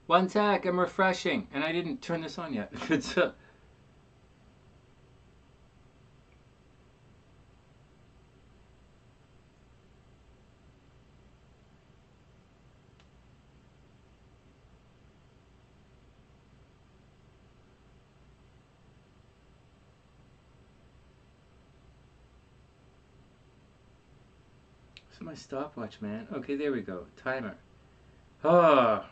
One sec, I'm refreshing, and I didn't turn this on yet. It's my stopwatch, man. Okay, there we go. Timer. Oh.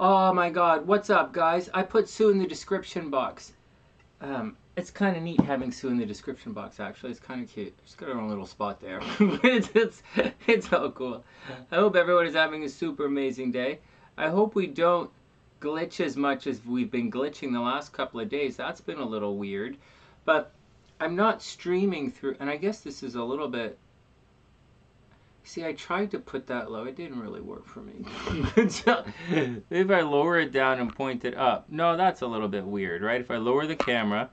Oh my god, what's up, guys? I put Sue in the description box. It's kind of neat having Sue in the description box, actually. It's kind of cute. She's got her own little spot there. It's all cool. I hope everyone is having a super amazing day. I hope we don't glitch as much as we've been glitching the last couple of days. That's been a little weird. But I'm not streaming through, and I guess this is a little bit... See, I tried to put that low. It didn't really work for me. So, if I lower it down and point it up. No, that's a little bit weird, right? If I lower the camera...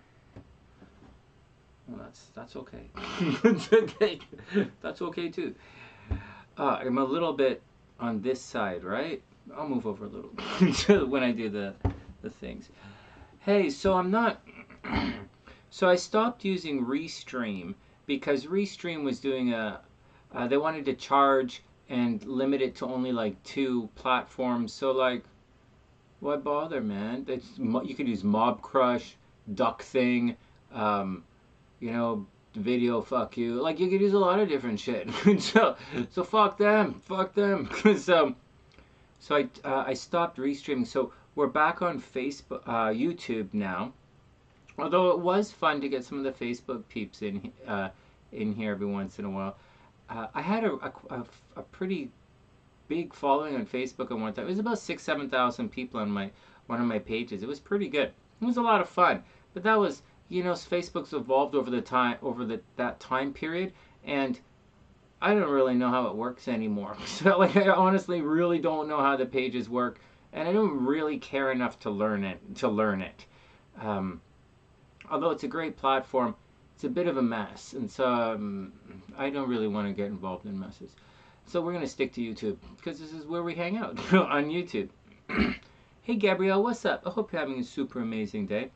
Well, that's okay. That's okay. That's okay, too. I'm a little bit on this side, right? I'll move over a little when I do the things. Hey, so I'm not... So I stopped using Restream because Restream was doing a... they wanted to charge and limit it to only like 2 platforms. So like, why bother, man? You could use Mob Crush, Duck Thing, you know, Video Fuck You. Like you could use a lot of different shit. so fuck them, fuck them. So I stopped restreaming. So we're back on Facebook, YouTube now. Although it was fun to get some of the Facebook peeps in here every once in a while. I had a pretty big following on Facebook at one time. It was about 6,000-7,000 people on one of my pages. It was pretty good. It was a lot of fun. But that was, you know, Facebook's evolved over that time period, and I don't really know how it works anymore. So like, I honestly really don't know how the pages work, and I don't really care enough to learn it. Although it's a great platform, it's a bit of a mess, and so I don't really want to get involved in messes. So we're going to stick to YouTube, because this is where we hang out, on YouTube. Hey Gabrielle, what's up? I hope you're having a super amazing day.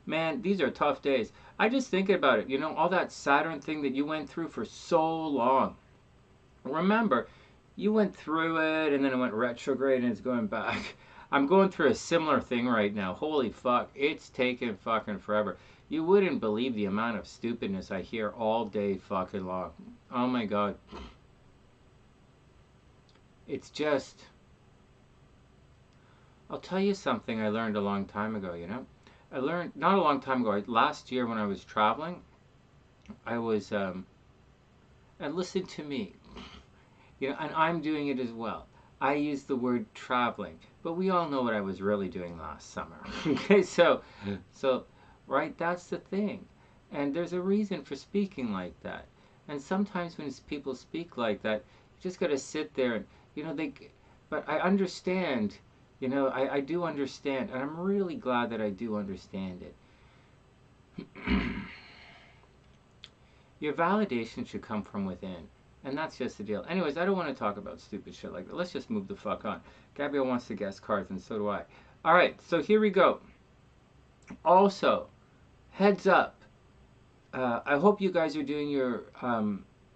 Man, these are tough days. I just think about it, you know, all that Saturn thing that you went through for so long. Remember, you went through it, and then it went retrograde, and it's going back. I'm going through a similar thing right now. Holy fuck, it's taking fucking forever. You wouldn't believe the amount of stupidness I hear all day fucking long. Oh my god. It's just... I'll tell you something I learned a long time ago, you know? I learned, not a long time ago, last year when I was traveling, I was, and listen to me, you know, and I'm doing it as well. I use the word traveling, but we all know what I was really doing last summer. Okay, so, right, that's the thing. And there's a reason for speaking like that. And sometimes when people speak like that, you just got to sit there and, you know, but I understand, you know, I do understand, and I'm really glad that I do understand it. Your validation should come from within. And that's just the deal. Anyways, I don't want to talk about stupid shit like that. Let's just move the fuck on. Gabrielle wants to guess cards, and so do I. Alright, so here we go. Also, heads up. I hope you guys are doing your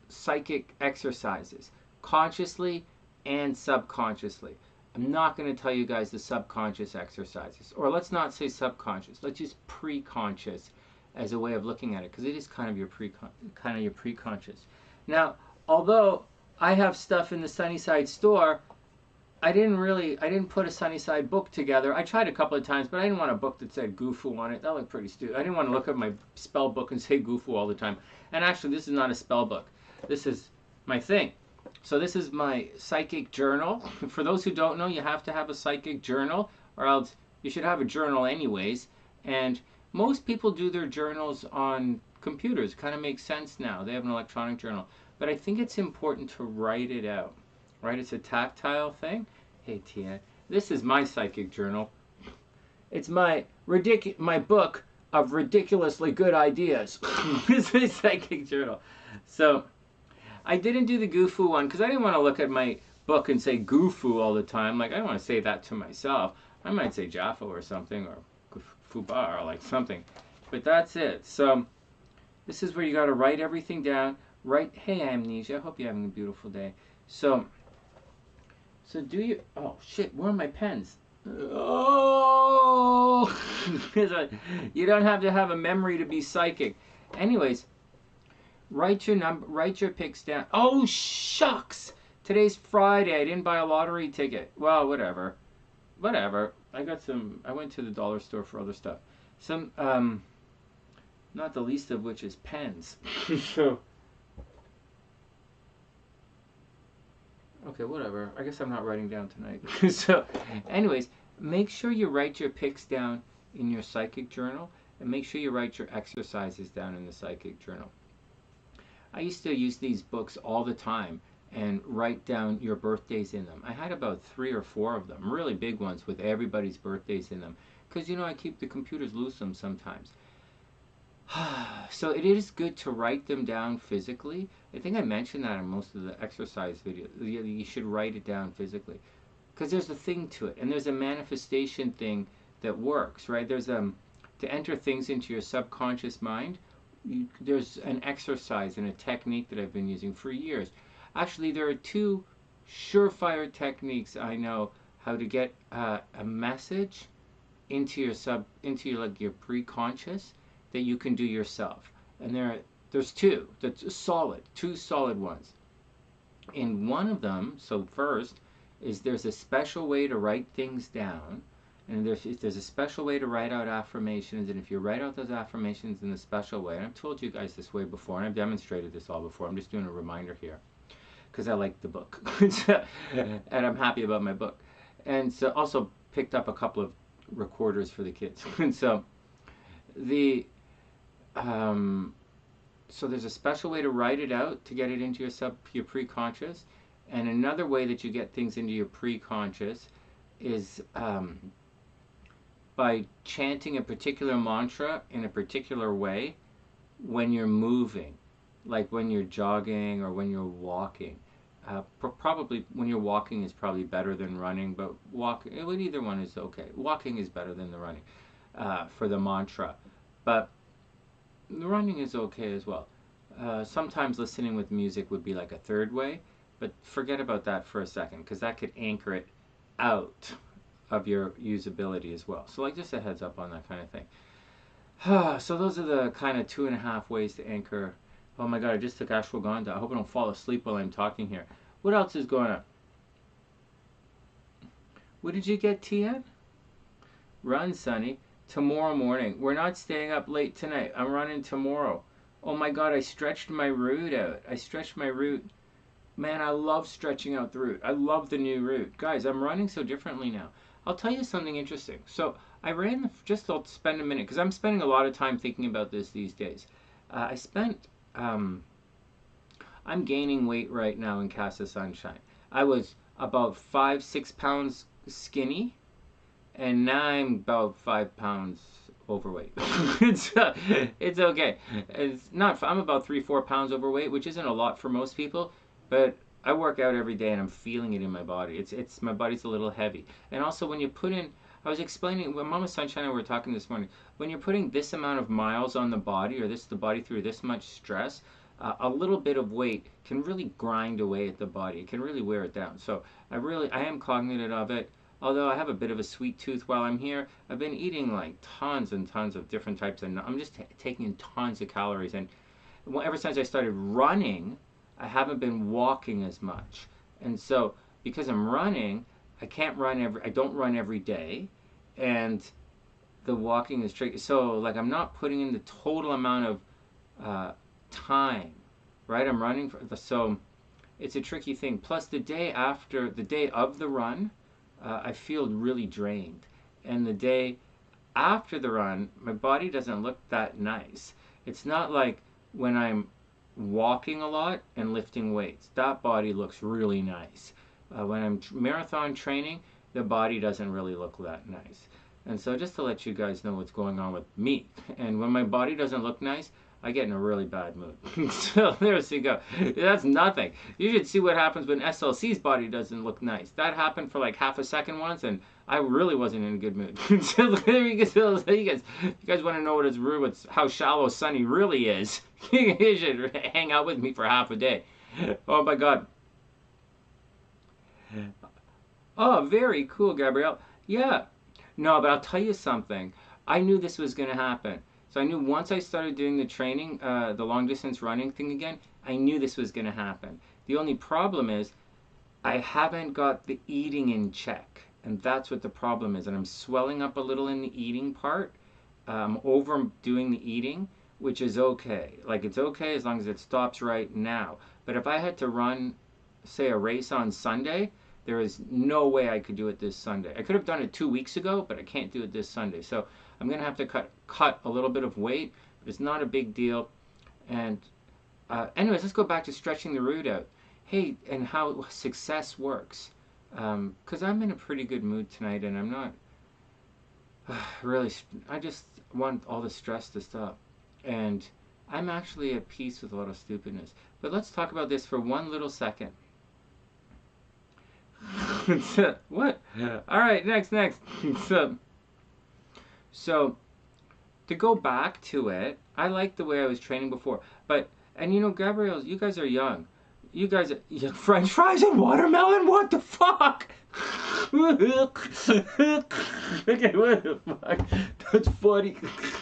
psychic exercises. Consciously and subconsciously. I'm not going to tell you guys the subconscious exercises. Or let's not say subconscious. Let's use pre-conscious as a way of looking at it. Because it is kind of your pre-conscious. Now, although I have stuff in the SunnySide store, I didn't put a SunnySide book together. I tried a couple of times, but I didn't want a book that said Gufu on it. That looked pretty stupid. I didn't want to look at my spell book and say Gufu all the time. And actually, this is not a spell book. This is my thing. So this is my psychic journal. For those who don't know, you have to have a psychic journal, or else you should have a journal anyways. And most people do their journals on computers. Kind of makes sense now. They have an electronic journal. But I think it's important to write it out. Right? It's a tactile thing. Hey, Tia. This is my psychic journal. It's my book of ridiculously good ideas. It's my psychic journal. So I didn't do the Gufu one because I didn't want to look at my book and say Gufu all the time. Like, I don't want to say that to myself. I might say Jaffo or something, or Fuba, or like something. But that's it. So this is where you got to write everything down. Write, hey, Amnesia, I hope you're having a beautiful day. So do you, oh shit, where are my pens? Oh, you don't have to have a memory to be psychic. Anyways, write your picks down. Oh shucks, today's Friday. I didn't buy a lottery ticket. Well, whatever. I went to the dollar store for other stuff. Some not the least of which is pens. So okay, whatever. I guess I'm not writing down tonight. So anyways, make sure you write your picks down in your psychic journal, and make sure you write your exercises down in the psychic journal. I used to use these books all the time and write down your birthdays in them. I had about 3 or 4 of them, really big ones with everybody's birthdays in them, because I keep the computers loose sometimes. So it is good to write them down physically. I think I mentioned that in most of the exercise videos. You should write it down physically, because there's a thing to it, and there's a manifestation thing that works, right? There's to enter things into your subconscious mind. There's an exercise and a technique that I've been using for years. Actually, there are 2 surefire techniques I know how to get a message into your pre-conscious that you can do yourself. And there's 2 that's solid, 2 solid ones. And one of them, so first, is there's a special way to write things down. And there's a special way to write out affirmations, and if you write out those affirmations in a special way, and I've told you guys this way before, and I've demonstrated this all before, I'm just doing a reminder here, because I like the book, and I'm happy about my book. And so also picked up a couple of recorders for the kids. And so so there's a special way to write it out to get it into your pre-conscious, and another way that you get things into your pre-conscious is by chanting a particular mantra in a particular way when you're moving, like when you're jogging or when you're walking. Probably when you're walking is probably better than running, but either one is okay. Walking is better than the running for the mantra, but the running is okay as well. Sometimes listening with music would be like a third way, but forget about that for a second, because that could anchor it out of your usability as well. So like, just a heads up on that kind of thing. So those are the kind of 2.5 ways to anchor. Oh my god, I just took ashwagandha. I hope I don't fall asleep while I'm talking here. What else is going on? What did you get, Tian? Run, Sonny. Tomorrow morning. We're not staying up late tonight. I'm running tomorrow. Oh my god, I stretched my root out. I stretched my root. Man, I love stretching out the root. I love the new route. Guys, I'm running so differently now. I'll tell you something interesting. So I ran, I'll spend a minute, because I'm spending a lot of time thinking about this these days. I'm gaining weight right now in Casa Sunshine. I was about 5-6 pounds skinny, and now I'm about 5 pounds overweight. It's okay. I'm about 3-4 pounds overweight, which isn't a lot for most people, but I work out every day and I'm feeling it in my body. My body's a little heavy. And also when you put in, I was explaining, when Mama Sunshine and we were talking this morning, when you're putting this amount of miles on the body, or the body through this much stress, a little bit of weight can really grind away at the body. It can really wear it down. So I am cognizant of it. Although I have a bit of a sweet tooth while I'm here, I've been eating like tons and tons of different types, and I'm just taking in tons of calories. And ever since I started running, I haven't been walking as much. And so because I'm running, I don't run every day, and the walking is tricky. So like, I'm not putting in the total amount of time, right? I'm running so it's a tricky thing. Plus the day of the run, I feel really drained, and the day after the run, my body doesn't look that nice. It's not like when I'm walking a lot and lifting weights. That body looks really nice. When I'm marathon training, the body doesn't really look that nice. And so just to let you guys know what's going on with me. And when my body doesn't look nice, I get in a really bad mood. So there you go. That's nothing. You should see what happens when SLC's body doesn't look nice. That happened for like half a second once, and I really wasn't in a good mood. So there you guys want to know what his room, how shallow Sonny really is. You should hang out with me for half a day. Oh my God. Oh, very cool, Gabrielle. Yeah. No, but I'll tell you something. I knew this was going to happen. So I knew once I started doing the training, the long distance running thing again, I knew this was going to happen. The only problem is I haven't got the eating in check. And that's what the problem is. And I'm swelling up a little in the eating part, overdoing the eating, which is okay. Like, it's okay as long as it stops right now. But if I had to run, say, a race on Sunday, there is no way I could do it this Sunday. I could have done it 2 weeks ago, but I can't do it this Sunday. So I'm going to have to cut a little bit of weight, but it's not a big deal. And anyways, let's go back to stretching the root out. Hey, and how success works. Because I'm in a pretty good mood tonight, and I'm not really, I just want all the stress to stop. And I'm actually at peace with a lot of stupidness. But let's talk about this for one little second. What? All right, next. So to go back to it, I like the way I was training before. But, and you know, Gabrielle, you guys are young. You guys are French fries and watermelon? What the fuck? Okay, what the fuck? That's funny.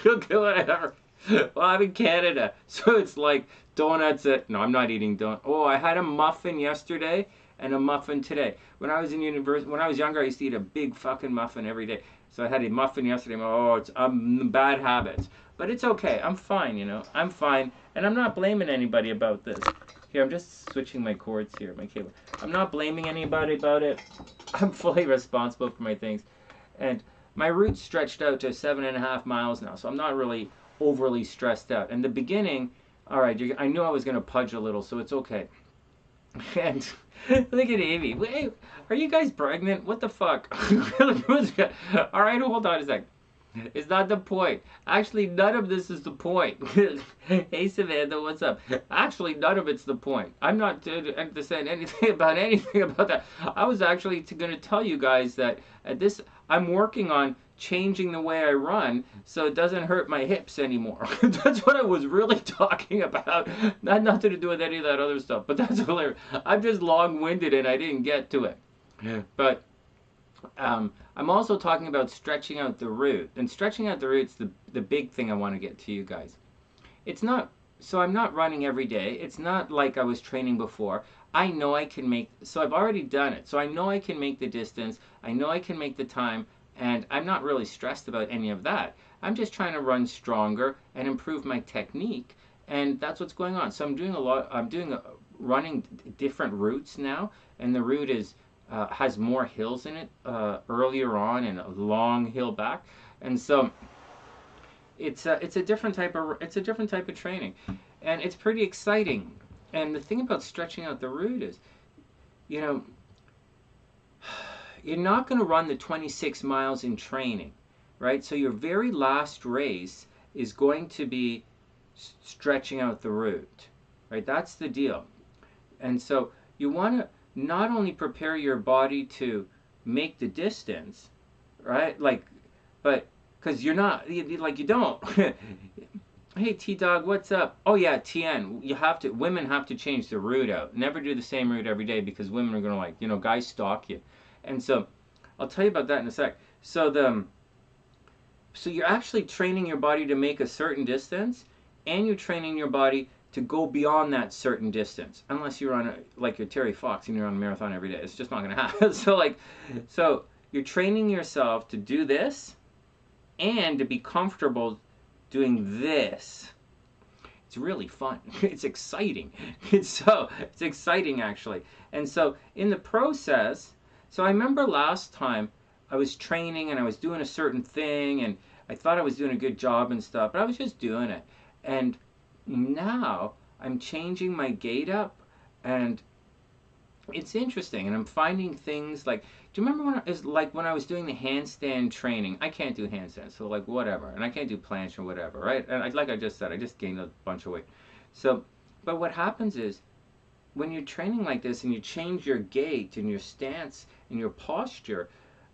Okay, whatever. Well, I'm in Canada, so it's like donuts no, I'm not eating donuts. Oh, I had a muffin yesterday and a muffin today. When I was in university, when I was younger, I used to eat a big fucking muffin every day. So I had a muffin yesterday. Oh, it's bad habits, but it's okay. I'm fine, you know. I'm fine, and I'm not blaming anybody about this. Here, I'm just switching my cords here, my cable. I'm not blaming anybody about it. I'm fully responsible for my things, and my route stretched out to 7.5 miles now, so I'm not really overly stressed out. In the beginning, all right, I knew I was going to pudge a little, so it's okay. And look at Amy. Wait, are you guys pregnant? What the fuck? All right, hold on a sec. It's not the point. Actually, none of this is the point. Hey, Samantha, what's up? Actually, none of it's the point. I'm not saying anything about that. I was actually going to tell you guys that I'm working on changing the way I run so it doesn't hurt my hips anymore. That's what I was really talking about. Nothing to do with any of that other stuff, but that's hilarious. I'm just long-winded and I didn't get to it. But I'm also talking about stretching out the root. And stretching out the root's the big thing I want to get to you guys. It's not, so I'm not running every day. It's not like I was training before. I know I can make, so I've already done it. So I know I can make the distance. I know I can make the time. And I'm not really stressed about any of that. I'm just trying to run stronger and improve my technique. And that's what's going on. So I'm running different routes now. And the route is, has more hills in it earlier on and a long hill back. And so it's a different type of training. And it's pretty exciting. And the thing about stretching out the route is, you know, you're not going to run the 26 miles in training, right? So your very last race is going to be stretching out the route, right? That's the deal. And so you want to not only prepare your body to make the distance, right? Like, but because you're not, like, you don't. Hey, T-Dog, what's up? Oh, yeah, TN, women have to change the route out. Never do the same route every day because women are going to, like, you know, guys stalk you. And so I'll tell you about that in a sec. So you're actually training your body to make a certain distance, and you're training your body to go beyond that certain distance. Unless you're on like you're Terry Fox and you're on a marathon every day. It's just not going to happen. So you're training yourself to do this and to be comfortable doing this. It's really fun. It's exciting. It's exciting actually. And so in the process, so I remember last time I was training and I was doing a certain thing and I thought I was doing a good job and stuff, but I was just doing it. And now I'm changing my gait up and it's interesting and I'm finding things like, Do you remember when it was like when I was doing the handstand training? I can't do handstands, so like whatever, and I can't do planche or whatever, right? And like I just said, I just gained a bunch of weight. So, but what happens is when you're training like this and you change your gait and your stance and your posture,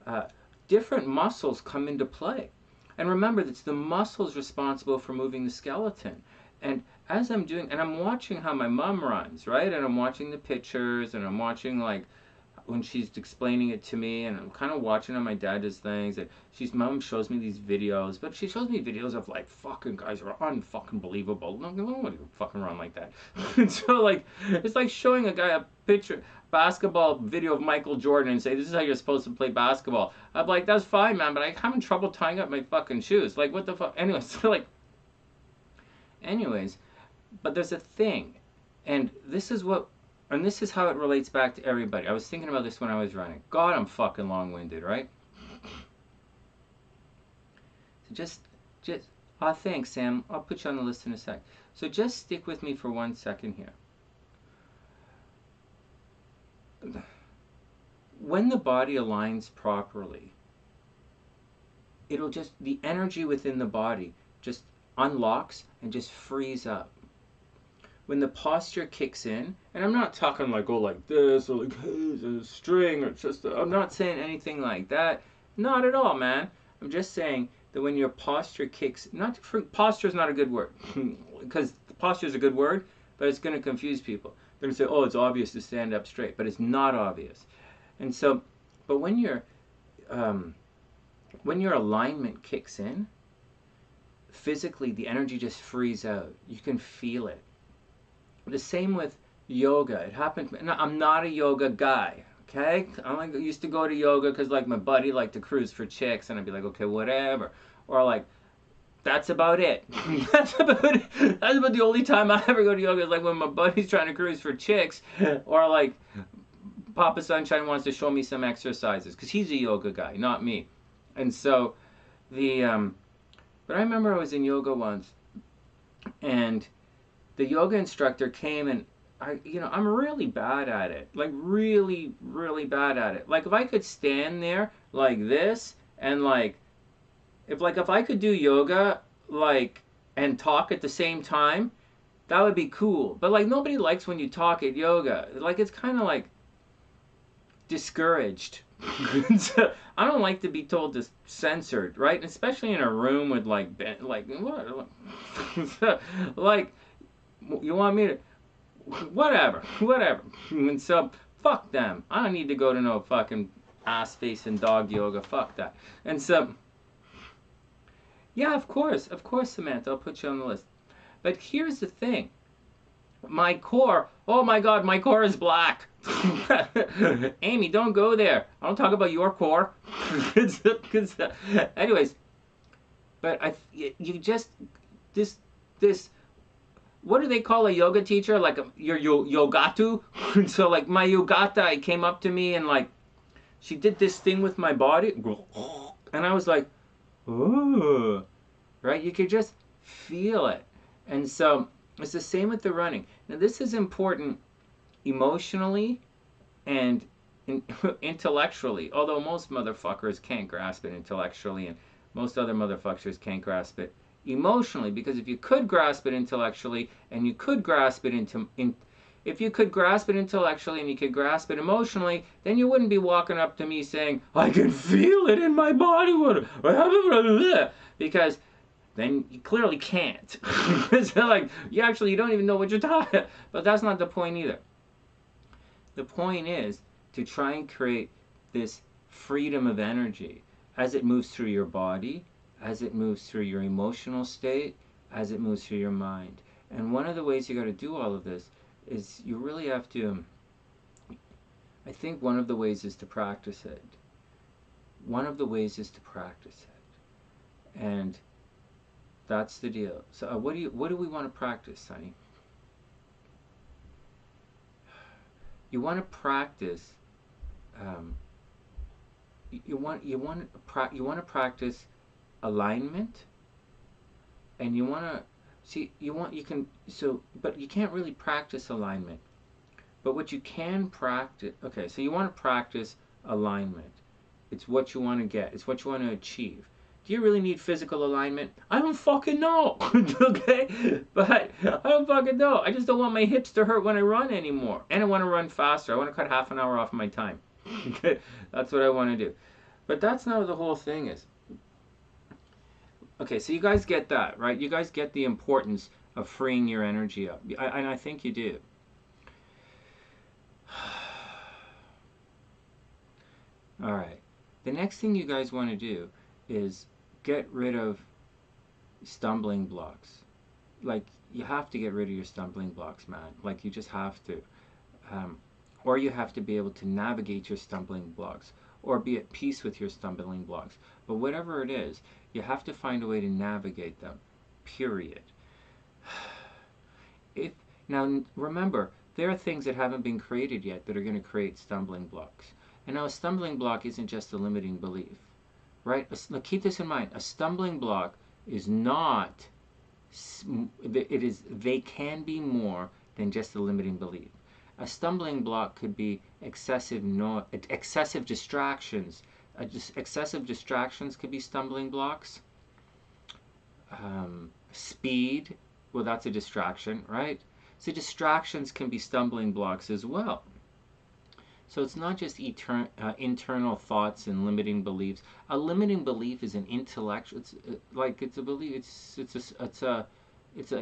uh, different muscles come into play. And remember, it's the muscles responsible for moving the skeleton. And as I'm doing, and I'm watching how my mom runs, right? And I'm watching the pictures, and I'm watching like when she's explaining it to me, and I'm kind of watching how my dad does things, and mom shows me these videos, but she shows me videos of like fucking guys who are unfucking believable. Nobody would fucking run like that. And so like, it's like showing a guy a picture, basketball video of Michael Jordan and say, this is how you're supposed to play basketball. I'm like, that's fine, man, but I'm having trouble tying up my fucking shoes. Like, what the fuck? Anyways, so like, anyways, but there's a thing, and this is how it relates back to everybody. I was thinking about this when I was running. God, I'm fucking long-winded, right? So just, thanks, Sam. I'll put you on the list in a sec. So just stick with me for 1 second here. When the body aligns properly, the energy within the body just unlocks and just frees up. When the posture kicks in, and I'm not talking like go like this or like a string or just I'm not saying anything like that. Not at all, man. I'm just saying that when your posture kicks, posture is not a good word because posture is a good word, but it's going to confuse people. They're going to say, oh, it's obvious to stand up straight, but it's not obvious. And so, but when your alignment kicks in, physically the energy just frees out. You can feel it. The same with yoga. It happened. I'm not a yoga guy, okay? I used to go to yoga because like my buddy liked to cruise for chicks, and I'd be like, okay, whatever. Or like, that's about it. That's about the only time I ever go to yoga is like when my buddy's trying to cruise for chicks, or like Papa Sunshine wants to show me some exercises because he's a yoga guy, not me. And so but I remember I was in yoga once, and the yoga instructor came, and I'm really bad at it. Like really, really bad at it. Like if I could stand there like this and like if I could do yoga like and talk at the same time, that would be cool. But like nobody likes when you talk at yoga. Like it's kind of like discouraged. So, I don't like to be told to censored, right? Especially in a room with like what? Like you want me to whatever. And so fuck them. I don't need to go to no fucking ass face and dog yoga. Fuck that. And so yeah, of course, Samantha, I'll put you on the list. But here's the thing. My core, oh my god, my core is black. Amy, don't go there. I don't talk about your core. Anyways, but you just this what do they call a yoga teacher? Like your yogatu? So like my yogata came up to me and like she did this thing with my body, and I was like, ooh, right? You could just feel it. And so it's the same with the running. Now this is important emotionally and intellectually, although most motherfuckers can't grasp it intellectually, and most other motherfuckers can't grasp it emotionally, because if you could grasp it intellectually and you could grasp it if you could grasp it intellectually and you could grasp it emotionally, then you wouldn't be walking up to me saying, I can feel it in my body, because then you clearly can't. So like, you don't even know what you're talking about. But that's not the point either. The point is to try and create this freedom of energy as it moves through your body, as it moves through your emotional state, as it moves through your mind. And one of the ways you got to do all of this is you really have to, I think one of the ways is to practice it. And that's the deal. So what do we want to practice, Sonny? You want to practice. You want to practice alignment, and you want to see. But you can't really practice alignment. But what you can practice. Okay, so you want to practice alignment. It's what you want to get. It's what you want to achieve. Do you really need physical alignment? I don't fucking know. Okay? But I don't fucking know. I just don't want my hips to hurt when I run anymore. And I want to run faster. I want to cut half an hour off my time. That's what I want to do. But that's not what the whole thing is. Okay, so you guys get that, right? You guys get the importance of freeing your energy up. And I think you do. All right. The next thing you guys want to do is get rid of stumbling blocks. Like, you have to get rid of your stumbling blocks, man. Like, you just have to. Or you have to be able to navigate your stumbling blocks, or be at peace with your stumbling blocks. But whatever it is, you have to find a way to navigate them, period. Now, remember, there are things that haven't been created yet that are going to create stumbling blocks. And now a stumbling block isn't just a limiting belief, right? Now keep this in mind. A stumbling block is not, they can be more than just a limiting belief. A stumbling block could be excessive distractions. Excessive distractions could be stumbling blocks. Speed, well, that's a distraction, right? So distractions can be stumbling blocks as well. So it's not just internal thoughts and limiting beliefs. A limiting belief is an intellectual. It's a belief. It's an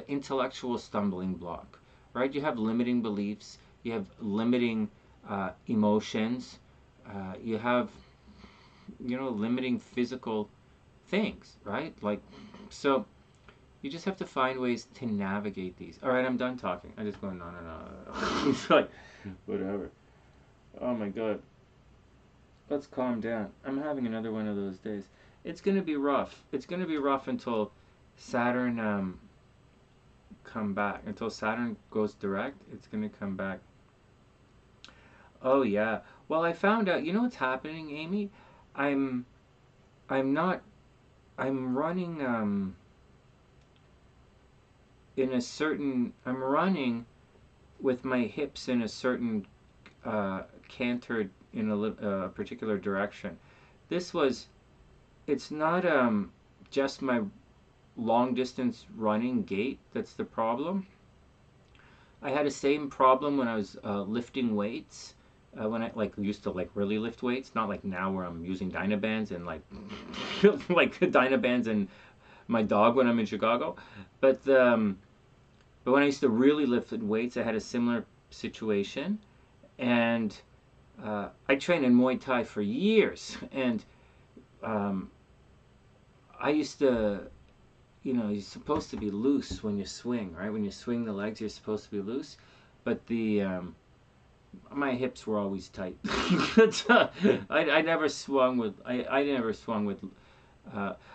intellectual stumbling block, right? You have limiting beliefs. You have limiting emotions. You have, limiting physical things, right? So you just have to find ways to navigate these. All right, I'm done talking. I'm just going on and on. It's like, whatever. Oh my god. Let's calm down. I'm having another one of those days. It's going to be rough. It's going to be rough until Saturn come back. Until Saturn goes direct, it's going to come back. Oh yeah. Well, I found out, you know what's happening, Amy? I'm running I'm running with my hips in a certain cantered in a particular direction. It's not just my long distance running gait that's the problem. I had the same problem when I was lifting weights. When I used to really lift weights, not like now where I'm using Dynabands and like Dynabands and my dog when I'm in Chicago. But when I used to really lift weights, I had a similar situation. And I trained in Muay Thai for years, and I used to, you're supposed to be loose when you swing, right? When you swing the legs, you're supposed to be loose, but my hips were always tight. I never swung with. I never swung with.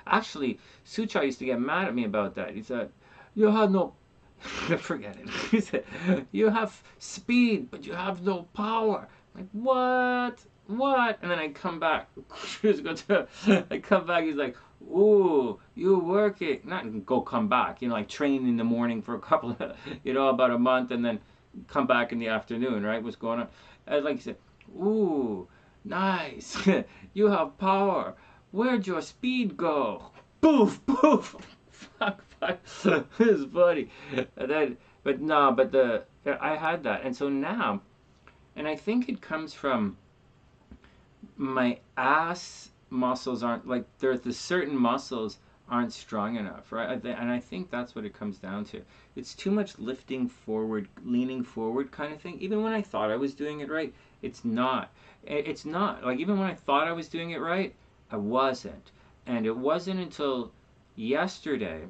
Actually, SueJ used to get mad at me about that. He said, "You had no." Forget it. He said, "You have speed, but you have no power." Like, what? What? And then I come back. I come back. He's like, "Ooh, you work it." Not go come back. Train in the morning for a couple of, about a month, and then come back in the afternoon. Right? What's going on? And he said, "Ooh, nice. You have power. Where'd your speed go?" Poof, poof. Fuck. His buddy. And then, I had that, and so now, and I think it comes from my ass muscles there's the certain muscles aren't strong enough, right? And I think that's what it comes down to. It's too much lifting forward, leaning forward kind of thing. Even when I thought I was doing it right, it's not. It's not. Even when I thought I was doing it right, I wasn't. And it wasn't until yesterday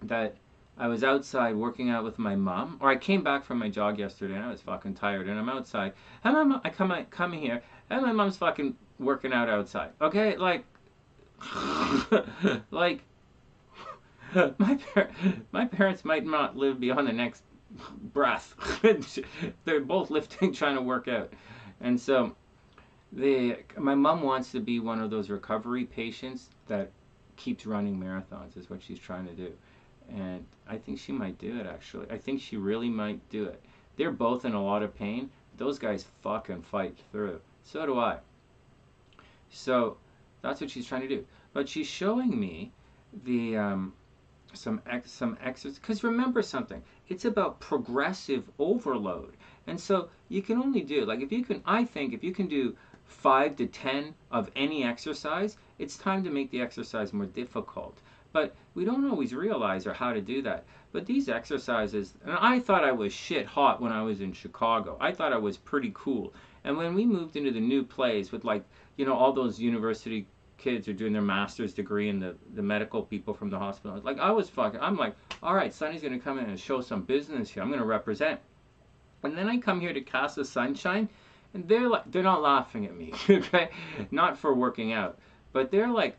that I was outside working out with my mom, or I came back from my jog yesterday and I was fucking tired, and I'm outside, and my mom, I come here, and my mom's fucking working out outside. Okay, my parents might not live beyond the next breath. They're both lifting, trying to work out, and so my mom wants to be one of those recovery patients that keeps running marathons. Is what she's trying to do. And I think she might do it, actually. I think she really might do it. They're both in a lot of pain. Those guys fucking fight through. So do I. So that's what she's trying to do. But she's showing me the some exercise, because remember something, it's about progressive overload. And so you can only do, like, if you can, I think if you can do 5 to 10 of any exercise, it's time to make the exercise more difficult. But we don't always realize or how to do that. But these exercises, and I thought I was shit hot when I was in Chicago. I thought I was pretty cool. And when we moved into the new place with, like, you know, all those university kids are doing their master's degree, and the medical people from the hospital, like, I'm like, all right, Sonny's gonna come in and show some business here. I'm gonna represent. And then I come here to Cast the Sunshine, and they're not laughing at me, okay? Not for working out, but they're like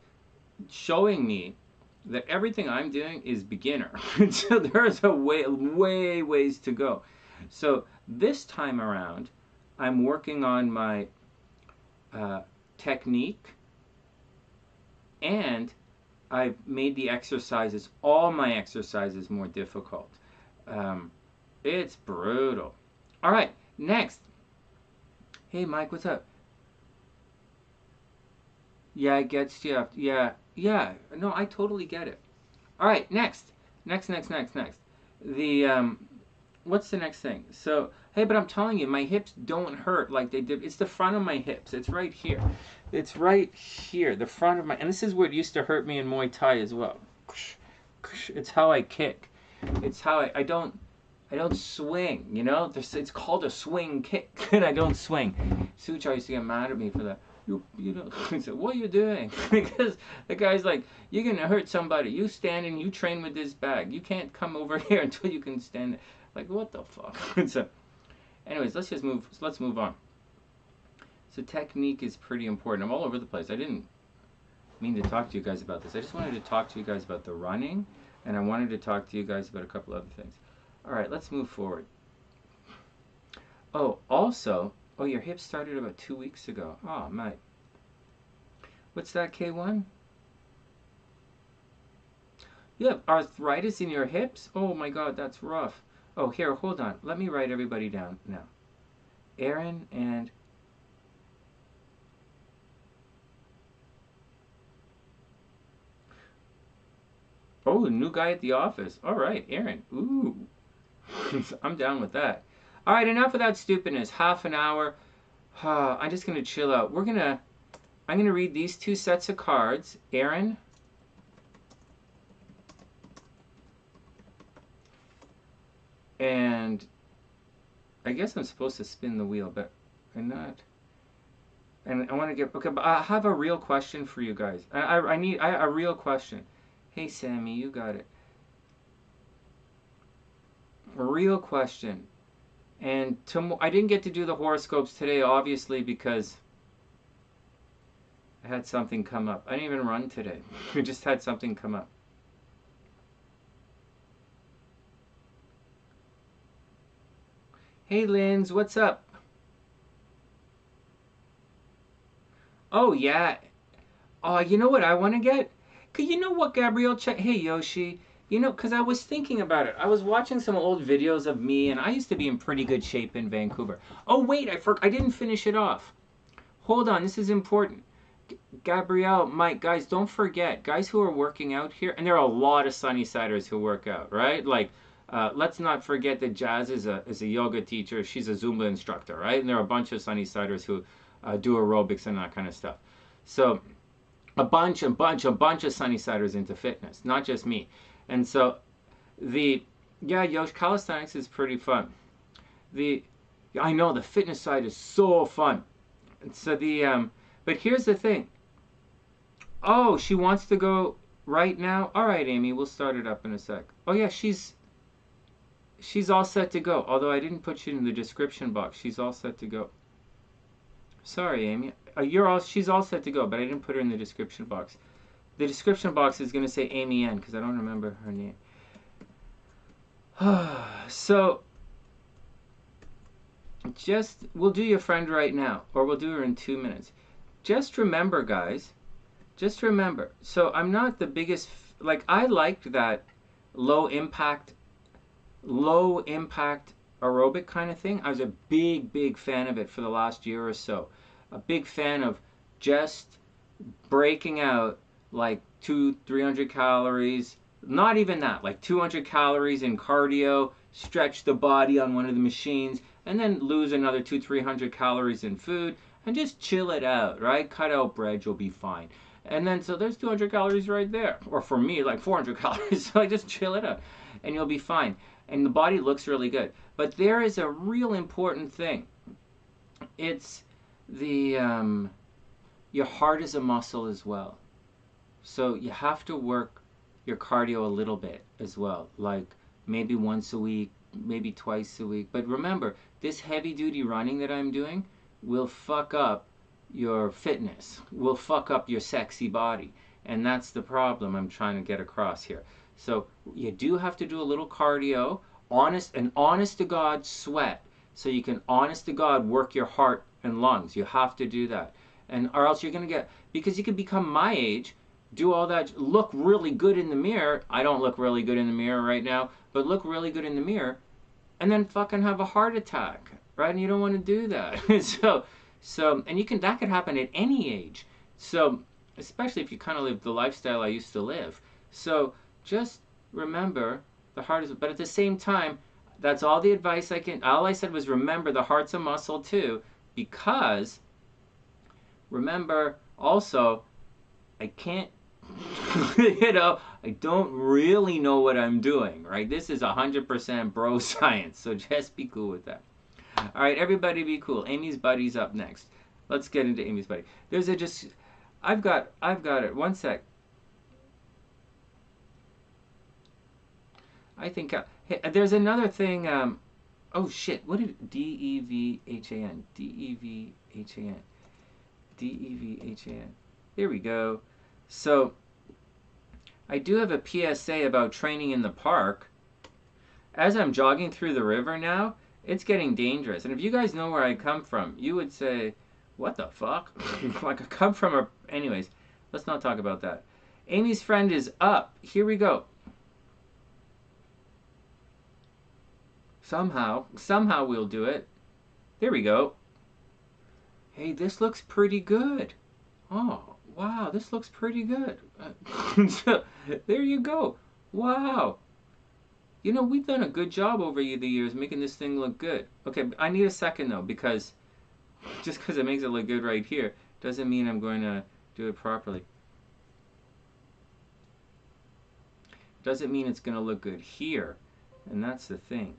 showing me that everything I'm doing is beginner. So there's a way ways to go. So this time around, I'm working on my technique, and I've made the exercises, all my exercises, more difficult. It's brutal. All right, next. Hey, Mike, what's up? Yeah, it gets you. Yeah, yeah. No, I totally get it. All right, next. Next. The, what's the next thing? So, hey, but I'm telling you, my hips don't hurt like they did. It's the front of my hips. It's right here. It's right here, the front of my, and this is where it used to hurt me in Muay Thai as well. It's how I kick. It's how I don't swing, you know? It's called a swing kick, and I don't swing. SueJ used to get mad at me for that. You know, he said, what are you doing? Because the guy's like, you're going to hurt somebody. You stand and you train with this bag. You can't come over here until you can stand. Like, what the fuck? So, anyways, let's move on. So technique is pretty important. I'm all over the place. I didn't mean to talk to you guys about this. I just wanted to talk to you guys about the running, and I wanted to talk to you guys about a couple other things. All right, let's move forward. Oh, also, your hip started about 2 weeks ago. Oh, mate. What's that, K1? You have arthritis in your hips? Oh my God, that's rough. Oh, here, hold on. Let me write everybody down now. Erin and... Oh, new guy at the office. All right, Erin. Ooh. I'm down with that. All right, enough of that stupidness. Half an hour. I'm just going to chill out. I'm going to read these 2 sets of cards. Erin. And I guess I'm supposed to spin the wheel, but I'm not. And I want to get, okay, but I have a real question for you guys. I need a real question. Hey, Sammy, you got it. A real question. And I didn't get to do the horoscopes today, obviously, because I had something come up. I didn't even run today. I just had something come up. Hey, Linz, what's up? Oh, yeah. Oh, you know what I want to get? You know what, Gabrielle? Hey, Yoshi. You know, because I was thinking about it. I was watching some old videos of me, and I used to be in pretty good shape in Vancouver. Oh, wait, I didn't finish it off. Hold on, this is important. Gabrielle, Mike, guys, don't forget, guys who are working out here, and there are a lot of Sunnysiders who work out, right? Like, let's not forget that Jazz is a yoga teacher. She's a Zumba instructor, right? And there are a bunch of Sunnysiders who do aerobics and that kind of stuff. So a bunch of Sunnysiders into fitness, not just me. And so Yosh, calisthenics is pretty fun. I know the fitness side is so fun. So but here's the thing. Oh, she wants to go right now? All right, Amy, we'll start it up in a sec. Oh yeah, she's all set to go. Although I didn't put you in the description box. She's all set to go. Sorry, Amy. She's all set to go, but I didn't put her in the description box. The description box is going to say AmyN because I don't remember her name. So, we'll do your friend right now, or we'll do her in 2 minutes. Just remember, guys, so I'm not the biggest, like, I liked that low impact aerobic kind of thing. I was a big fan of it for the last year or so. A big fan of just breaking out like 300 calories, not even that, like 200 calories in cardio, stretch the body on one of the machines, and then lose another 300 calories in food, and just chill it out, right? Cut out bread, you'll be fine. And then, so there's 200 calories right there. Or for me, like 400 calories. So I just chill it out, and you'll be fine. And the body looks really good. But there is a real important thing. It's your heart is a muscle as well. So you have to work your cardio a little bit as well, like maybe once a week, maybe twice a week. But remember, this heavy duty running that I'm doing will fuck up your fitness, will fuck up your sexy body. And that's the problem I'm trying to get across here. So you do have to do a little cardio, honest to God sweat, so you can honest to God work your heart and lungs. You have to do that. And or else you're going to get, because you could become my age, do all that, look really good in the mirror. I don't look really good in the mirror right now, but look really good in the mirror, and then fucking have a heart attack, right? And you don't want to do that. so and that could happen at any age. So especially if you kind of live the lifestyle I used to live. So just remember, the heart is, but at the same time, that's all the advice all I said was remember the heart's a muscle too, because remember also, I can't, I don't really know what I'm doing, right? This is 100% bro science, so just be cool with that. All right, everybody be cool. Amy's buddy's up next. Let's get into Amy's buddy. I've got it. One sec. I think, hey, there's another thing, oh shit, what did, Devhan, Devhan. There we go. So, I do have a PSA about training in the park. As I'm jogging through the river now, it's getting dangerous. And if you guys know where I come from, you would say, what the fuck? Like I come from anyways, let's not talk about that. Amy's friend is up. Here we go. Somehow we'll do it. There we go. Hey, this looks pretty good. Oh, wow, this looks pretty good. So, there you go. Wow. You know, we've done a good job over the years making this thing look good. Okay, I need a second though, because just because it makes it look good right here doesn't mean I'm going to do it properly. Doesn't mean it's going to look good here, and that's the thing.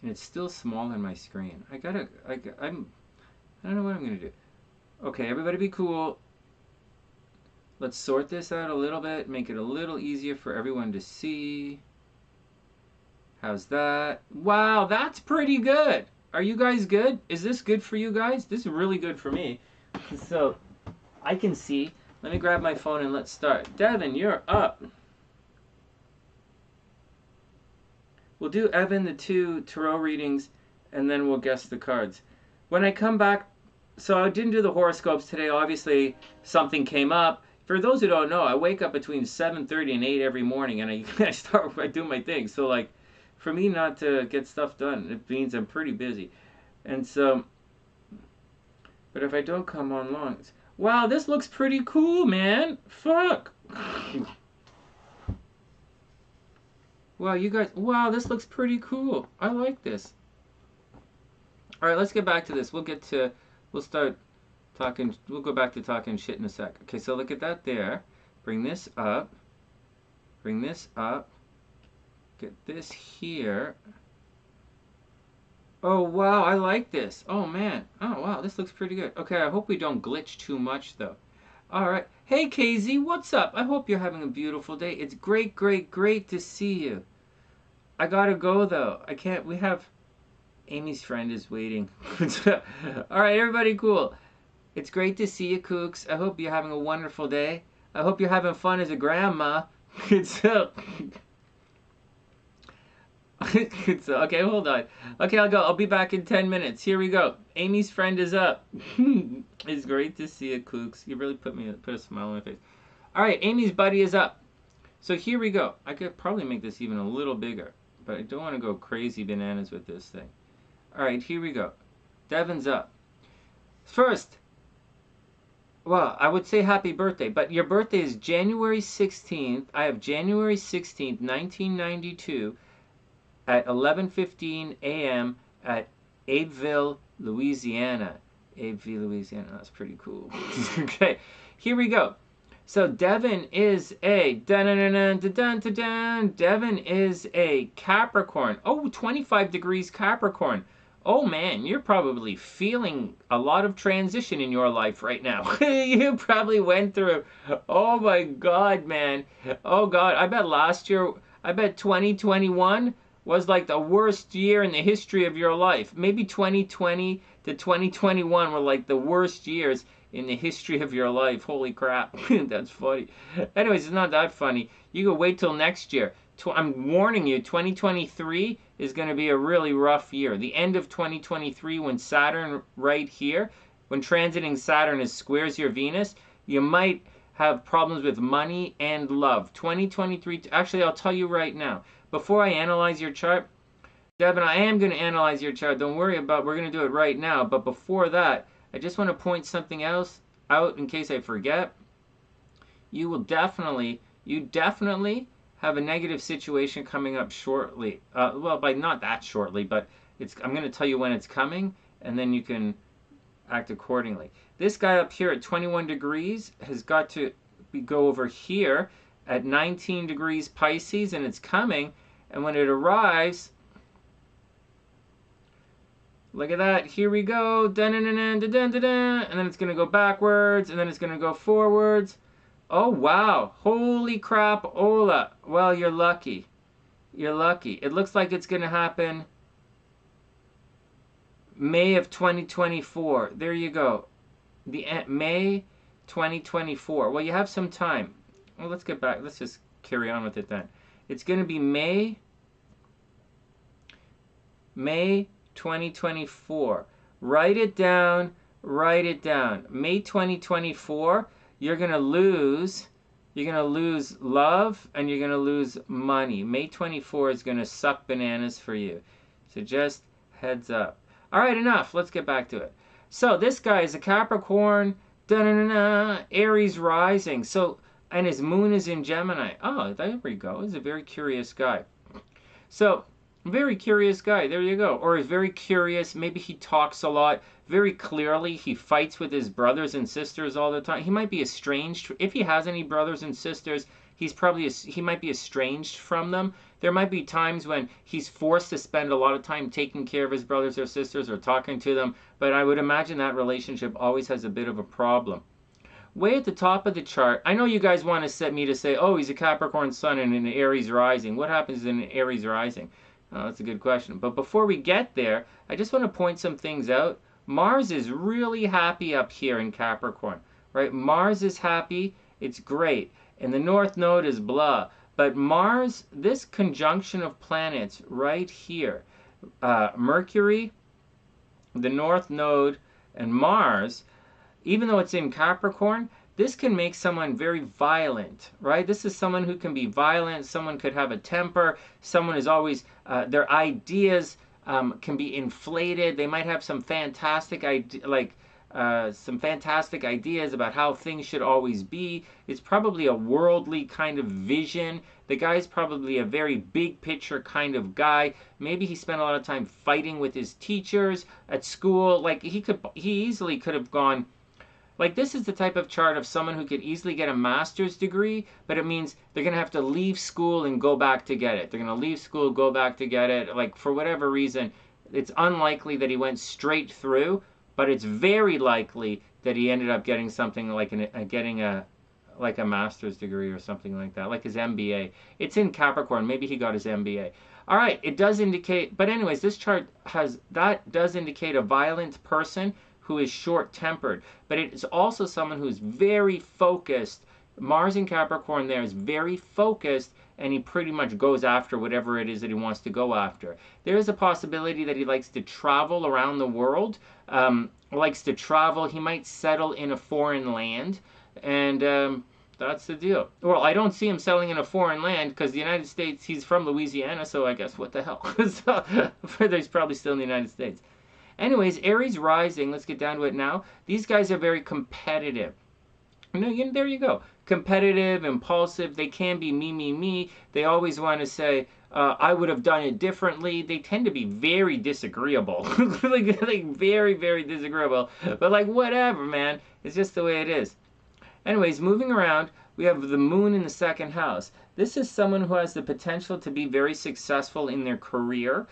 And it's still small on my screen. I don't know what I'm gonna do. Okay, everybody be cool. Let's sort this out a little bit, make it a little easier for everyone to see. How's that? Wow, that's pretty good. Are you guys good? Is this good for you guys? This is really good for me. So, I can see. Let me grab my phone and let's start. Devin, you're up. We'll do Evan the 2 tarot readings, and then we'll guess the cards. When I come back, so I didn't do the horoscopes today. Obviously, something came up. For those who don't know, I wake up between 7:30 and 8 every morning, and I do my thing. So, like, for me not to get stuff done, it means I'm pretty busy. And so, but if I don't come on long, wow, this looks pretty cool, man. Fuck. Wow, you guys, wow, this looks pretty cool. I like this. All right, let's get back to this. We'll start talking, we'll go back to talking shit in a sec. Okay, so look at that there. Bring this up. Bring this up. Get this here. Oh, wow, I like this. Oh, man. Oh, wow, this looks pretty good. Okay, I hope we don't glitch too much, though. All right. Hey, KZ, what's up? I hope you're having a beautiful day. It's great, great, great to see you. I gotta go, though. I can't, we have, Amy's friend is waiting. All right, everybody cool. It's great to see you, Kooks. I hope you're having a wonderful day. I hope you're having fun as a grandma. Okay, hold on. Okay, I'll go. I'll be back in 10 minutes. Here we go. Amy's friend is up. It's great to see you, Kooks. You really put a smile on my face. All right, Amy's buddy is up. So here we go. I could probably make this even a little bigger, but I don't want to go crazy bananas with this thing. All right, here we go. Devin's up. First, well, I would say happy birthday, but your birthday is January 16th. I have January 16th, 1992 at 11:15 a.m. at Abbeville, Louisiana. Abbeville, Louisiana. That's pretty cool. Okay, here we go. So Devhan is a Devhan is a Capricorn. Oh, 25 degrees Capricorn. Oh man, you're probably feeling a lot of transition in your life right now. You probably went through, oh my God, man. Oh God, I bet 2021 was like the worst year in the history of your life. Maybe 2020 to 2021 were like the worst years in the history of your life. Holy crap. That's funny. Anyways, it's not that funny. You go wait till next year. I'm warning you, 2023 is going to be a really rough year. The end of 2023, when Saturn right here, when transiting Saturn is squares your Venus, you might have problems with money and love. 2023, actually, I'll tell you right now, before I analyze your chart, Devhan, I am going to analyze your chart. Don't worry about, we're going to do it right now. But before that, I just want to point something else out in case I forget. You definitely have a negative situation coming up shortly. Well, by not that shortly, but I'm going to tell you when it's coming, and then you can act accordingly. This guy up here at 21 degrees has got to go over here at 19 degrees Pisces, and it's coming. And when it arrives, look at that. Here we go. And then it's going to go backwards, and then it's going to go forwards. Oh, wow. Holy crap, Ola. Well, you're lucky. You're lucky. It looks like it's going to happen May of 2024. There you go. May 2024. Well, you have some time. Well, let's get back. Let's just carry on with it then. It's going to be May 2024. Write it down. Write it down. May 2024. You're going to lose love, and you're going to lose money. May 24 is going to suck bananas for you. So just heads up. All right, enough. Let's get back to it. So this guy is a Capricorn, Aries rising. So, and his moon is in Gemini. Oh, there we go. He's a very curious guy. So, very curious guy. There you go. Or he's very curious. Maybe he talks a lot. Very clearly, he fights with his brothers and sisters all the time. He might be estranged. If he has any brothers and sisters, he might be estranged from them. There might be times when he's forced to spend a lot of time taking care of his brothers or sisters or talking to them. But I would imagine that relationship always has a bit of a problem. Way at the top of the chart, I know you guys want to set me to say, oh, he's a Capricorn sun and an Aries rising. What happens in an Aries rising? Oh, that's a good question. But before we get there, I just want to point some things out. Mars is really happy up here in Capricorn, right? Mars is happy. It's great. And the North Node is blah. But Mars, this conjunction of planets right here, Mercury, the North Node, and Mars, even though it's in Capricorn, this can make someone very violent, right? This is someone who can be violent. Someone could have a temper. Someone is always, their ideas can be inflated. They might have some fantastic ideas about how things should always be. It's probably a worldly kind of vision. The guy's probably a very big picture kind of guy. Maybe he spent a lot of time fighting with his teachers at school. Like he easily could have gone. Like this is the type of chart of someone who could easily get a master's degree, but it means they're going to have to leave school and go back to get it. They're going to leave school, go back to get it. Like for whatever reason, it's unlikely that he went straight through, but it's very likely that he ended up getting something like a master's degree or something like that, like his MBA. It's in Capricorn. Maybe he got his MBA. All right, it does indicate, but anyways, this chart does indicate a violent person who is short-tempered, but it is also someone who's very focused. Mars in Capricorn there is very focused, and he pretty much goes after whatever it is that he wants to go after. There is a possibility that he likes to travel around the world, likes to travel. He might settle in a foreign land, and that's the deal. Well, I don't see him settling in a foreign land because the United States, he's from Louisiana, so I guess what the hell. So, he's probably still in the United States. Anyways, Aries rising, let's get down to it now. These guys are very competitive. No, there you go. Competitive, impulsive. They can be me, me, me. They always want to say, I would have done it differently. They tend to be very disagreeable. like very, very disagreeable. But like, whatever, man. It's just the way it is. Anyways, moving around, we have the moon in the second house. This is someone who has the potential to be very successful in their career.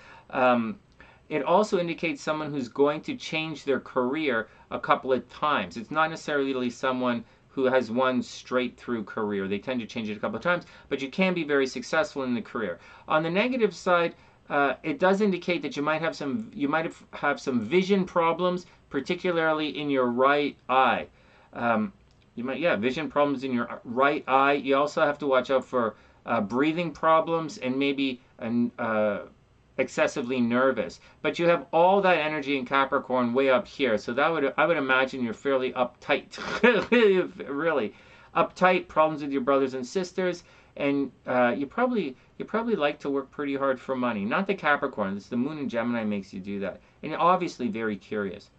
It also indicates someone who's going to change their career a couple of times. It's not necessarily someone who has one straight through career. They tend to change it a couple of times, but you can be very successful in the career. On the negative side, it does indicate that you might have some vision problems, particularly in your right eye. Vision problems in your right eye. You also have to watch out for breathing problems and maybe excessively nervous. But you have all that energy in Capricorn way up here, so I would imagine you're fairly uptight, really uptight. Problems with your brothers and sisters, and you probably like to work pretty hard for money. Not the Capricorn. It's the Moon in Gemini makes you do that, and you're obviously very curious.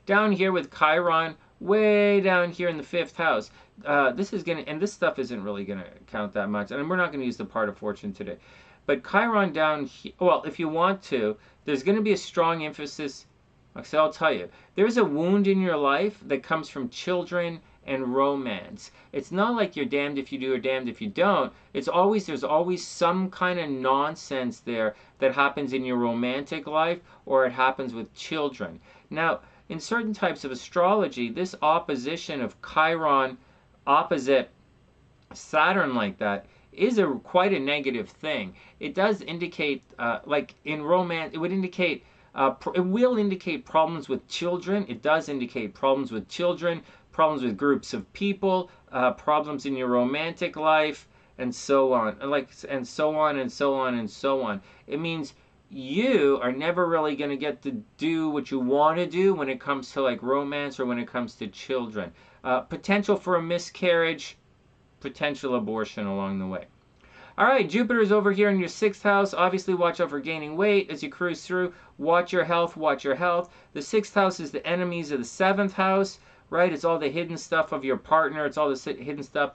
Down here with Chiron, way down here in the 5th house. This is gonna, and this stuff isn't really gonna count that much, and we're not gonna use the part of fortune today. But Chiron down here, well, if you want to, there's going to be a strong emphasis. So I'll tell you, there's a wound in your life that comes from children and romance. It's not like you're damned if you do or damned if you don't. There's always some kind of nonsense there that happens in your romantic life, or it happens with children. Now, in certain types of astrology, this opposition of Chiron opposite Saturn like that is quite a negative thing. It does indicate, like in romance, it will indicate problems with children. It does indicate problems with children, problems with groups of people, problems in your romantic life, and so on. And so on and so on and so on. It means you are never really going to get to do what you want to do when it comes to like romance or when it comes to children. Potential for a miscarriage, potential abortion along the way. All right, Jupiter's over here in your 6th house. Obviously, watch out for gaining weight as you cruise through. Watch your health, watch your health. The 6th house is the enemies of the 7th house, right? It's all the hidden stuff of your partner. It's all the hidden stuff.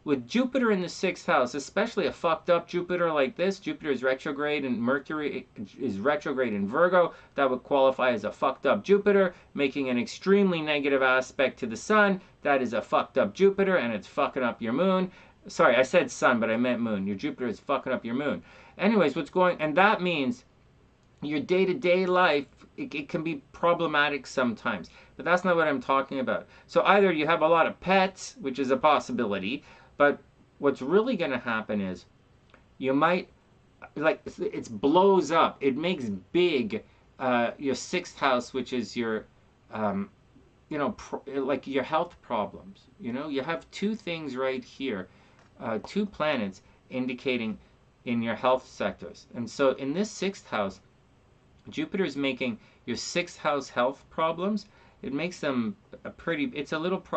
With Jupiter in the 6th house, especially a fucked up Jupiter like this, Jupiter is retrograde and Mercury is retrograde in Virgo. That would qualify as a fucked up Jupiter, making an extremely negative aspect to the sun. That is a fucked up Jupiter, and it's fucking up your moon. Sorry, I said sun, but I meant moon. Your Jupiter is fucking up your moon. Anyways, and that means your day-to-day life, it can be problematic sometimes. But that's not what I'm talking about. So either you have a lot of pets, which is a possibility, but what's really going to happen is you might, like, it blows up. It makes big your 6th house, which is your, like your health problems. You have two things right here. 2 planets indicating in your health sectors. And so in this 6th house, Jupiter is making your 6th house health problems. It makes them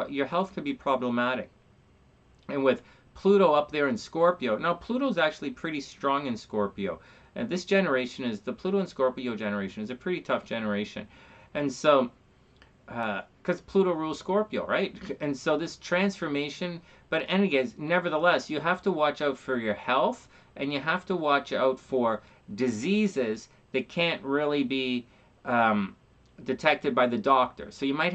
your health could be problematic. And with Pluto up there in Scorpio, now Pluto's actually pretty strong in Scorpio. And this generation the Pluto and Scorpio generation is a pretty tough generation. And so, because Pluto rules Scorpio, right? And so this transformation, but anyways, nevertheless, you have to watch out for your health, and you have to watch out for diseases that can't really be detected by the doctor. So you might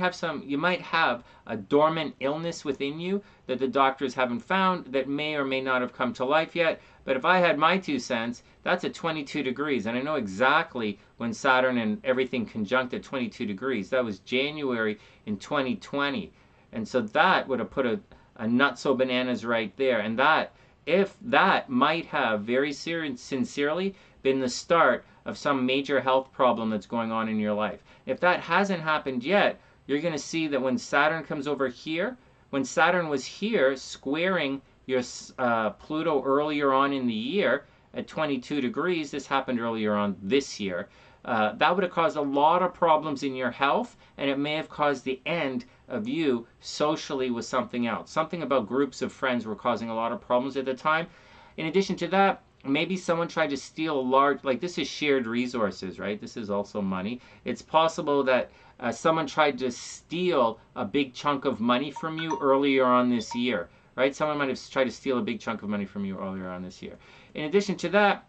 have a dormant illness within you that the doctors haven't found that may or may not have come to life yet. But if I had my 2 cents, that's at 22 degrees. And I know exactly when Saturn and everything conjunct at 22 degrees. That was January in 2020. And so that would have put a nutso bananas right there. And if that might have very sincerely been the start of some major health problem that's going on in your life. If that hasn't happened yet, you're going to see that when Saturn comes over here, when Saturn was here squaring your Pluto earlier on in the year at 22 degrees, this happened earlier on this year, that would have caused a lot of problems in your health, and it may have caused the end of you socially with something else. Something about groups of friends were causing a lot of problems at the time. In addition to that, Maybe someone tried to steal large, like this is shared resources, right? This is also money. It's possible that someone tried to steal a big chunk of money from you earlier on this year, right? Someone might have tried to steal a big chunk of money from you earlier on this year. In addition to that,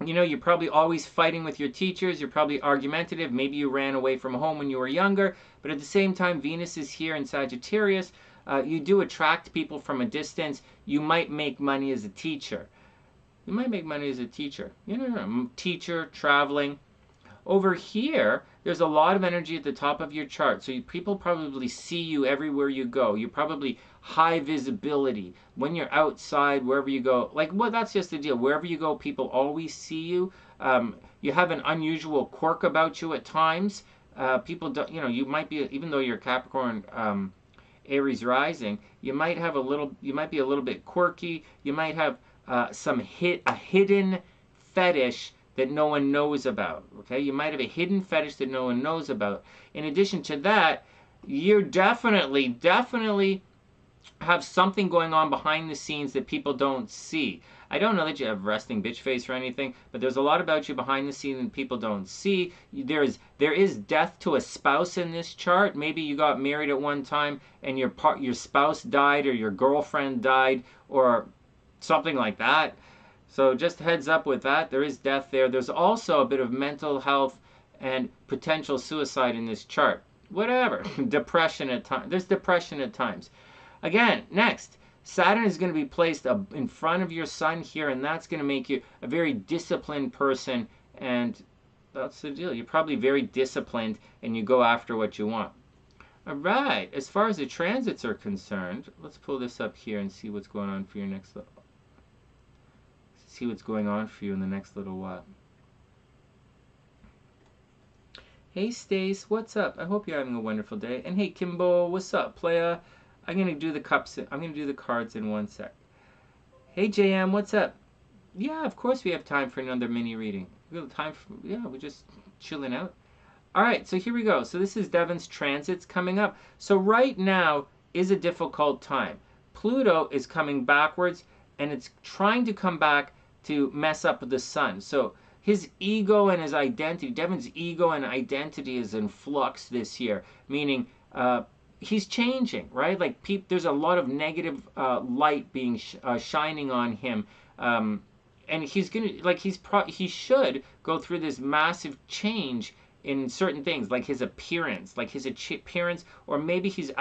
you know, you're probably always fighting with your teachers. You're probably argumentative. Maybe you ran away from home when you were younger. But at the same time, Venus is here in Sagittarius. You do attract people from a distance. You might make money as a teacher. You might make money as a teacher. You know, teacher, traveling. Over here, there's a lot of energy at the top of your chart. So people probably see you everywhere you go. You're probably high visibility. When you're outside, wherever you go, like, well, that's just the deal. Wherever you go, people always see you. You have an unusual quirk about you at times. People don't, you know, you might be, even though you're Capricorn, Aries rising, you might be a little bit quirky. You might have a hidden fetish that no one knows about. Okay, you might have a hidden fetish that no one knows about. In addition to that, you definitely have something going on behind the scenes that people don't see. I don't know that you have resting bitch face or anything, but there's a lot about you behind the scenes that people don't see. There is death to a spouse in this chart. Maybe you got married at one time and your spouse died, or your girlfriend died, or something like that. So just heads up with that. There is death there. There's also a bit of mental health and potential suicide in this chart. Whatever. Depression at times. There's depression at times. Again, next, Saturn is going to be placed in front of your sun here, and that's going to make you a very disciplined person, and that's the deal. You're probably very disciplined, and you go after what you want. All right, as far as the transits are concerned, let's pull this up here and see what's going on for your next little... See what's going on for you in the next little while. Hey Stace, what's up? I hope you're having a wonderful day. And hey Kimbo, what's up, playa? I'm gonna do the cards in one sec. Hey JM, what's up? Yeah, of course we have time for another mini reading. We have time for, yeah, we're just chilling out. All right, so here we go. So this is Devon's transits coming up. So right now is a difficult time. Pluto is coming backwards, and it's trying to come back to mess up with the sun. So his ego and his identity, Devon's ego and identity is in flux this year, meaning he's changing, right? Like there's a lot of negative light being shining on him, and he's gonna, like, he should go through this massive change in certain things, like his appearance, or maybe he's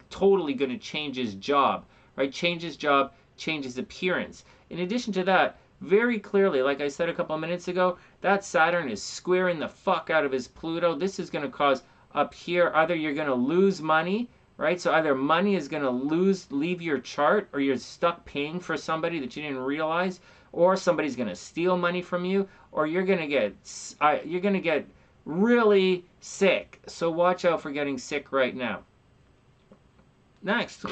totally going to change his job, right? Change his job, change his appearance. In addition to that, very clearly, like I said a couple of minutes ago, that Saturn is squaring the fuck out of his Pluto. This is going to cause up here, either you're going to lose money, right? So either money is going to leave your chart, or you're stuck paying for somebody that you didn't realize, or somebody's going to steal money from you, or you're going to get really sick. So watch out for getting sick right now. Next.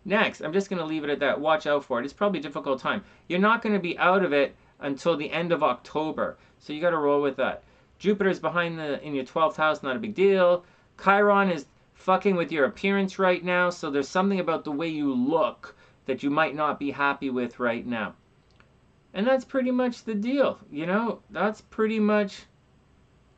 Next, I'm just going to leave it at that. Watch out for it. It's probably a difficult time. You're not going to be out of it until the end of October. So you got to roll with that. Jupiter's in your 12th house, not a big deal. Chiron is fucking with your appearance right now. So there's something about the way you look that you might not be happy with right now. And that's pretty much the deal. You know, that's pretty much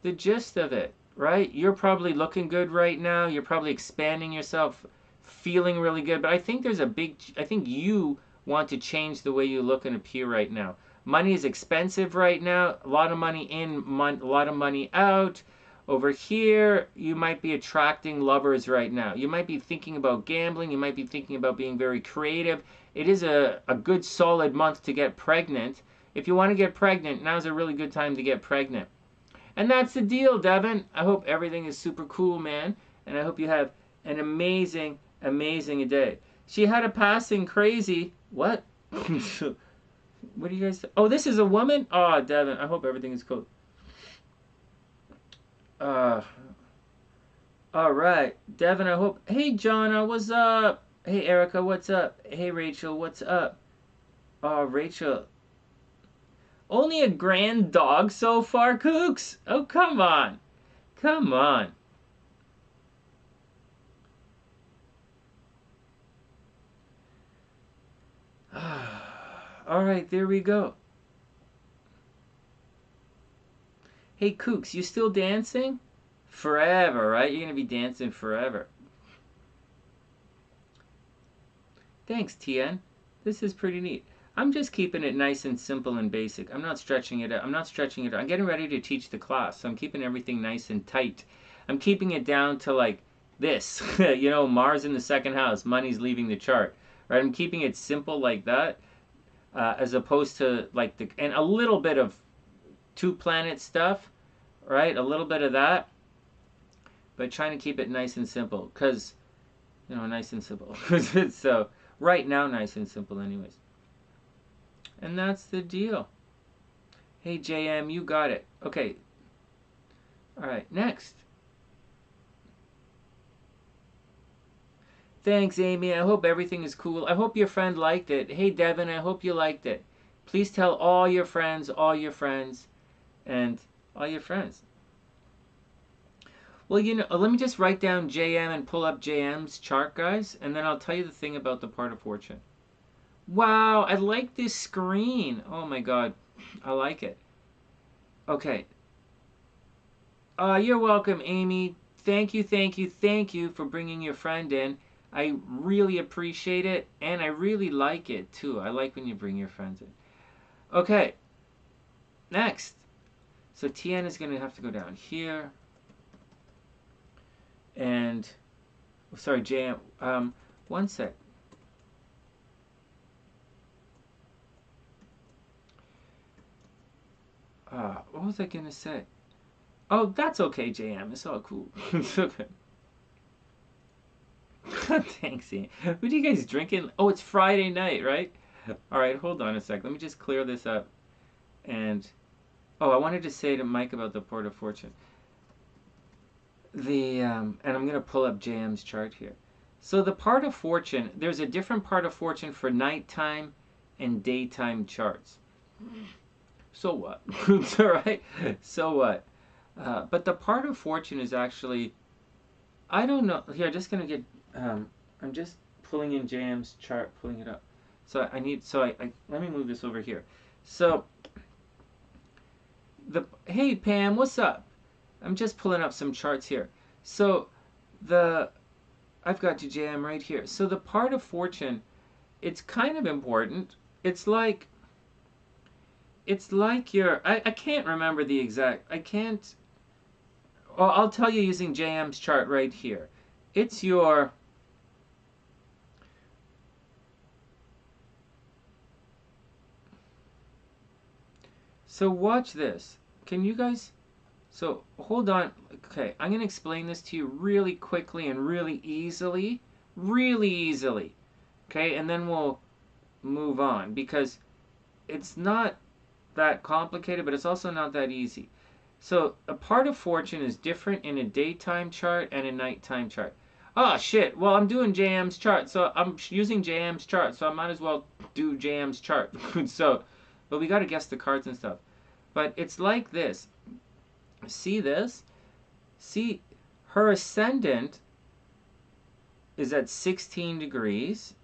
the gist of it, right? You're probably looking good right now. You're probably expanding yourself, feeling really good, but I think I think you want to change the way you look and appear right now. Money is expensive right now. A lot of money in, a lot of money out. Over here, you might be attracting lovers right now. You might be thinking about gambling. You might be thinking about being very creative. It is a good solid month to get pregnant. If you want to get pregnant, now's a really good time to get pregnant. And that's the deal, Devon. I hope everything is super cool, man. And I hope you have an amazing day. She had a passing crazy. What? What do you guys say? Oh, this is a woman? Oh, Devon, I hope everything is cool. All right. Devon, I hope. Hey, Jonna, what's up? Hey, Erica, what's up? Hey, Rachel, what's up? Oh, Rachel. Only a grand dog so far, Kooks? Oh, come on. Come on. All right, there we go. Hey, Kooks, you still dancing? Forever, right? You're going to be dancing forever. Thanks, Tien. This is pretty neat. I'm just keeping it nice and simple and basic. I'm not stretching it out. I'm not stretching it out. I'm getting ready to teach the class, so I'm keeping everything nice and tight. I'm keeping it down to like this. You know, Mars in the second house, money's leaving the chart. Right? I'm keeping it simple like that, as opposed to like and a little bit of 2-planet stuff, right? A little bit of that, but trying to keep it nice and simple, because, you know, nice and simple. So right now, nice and simple anyways. And that's the deal. Hey, JM, you got it. Okay. All right, next. Thanks, Amy. I hope everything is cool. I hope your friend liked it. Hey, Devin, I hope you liked it. Please tell all your friends, and all your friends. Well, you know, let me just write down JM and pull up JM's chart, guys, and then I'll tell you the thing about the part of fortune. Wow, I like this screen. Oh my god, I like it. Okay. You're welcome, Amy. Thank you for bringing your friend in. I really appreciate it, and I really like it too. I like when you bring your friends in. Okay. Next. So Tien is going to have to go down here. And, sorry, JM. One sec. What was I going to say? Oh, that's okay, JM. It's all cool. It's okay. Thanks, Ian. What are you guys drinking? Oh, it's Friday night, right? All right, hold on a sec. Let me just clear this up. And, I wanted to say to Mike about the Port of Fortune. And I'm going to pull up JM's chart here. So the part of fortune, there's a different part of fortune for nighttime and daytime charts. So what? It's all right. So what? But the part of fortune is actually, I don't know. Here, I'm just going to get, I'm just pulling in JM's chart, pulling it up. So let me move this over here. So, hey Pam, what's up? I'm just pulling up some charts here. So, I've got your JM right here. So the part of fortune, it's kind of important. It's like your, I can't remember the exact, I'll tell you using JM's chart right here. It's your, so watch this. Can you guys, so hold on. Okay, I'm going to explain this to you really quickly and really easily. Okay, and then we'll move on, because it's not that complicated, but it's also not that easy. So a part of fortune is different in a daytime chart and a nighttime chart. Oh shit, well I'm doing JM's chart, so I'm using JM's chart, so I might as well do JM's chart. So, but we got to guess the cards and stuff. But it's like this. See this? See, her ascendant is at 16 degrees,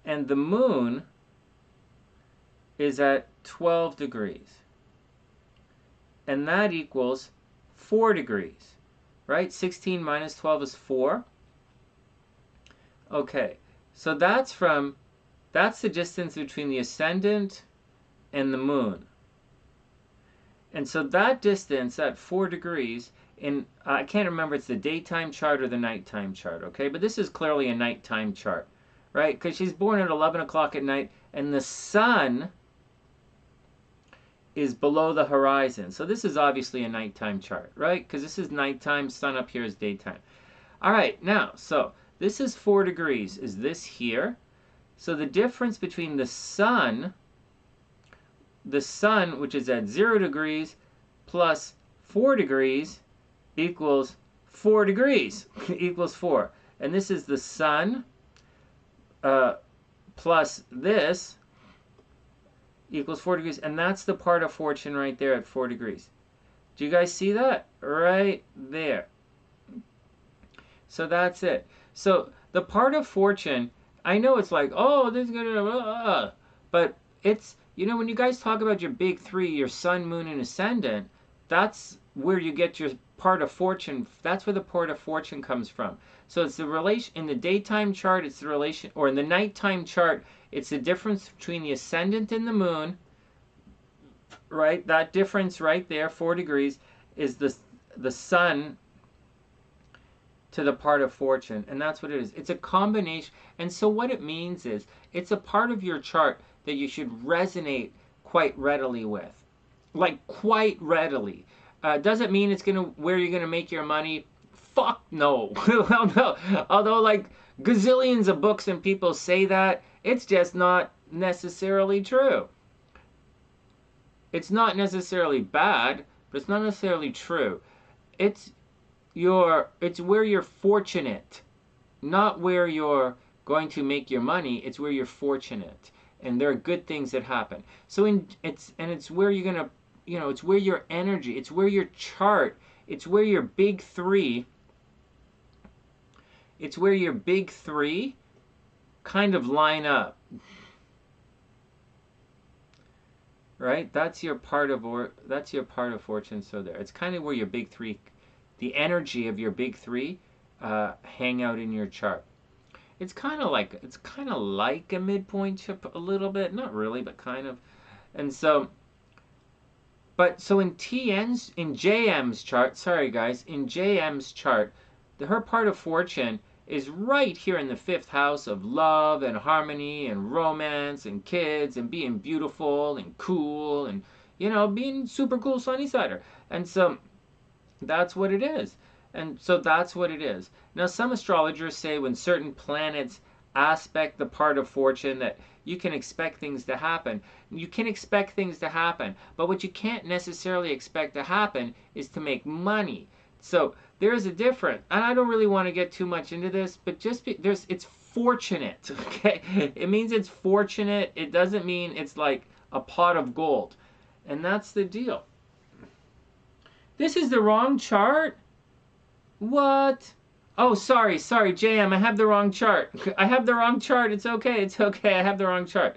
and the moon is at 12 degrees. And that equals 4 degrees, right? 16 minus 12 is 4. Okay, so that's the distance between the ascendant and the moon. And so that distance at 4 degrees, I can't remember it's the daytime chart or the nighttime chart, okay? But this is clearly a nighttime chart, right? Because she's born at 11 o'clock at night, and the sun is below the horizon. So this is obviously a nighttime chart, right? Because this is nighttime, sun up here is daytime. All right, now, so this is 4 degrees. Is this here? So the difference between the sun, which is at 0 degrees, plus 4 degrees equals 4 degrees, equals 4. And this is the sun plus this equals 4 degrees. And that's the part of fortune right there at 4 degrees. Do you guys see that? Right there. So that's it. So the part of fortune, I know it's like, oh, this is going to, but it's, You know, when you guys talk about your big three, your sun, moon, and ascendant, that's where you get your part of fortune. That's where the part of fortune comes from. So it's the relation in the daytime chart, it's the relation, or in the nighttime chart, it's the difference between the ascendant and the moon, right? That difference right there, 4 degrees, is the sun to the part of fortune, and that's what it is. It's a combination, and so what it means is it's a part of your chart that you should resonate quite readily with, like quite readily. Doesn't mean it's gonna where you're gonna make your money. Fuck no. Although like gazillions of books and people say that, it's just not necessarily true. It's not necessarily bad, but it's not necessarily true. It's where you're fortunate, not where you're going to make your money. It's where you're fortunate, and there are good things that happen. So it's where you're gonna, it's where your energy, it's where your chart, it's where your big three. It's where your big three kind of line up. Right? That's your part of fortune. So there, it's kind of where your big three, the energy of your big three, hang out in your chart. It's kind of like a midpoint chip a little bit, not really, but kind of. And so, so in JM's chart, sorry guys, in JM's chart, her part of fortune is right here in the 5th house of love and harmony and romance and kids and being beautiful and cool and, being super cool sunny-sider. And so that's what it is. And so that's what it is. Now, some astrologers say when certain planets aspect the part of fortune that you can expect things to happen. You can expect things to happen, but what you can't necessarily expect to happen is to make money. So there is a difference, and I don't really want to get too much into this, but it's fortunate, okay? It means it's fortunate. It doesn't mean it's like a pot of gold, and that's the deal. This is the wrong chart? What? Oh, sorry, JM, I have the wrong chart. I have the wrong chart. It's okay, I have the wrong chart.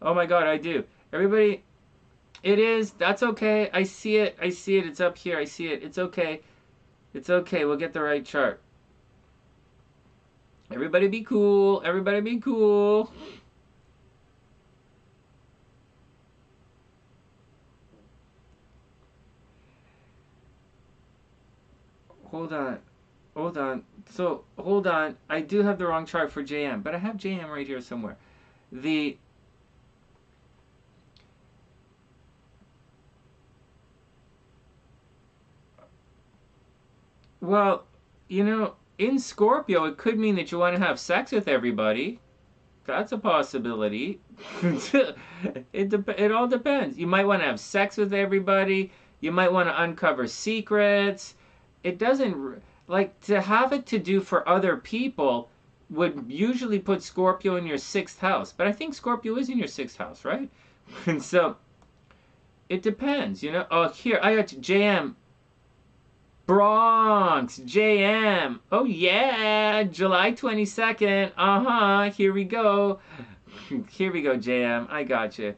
Oh my God, I do. Everybody, it is, that's okay. I see it, it's up here, I see it, it's okay. It's okay, we'll get the right chart. Everybody be cool, everybody be cool. Hold on. So, hold on. I do have the wrong chart for JM, but I have JM right here somewhere. Well, in Scorpio, it could mean that you want to have sex with everybody. That's a possibility. It all depends. You might want to have sex with everybody. You might want to uncover secrets. It doesn't, like, to have it to do for other people would usually put Scorpio in your 6th house. But I think Scorpio is in your 6th house, right? And so, it depends, Oh, here, I got JM. Bronx, JM. Oh, yeah, July 22nd. Here we go. Here we go, JM. I got you.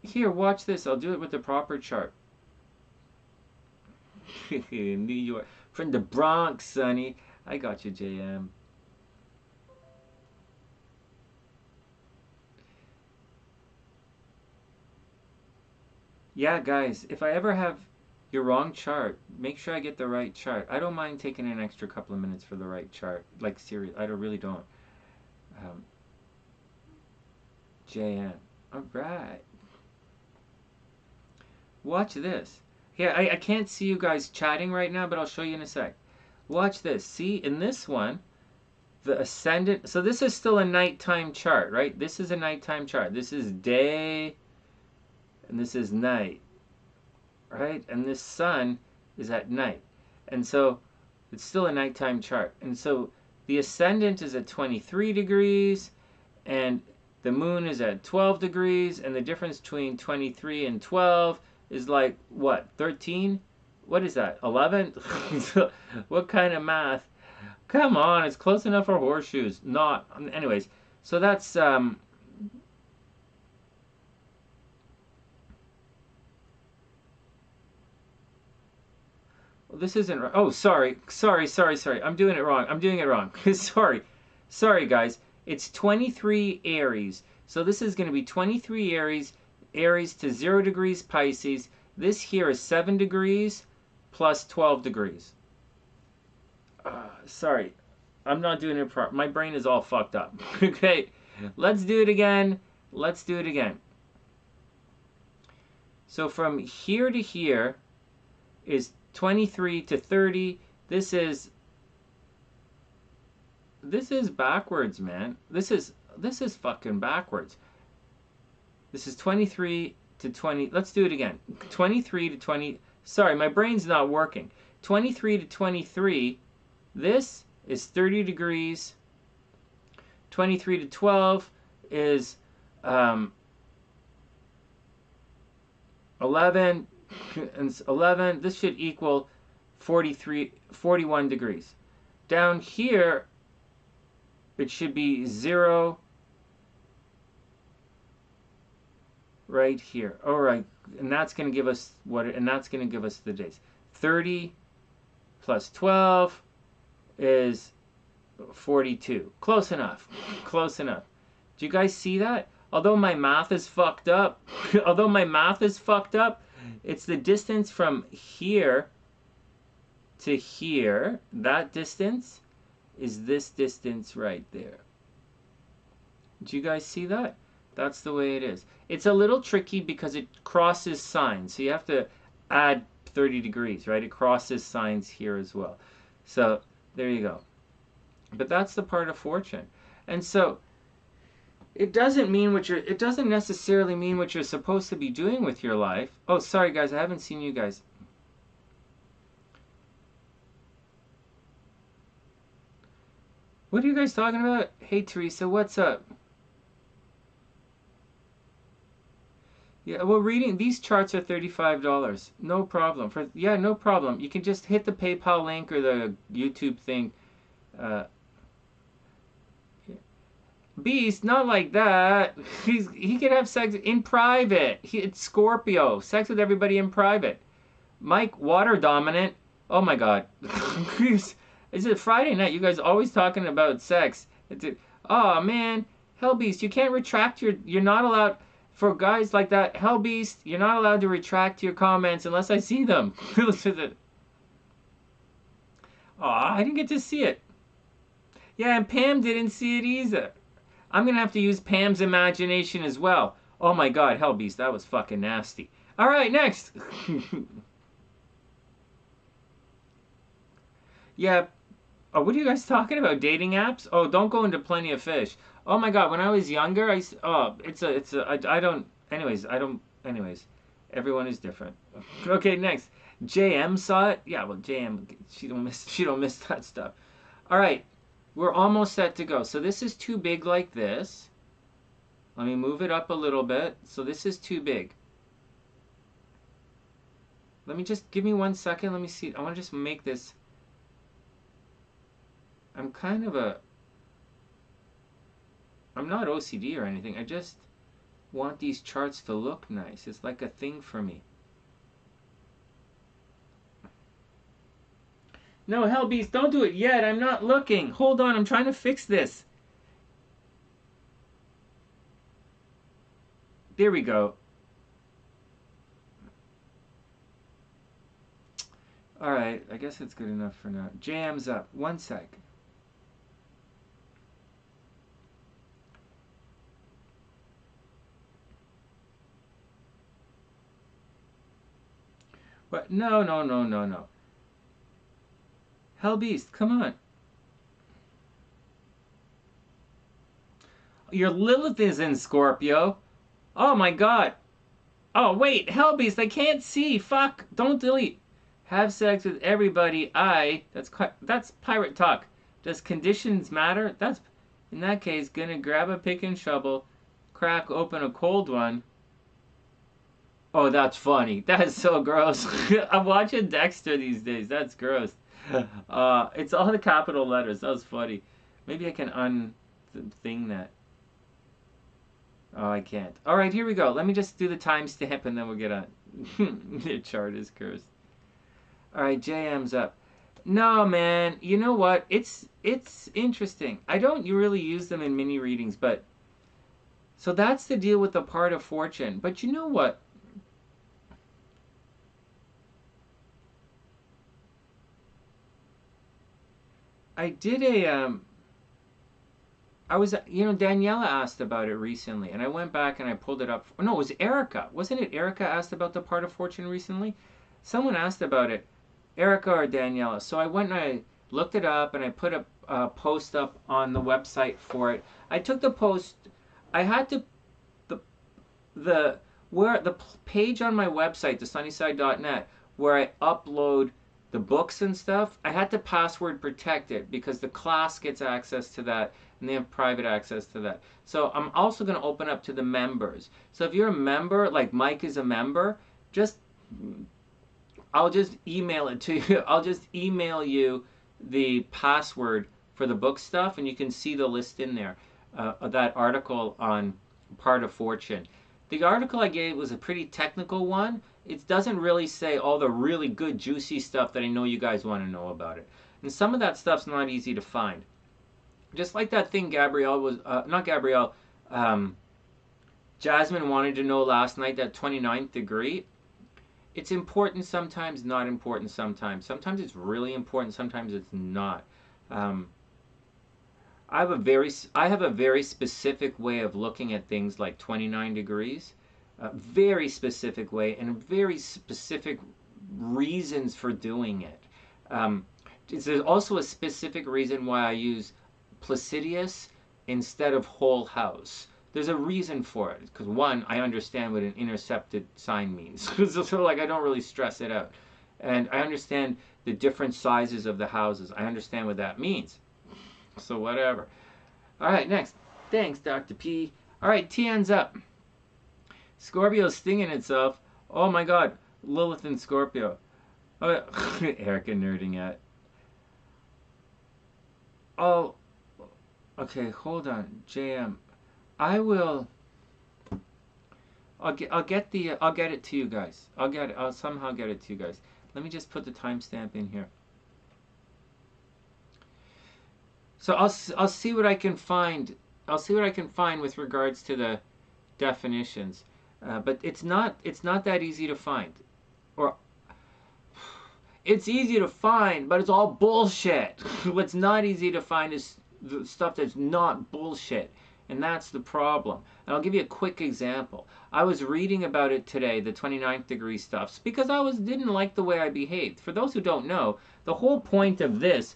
Here, watch this. I'll do it with the proper chart. New York. From the Bronx, Sonny. I got you, JM. Yeah, guys, if I ever have your wrong chart, make sure I get the right chart. I don't mind taking an extra couple of minutes for the right chart. Like, serious, really don't. JM. All right. Watch this. Yeah, I can't see you guys chatting right now, but I'll show you in a sec. Watch this. See, in this one, the ascendant. So this is still a nighttime chart, right? This is a nighttime chart. This is day, and this is night, right? And this sun is at night. And so it's still a nighttime chart. And so the ascendant is at 23 degrees, and the moon is at 12 degrees, and the difference between 23 and 12 is like, what, 13? What is that, 11? What kind of math? Come on, it's close enough for horseshoes. Not. Anyways, so that's well, this isn't right. Oh, sorry. I'm doing it wrong. Sorry, guys. It's 23 Aries. So this is going to be 23 Aries, Aries to 0 degrees Pisces. This here is 7 degrees plus 12 degrees. Sorry. I'm not doing it proper. My brain is all fucked up. Okay. Let's do it again. So from here to here is 23 to 30. This is backwards, man. This is fucking backwards. This is 23 to 20. Let's do it again. 23 to 20. Sorry, my brain's not working. 23 to 23. This is 30 degrees. 23 to 12 is 11, and 11. This should equal 41 degrees. Down here, it should be 0 right here. All right, and that's going to give us the days. 30 plus 12 is 42. Close enough. Do you guys see that? Although my math is fucked up, it's the distance from here to here. That distance is this distance right there. Do you guys see that? That's the way it is. It's a little tricky because it crosses signs. So you have to add 30 degrees, right? It crosses signs here as well. So there you go. But that's the part of fortune. And so it doesn't necessarily mean what you're supposed to be doing with your life. Oh, sorry guys, I haven't seen you guys. What are you guys talking about? Hey Teresa, what's up? Yeah, well, reading these charts are $35. No problem. No problem. You can just hit the PayPal link or the YouTube thing. Beast, not like that. He can have sex in private. It's Scorpio. Sex with everybody in private. Mike, water dominant. Oh my God. Is it Friday night? You guys always talking about sex. Oh man, HellBeast, you can't retract you're not allowed. For guys like that, HellBeast, you're not allowed to retract your comments unless I see them. Oh, I didn't get to see it. Yeah, and Pam didn't see it either. I'm going to have to use Pam's imagination as well. Oh my God, HellBeast, that was fucking nasty. All right, next. Yeah. Oh, what are you guys talking about? Dating apps? Oh, don't go into Plenty of Fish. Oh my God, when I was younger, I don't, anyways, everyone is different. Okay, next. JM saw it? Yeah, well, JM, she don't miss that stuff. All right, we're almost set to go. So this is too big like this. Let me move it up a little bit. So this is too big. Let me just, give me 1 second. Let me see. I want to just make this. I'm not OCD or anything. I just want these charts to look nice. It's like a thing for me. No, HellBeast, don't do it yet. I'm not looking. Hold on, I'm trying to fix this. There we go. Alright, I guess it's good enough for now. Jams up. 1 sec. What? No. HellBeast, come on. Your Lilith is in Scorpio. Oh my God. Oh wait, HellBeast, I can't see. Fuck. Don't delete. Have sex with everybody. That's pirate talk. Does conditions matter? That's, in that case, gonna grab a pick and shovel, crack open a cold one. Oh, that's funny. That is so gross. I'm watching Dexter these days. That's gross. It's all the capital letters. That was funny. Maybe I can thing that. Oh, I can't. All right, here we go. Let me just do the timestamp and then we'll get on. The chart is cursed. All right, JM's up. No, man. You know what? It's interesting. I don't really use them in mini readings, but so that's the deal with the part of fortune. But you know what? I did a I was, Daniela asked about it recently, and I went back and I pulled it up. No, it was Erica. Wasn't it Erica asked about the part of fortune recently? Someone asked about it, Erica or Daniela. So I went and I looked it up and I put a post up on the website for it. I took the post. I had to the page on my website, TheSunnySide.net, where I upload the books and stuff. I had to password protect it because the class gets access to that and they have private access to that. So I'm also going to open up to the members. So if you're a member, like Mike is a member, I'll just email it to you. I'll just email you the password for the book stuff and you can see the list in there. That article on part of fortune. The article I gave was a pretty technical one. It doesn't really say all the really good juicy stuff that I know you guys want to know about it. And some of that stuff's not easy to find. Just like that thing Gabrielle was, not Gabrielle, Jasmine wanted to know last night, that 29th degree. It's important sometimes, not important sometimes. Sometimes it's really important, sometimes it's not. I have a very specific way of looking at things like 29 degrees. A very specific way and very specific reasons for doing it. There's also a specific reason why I use Placidius instead of whole house. There's a reason for it because one, I understand what an intercepted sign means. So like I don't really stress it out, and I understand the different sizes of the houses. I understand what that means. So whatever. All right, next. Thanks, Dr. P. All right, TN's up. Scorpio's stinging itself. Oh my God, Lilith and Scorpio. Oh, Erica nerding out. Oh, okay. Hold on, JM. I'll get it to you guys. I'll somehow get it to you guys. Let me just put the timestamp in here. So I'll see what I can find. I'll see what I can find with regards to the definitions. But it's not that easy to find. Or it's easy to find, but it's all bullshit. What's not easy to find is the stuff that's not bullshit. And that's the problem. And I'll give you a quick example. I was reading about it today, the 29th degree stuff, because I didn't like the way I behaved. For those who don't know, the whole point of this,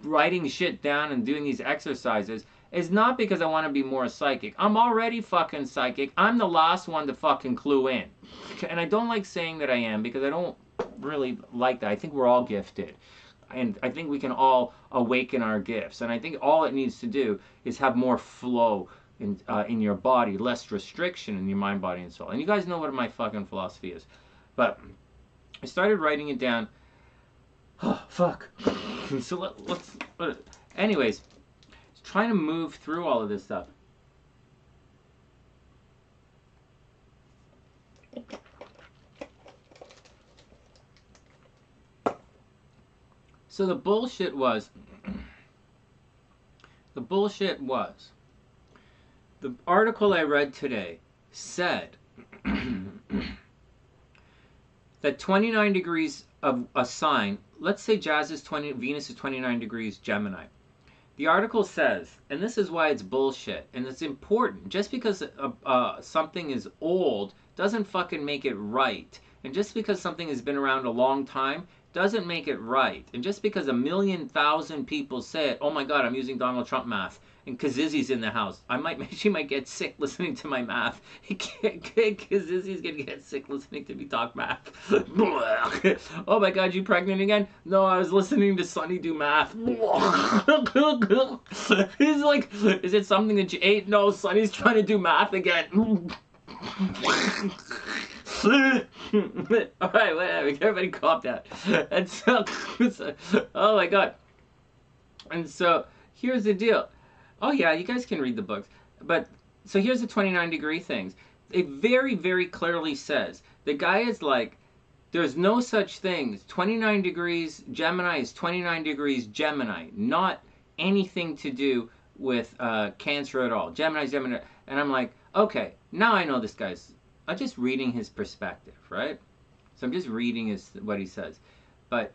writing shit down and doing these exercises, is not because I want to be more psychic. I'm already fucking psychic. I'm the last one to fucking clue in. And I don't like saying that I am because I don't really like that. I think we're all gifted. And I think we can all awaken our gifts. And I think all it needs to do is have more flow in your body, less restriction in your mind, body, and soul. And you guys know what my fucking philosophy is. But I started writing it down. Oh, fuck. So anyways, trying to move through all of this stuff. So the bullshit was, the article I read today said that 29 degrees of a sign, let's say Venus is 29 degrees Gemini. The article says, and this is why it's bullshit, and it's important, just because something is old doesn't fucking make it right. And just because something has been around a long time doesn't make it right. And just because 1,000,000 people say it, oh my God, I'm using Donald Trump math, and Kazizi's in the house. She might get sick listening to my math. Kazizi's gonna get sick listening to me talk math. Oh my God, you pregnant again? No, I was listening to Sonny do math. He's like, is it something that you ate? No, Sonny's trying to do math again. All right, whatever. Everybody calm down. And so, oh my god. And so here's the deal. Oh yeah, you guys can read the books. But so here's the 29-degree things. It very, very clearly says the guy is like, there's no such thing. 29 degrees Gemini is 29 degrees Gemini, not anything to do with Cancer at all. Gemini's Gemini, and I'm like, okay, now I know this guy's. I'm just reading his perspective, right? So I'm just reading what he says, but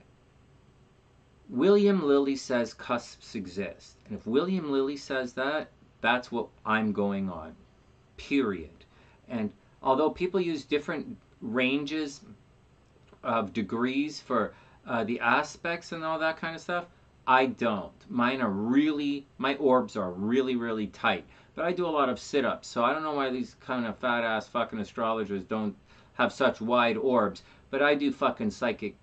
William Lilly says cusps exist. And if William Lilly says that, that's what I'm going on. Period. And although people use different ranges of degrees for the aspects and all that kind of stuff, I don't. My orbs are really, really tight. But I do a lot of sit-ups, so I don't know why these kind of fat-ass fucking astrologers don't have such wide orbs. But I do fucking psychic.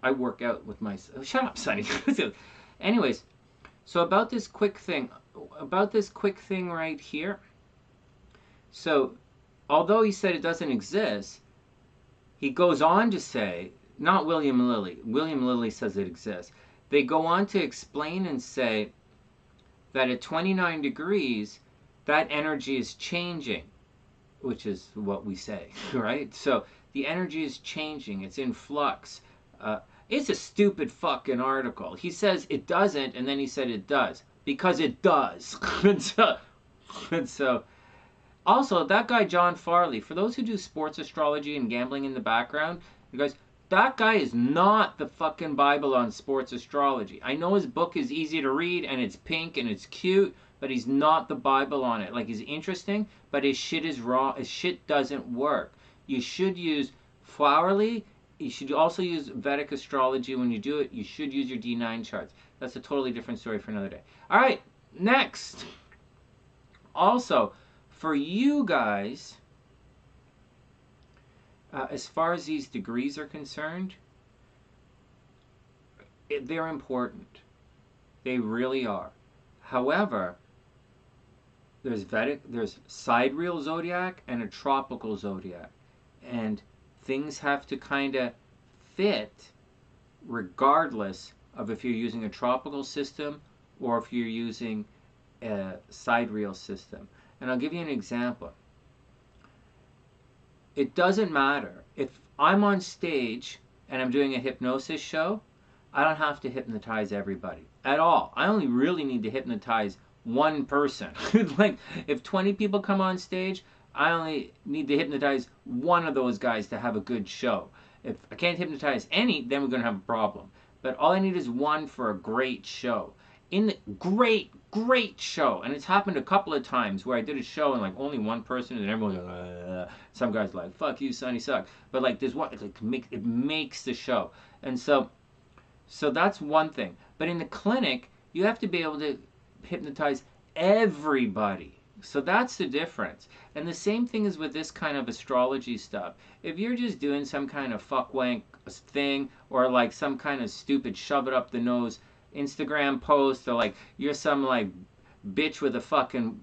I work out with my... Oh, shut up, Sonny. Anyways, so about this quick thing right here. So, although he said it doesn't exist, he goes on to say, not William Lilly. William Lilly says it exists. They go on to explain and say that at 29 degrees, that energy is changing, which is what we say, right? So the energy is changing. It's in flux. It's a stupid fucking article. He says it doesn't, and then he said it does. Because it does. and so, also, that guy John Farley, for those who do sports astrology and gambling in the background, you guys, that guy is not the fucking Bible on sports astrology. I know his book is easy to read, and it's pink, and it's cute, but he's not the Bible on it. Like, he's interesting, but his shit is raw. His shit doesn't work. You should use Flowerly. You should also use Vedic astrology when you do it. You should use your D9 charts. That's a totally different story for another day. All right, next. Also, for you guys, as far as these degrees are concerned, they're important. They really are. However, there's sidereal zodiac and a tropical zodiac. And things have to kind of fit regardless of if you're using a tropical system or if you're using a sidereal system. And I'll give you an example. It doesn't matter. If I'm on stage and I'm doing a hypnosis show, I don't have to hypnotize everybody at all. I only really need to hypnotize one person. Like, if 20 people come on stage, I only need to hypnotize one of those guys to have a good show. If I can't hypnotize any, then we're going to have a problem. But all I need is one for a great show. In the great show. And it's happened a couple of times where I did a show and like only one person and everyone's like, some guy's like, fuck you, Sonny sucks. But like there's one, it's like it makes the show. And so that's one thing. But in the clinic, you have to be able to hypnotize everybody. So that's the difference. And the same thing is with this kind of astrology stuff. If you're just doing some kind of fuckwank thing or like some kind of stupid shove it up the nose Instagram post, or like you're some like bitch with a fucking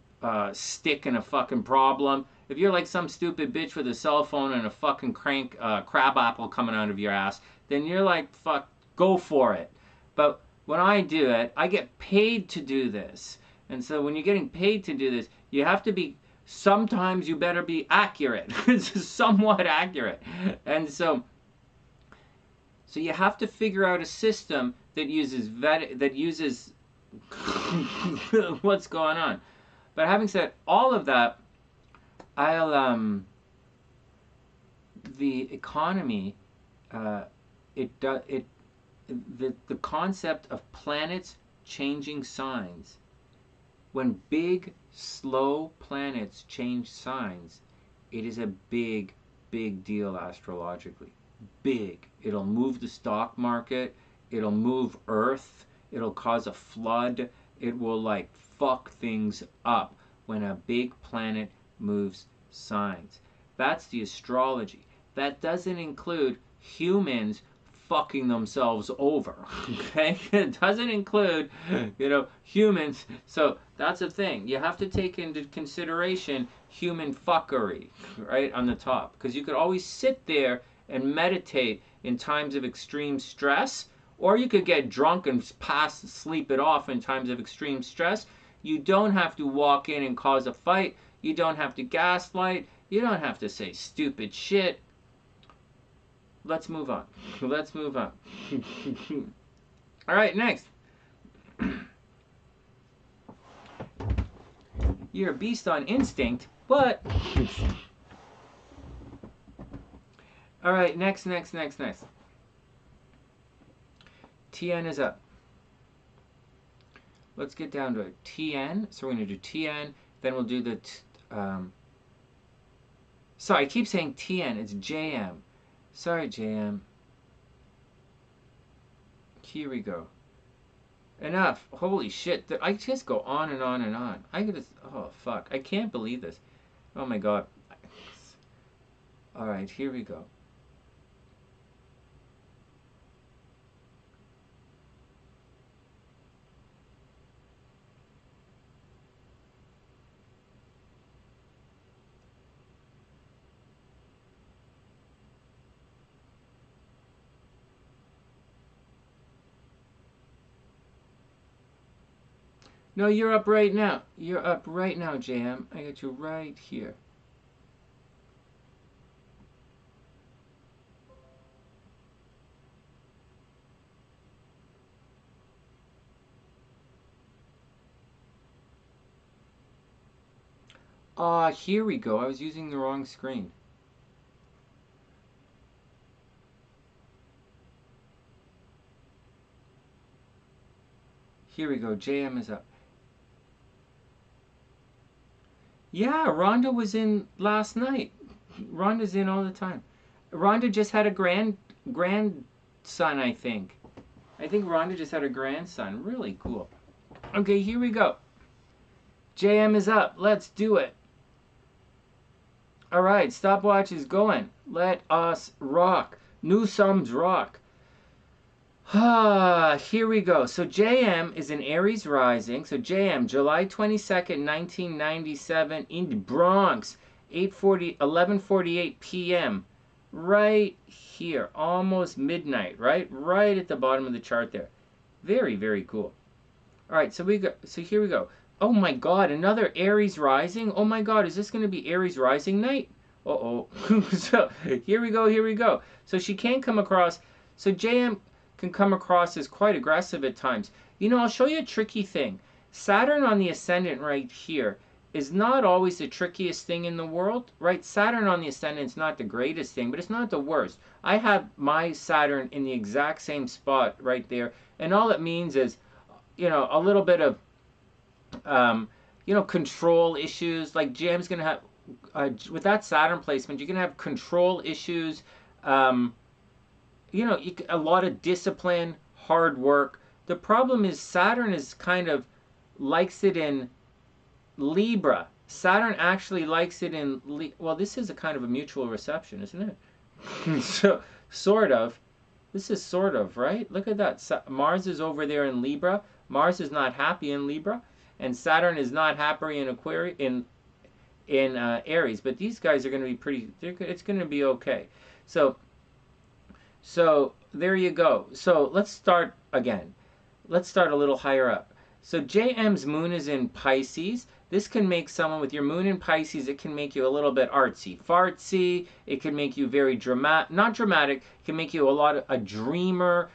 stick and a fucking problem. If you're like some stupid bitch with a cell phone and a fucking crab apple coming out of your ass, then you're like, fuck, go for it. But when I do it, I get paid to do this. And so when you're getting paid to do this, you have to be, sometimes you better be accurate. It's somewhat accurate. And so you have to figure out a system that uses what's going on. But having said all of that, the economy, the concept of planets changing signs. When big, slow planets change signs, it is a big, big deal astrologically. Big. It'll move the stock market. It'll move Earth. It'll cause a flood. It will like fuck things up when a big planet moves signs. That's the astrology. That doesn't include humans fucking themselves over. Okay, it doesn't include, humans. So that's a thing. You have to take into consideration human fuckery, right, on the top, because you could always sit there and meditate in times of extreme stress, or you could get drunk and sleep it off in times of extreme stress. You don't have to walk in and cause a fight. You don't have to gaslight. You don't have to say stupid shit. Let's move on. Let's move on. All right, next. You're a beast on instinct, but... All right, next. TN is up. Let's get down to it. TN. So we're going to do TN. Then we'll do the... Sorry, I keep saying TN. It's JM. Sorry, JM. Here we go. Enough. Holy shit. I just go on and on and on. Oh, fuck. I can't believe this. Oh, my God. All right, here we go. No, you're up right now. You're up right now, JM. I got you right here. Here we go. I was using the wrong screen. Here we go. JM is up. Yeah, Rhonda was in last night. Rhonda's in all the time. Rhonda just had a grandson, I think. I think Rhonda just had a grandson. Really cool. Okay, here we go. JM is up. Let's do it. All right, stopwatch is going. Let us rock. New sums rock. Here we go. So JM is in Aries rising. So JM, July 22nd, 1997 in the Bronx, 11:48 p.m. Right here, almost midnight, right? Right at the bottom of the chart there. Very, very cool. All right, so here we go. Oh my God, another Aries rising. Oh my God, is this going to be Aries rising night? Uh-oh. So here we go. So she can come across, so JM can come across as quite aggressive at times. I'll show you a tricky thing. Saturn on the ascendant right here is not always the trickiest thing in the world, right? Saturn on the ascendant is not the greatest thing, but it's not the worst. I have my Saturn in the exact same spot right there, and all it means is, a little bit of, control issues. Like JM's going to have, with that Saturn placement, you're going to have control issues, a lot of discipline, hard work. The problem is Saturn is kind of likes it in Libra. Saturn actually likes it in, well, this is a kind of a mutual reception, isn't it? So, sort of. This is sort of, right? Look at that. Mars is over there in Libra. Mars is not happy in Libra. And Saturn is not happy in Aquarius, in Aries. But these guys are going to be it's going to be okay. So there you go. So let's start again. Let's start a little higher up. So JM's moon is in Pisces. This can make someone with your moon in Pisces, it can make you a little bit artsy fartsy. It can make you very not dramatic. It can make you a dreamer,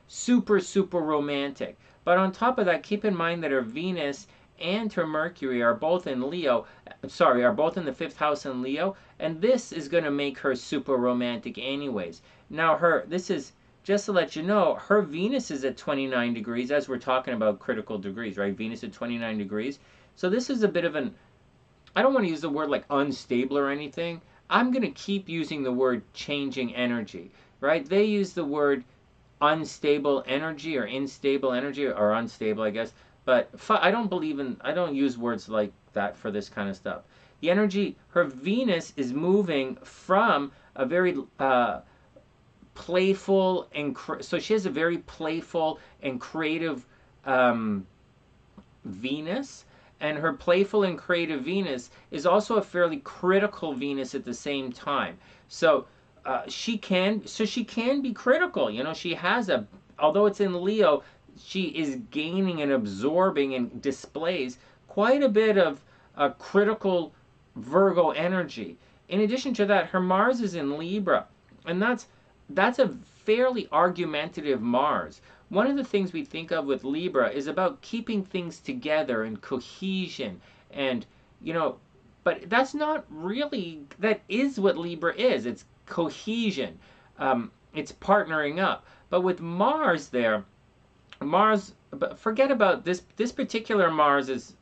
super, super romantic. But on top of that, keep in mind that her Venus and her Mercury are both in are both in the 5th house in Leo. And this is going to make her super romantic anyways. Now this is, just to let you know, her Venus is at 29 degrees, as we're talking about critical degrees, right? Venus at 29 degrees. So this is a bit of I don't want to use the word like unstable or anything. I'm going to keep using the word changing energy, right? They use the word unstable energy or instable energy, or unstable, I guess. But I don't use words like that for this kind of stuff. The energy, her Venus is moving from a very playful and so she has a very playful and creative Venus, and her playful and creative Venus is also a fairly critical Venus at the same time. So she can be critical. You know, she has a, although it's in Leo, she is gaining and absorbing and displays quite a bit of critical Virgo energy. In addition to that, her Mars is in Libra, and that's a fairly argumentative Mars. One of the things we think of with Libra is about keeping things together and cohesion, and you know, but that's not really, that is what Libra is. It's cohesion. It's partnering up. But with Mars there, Mars, but forget about this particular Mars is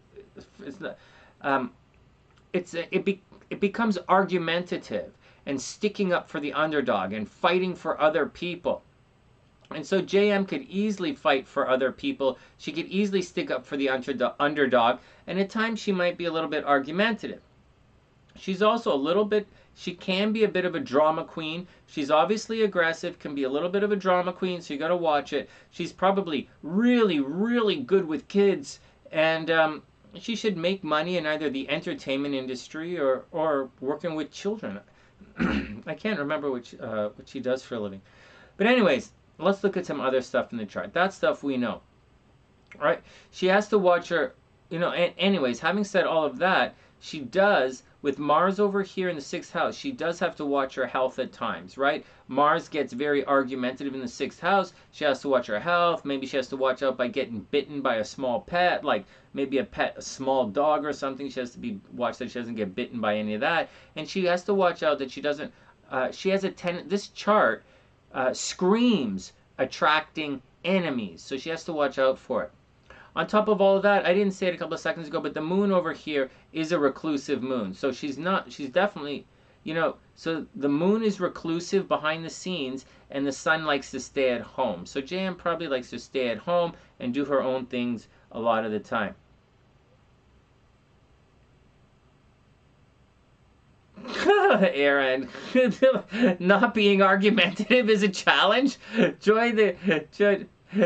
it becomes argumentative and sticking up for the underdog and fighting for other people. And so JM could easily fight for other people. She could easily stick up for the underdog, and at times she might be a little bit argumentative. She's also a little bit, she can be a bit of a drama queen. She's obviously aggressive, can be a little bit of a drama queen, so you got to watch it. She's probably really, really good with kids, and she should make money in either the entertainment industry or working with children. I can't remember what she does for a living. But anyways, let's look at some other stuff in the chart. That stuff we know. All right? She has to watch her, you know, anyways, having said all of that, she does, with Mars over here in the 6th house, she does have to watch her health at times, right? Mars gets very argumentative in the 6th house. She has to watch her health. Maybe she has to watch out by getting bitten by a small pet, like maybe a small dog or something. She has to be watched that she doesn't get bitten by any of that. And she has to watch out that she doesn't, she has a tendency, this chart screams attracting enemies. So she has to watch out for it. On top of all of that, I didn't say it a couple of seconds ago, but the moon over here is a reclusive moon. So she's definitely, you know, so the moon is reclusive behind the scenes, and the sun likes to stay at home. So JM probably likes to stay at home and do her own things a lot of the time. Erin, not being argumentative is a challenge.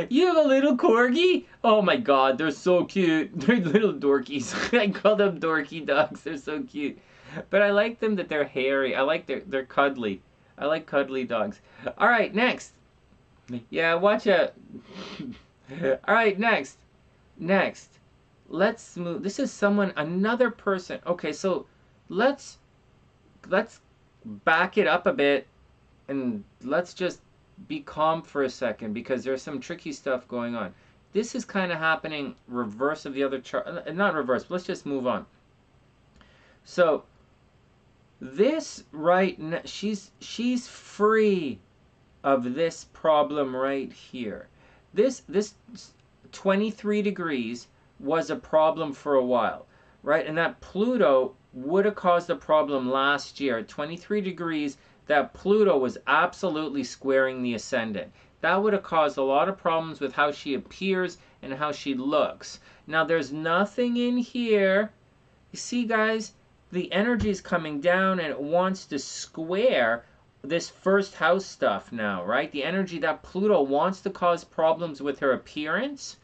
You have a little corgi? Oh my god, they're so cute. They're little dorkies. I call them dorky dogs. They're so cute. But I like them that they're hairy. I like they're cuddly. I like cuddly dogs. All right, next. Yeah, watch out. All right, next. Let's move. This is another person. Okay, so let's back it up a bit and let's just be calm for a second, because there's some tricky stuff going on. This is kind of happening reverse of the other chart. Not reverse, but let's just move on. So this right now, she's free of this problem right here. This 23 degrees was a problem for a while, right? And that Pluto would have caused a problem last year. At 23 degrees, that Pluto was absolutely squaring the ascendant. That would have caused a lot of problems with how she appears and how she looks. Now, there's nothing in here. You see, guys, the energy is coming down and it wants to square this 1st house stuff now, right? The energy that Pluto wants to cause problems with her appearance,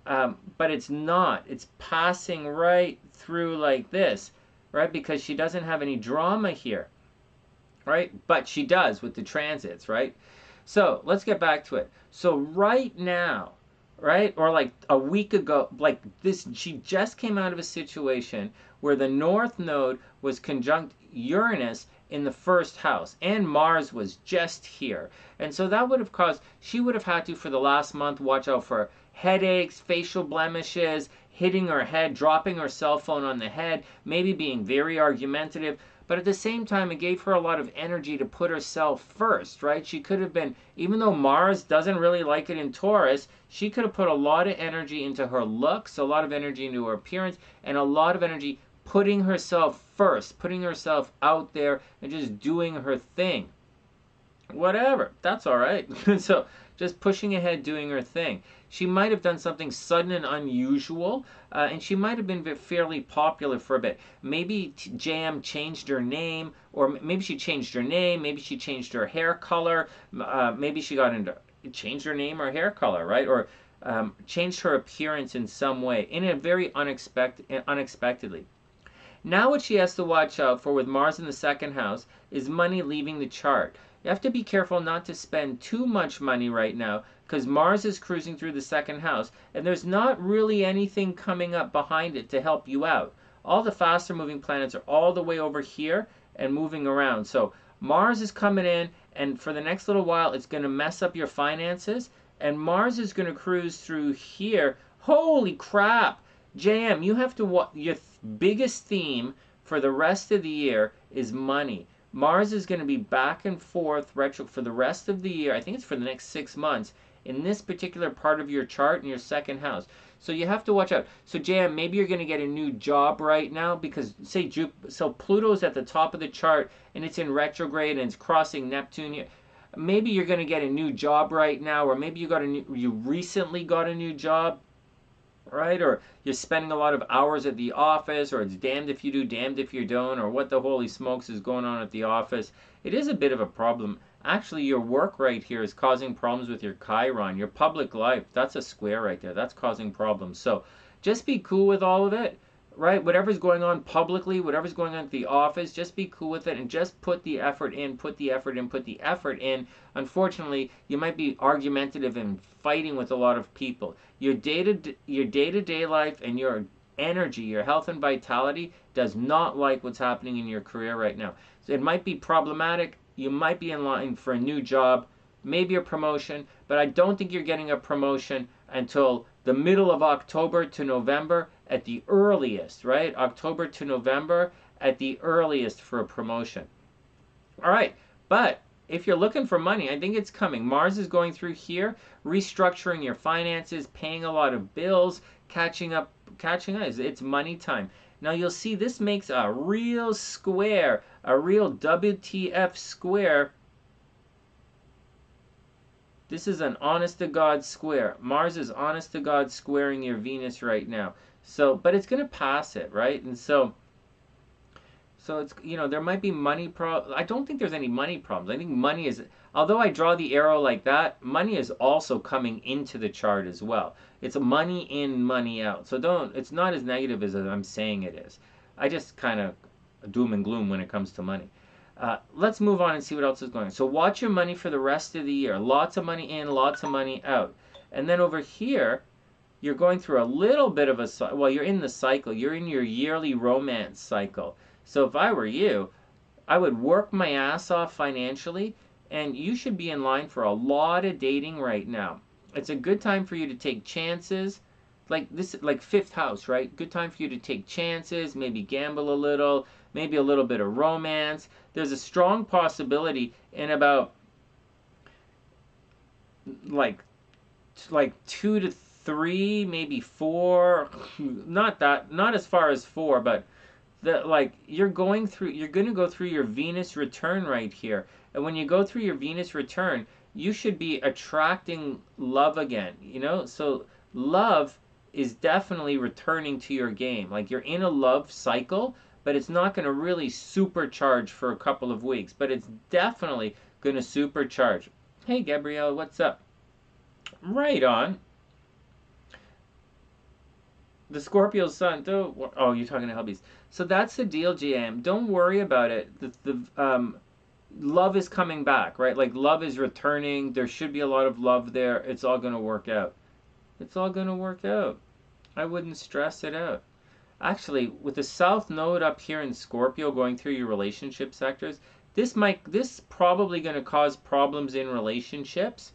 but it's not. It's passing right through like this, right? Because she doesn't have any drama here. Right? But she does with the transits, right? So let's get back to it. So right now, right, or like a week ago, like this, she just came out of a situation where the North Node was conjunct Uranus in the 1st house, and Mars was just here. And so that would have caused, she would have had to, for the last month, watch out for headaches, facial blemishes, hitting her head, dropping her cell phone on the head, maybe being very argumentative. But at the same time, it gave her a lot of energy to put herself first, right? She could have been, even though Mars doesn't really like it in Taurus, she could have put a lot of energy into her looks, a lot of energy into her appearance, and a lot of energy putting herself first, putting herself out there and just doing her thing. Whatever, that's all right. So just pushing ahead, doing her thing. She might have done something sudden and unusual, and she might have been fairly popular for a bit. Maybe JM changed her name, or maybe she changed her name, maybe she changed her hair color, maybe she got into changed her name or hair color, right? Or changed her appearance in some way, in a very unexpectedly. Now what she has to watch out for with Mars in the second house is money leaving the chart. You have to be careful not to spend too much money right now because Mars is cruising through the second house and there's not really anything coming up behind it to help you out. All the faster moving planets are all the way over here and moving around. So Mars is coming in, and for the next little while it's going to mess up your finances, and Mars is going to cruise through here. Holy crap! JM, you have to your biggest theme for the rest of the year is money. Mars is going to be back and forth retro for the rest of the year. I think it's for the next 6 months in this particular part of your chart in your second house. So you have to watch out. So JM, maybe you're going to get a new job right now because say so Pluto's at the top of the chart and it's in retrograde and it's crossing Neptune here. Maybe you're going to get a new job right now, or maybe you recently got a new job, right? Or you're spending a lot of hours at the office, or it's damned if you do, damned if you don't, or what the holy smokes is going on at the office. It is a bit of a problem. Actually, your work right here is causing problems with your Chiron, your public life. That's a square right there. That's causing problems. So just be cool with all of it, right? Whatever's going on publicly, whatever's going on at the office, just be cool with it and just put the effort in, put the effort in, put the effort in. Unfortunately, you might be argumentative and fighting with a lot of people. Your day-to-day life and your energy, your health and vitality does not like what's happening in your career right now. So it might be problematic. You might be in line for a new job, maybe a promotion, but I don't think you're getting a promotion until the middle of October to November at the earliest, right? October to November at the earliest for a promotion. All right, but if you're looking for money, I think it's coming. Mars is going through here, restructuring your finances, paying a lot of bills, catching up. It's money time. Now you'll see this makes a real square, a real WTF square. This is an honest-to-God square. Mars is honest-to-God squaring your Venus right now. So, but it's going to pass it, right? And so it's, you know, there might be money problems. I don't think there's any money problems. I think money is, although I draw the arrow like that, money is also coming into the chart as well. It's money in, money out. So it's not as negative as I'm saying it is. I just kind of doom and gloom when it comes to money. Let's move on and see what else is going on. So watch your money for the rest of the year. Lots of money in, lots of money out. And then over here, you're going through a little bit of a, well, you're in the cycle. You're in your yearly romance cycle. So if I were you, I would work my ass off financially, and you should be in line for a lot of dating right now. It's a good time for you to take chances. Like this, like fifth house, right? Good time for you to take chances, maybe gamble a little, maybe a little bit of romance. There's a strong possibility in about like 2 to 3, maybe 4, not as far as 4, but you're going to go through your Venus return right here. And when you go through your Venus return, you should be attracting love again, you know? So love is definitely returning to your game. Like you're in a love cycle, but it's not going to really supercharge for a couple of weeks, but it's definitely going to supercharge. Hey, Gabrielle, what's up? Right on. The Scorpio sun, though. Oh, you're talking to HellBeast. So that's the deal, GM. Don't worry about it. The love is coming back, right? Like love is returning. There should be a lot of love there. It's all going to work out. It's all going to work out. I wouldn't stress it out. Actually, with the South Node up here in Scorpio going through your relationship sectors, this probably going to cause problems in relationships.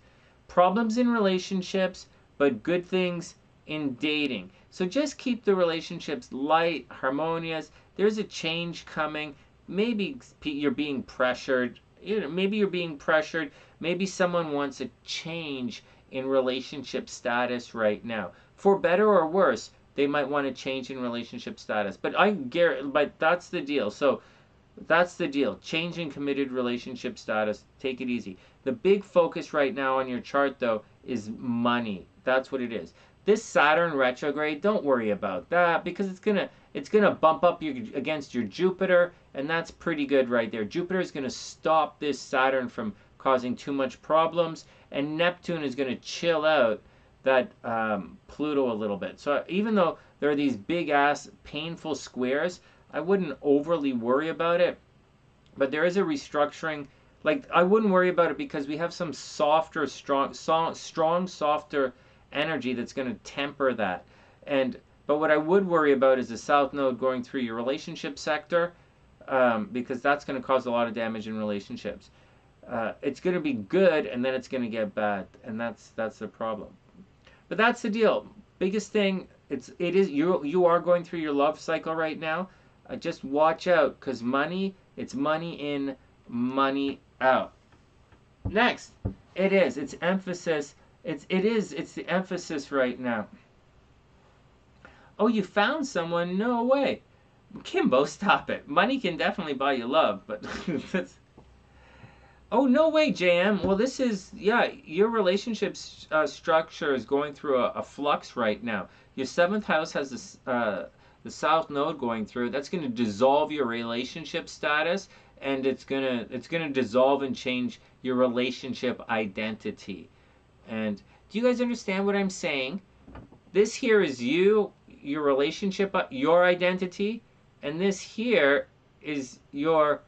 Problems in relationships, but good things in dating. So just keep the relationships light, harmonious. There's a change coming. Maybe you're being pressured. Maybe you're being pressured. Maybe someone wants a change in relationship status right now. For better or worse, they might want to change in relationship status. But that's the deal. So That's the deal. Changing committed relationship status. Take it easy. The big focus right now on your chart, though, is money. That's what it is. This Saturn retrograde, don't worry about that because it's gonna bump up you against your Jupiter, and that's pretty good right there. Jupiter is gonna stop this Saturn from causing too much problems, and Neptune is gonna chill out that Pluto a little bit. So even though there are these big ass painful squares, I wouldn't overly worry about it, but there is a restructuring. Like, I wouldn't worry about it because we have some softer, strong, softer energy that's going to temper that. But what I would worry about is the South Node going through your relationship sector, because that's going to cause a lot of damage in relationships. It's going to be good, and then it's going to get bad, and that's the problem. But that's the deal. Biggest thing, you are going through your love cycle right now. Just watch out, because money, it's money in, money out. Next, it's emphasis. It's the emphasis right now. Oh, you found someone? No way. Kimbo, stop it. Money can definitely buy you love, but oh, no way, JM. Well, this is, yeah, your relationship structure is going through a flux right now. Your 7th house has this, the South Node going through. That's going to dissolve your relationship status, and it's gonna dissolve and change your relationship identity. And do you guys understand what I'm saying? This here is you, your relationship, your identity, and this here is your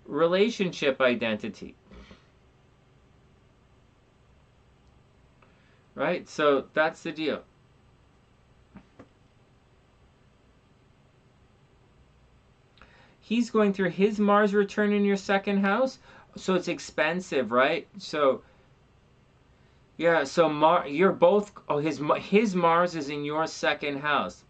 relationship identity. Right? So that's the deal. He's going through his Mars return in your 2nd house, so it's expensive, right? So yeah, so you're both. Oh, his Mars is in your 2nd house.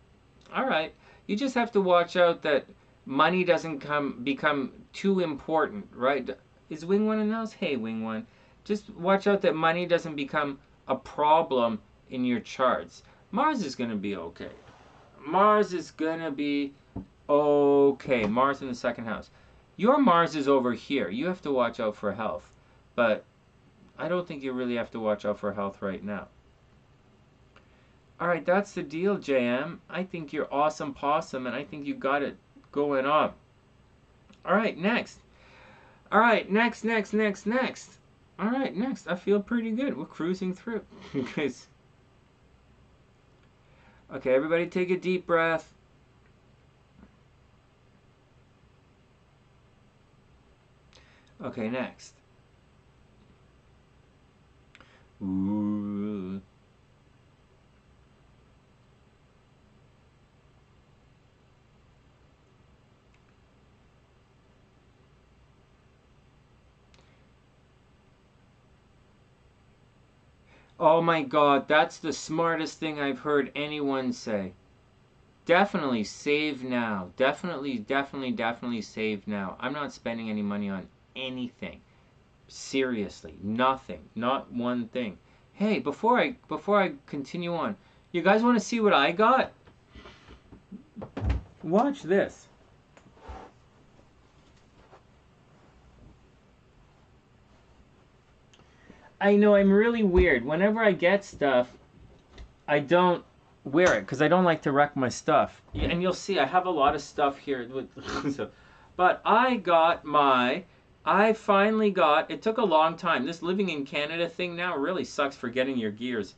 All right, you just have to watch out that money doesn't become too important, right? Is Wing One in the house? Hey, Wing One, just watch out that money doesn't become a problem in your charts. Mars is gonna be okay. Mars is gonna be okay. Mars in the 2nd house. Your Mars is over here. You have to watch out for health, but I don't think you really have to watch out for health right now. All right, that's the deal, JM. I think you're awesome possum, and I think you got it going on. All right, next. All right, next. All right, next. I feel pretty good. We're cruising through. Okay, everybody take a deep breath. Okay, next. Ooh. Oh my God, that's the smartest thing I've heard anyone say. Definitely save now. Definitely save now. I'm not spending any money on anything. Seriously, nothing. Not one thing. Hey, before I continue on, you guys want to see what I got? Watch this. I know I'm really weird. Whenever I get stuff, I don't wear it because I don't like to wreck my stuff. And you'll see I have a lot of stuff here. But I finally got, it took a long time. This living in Canada thing now really sucks for getting your gears.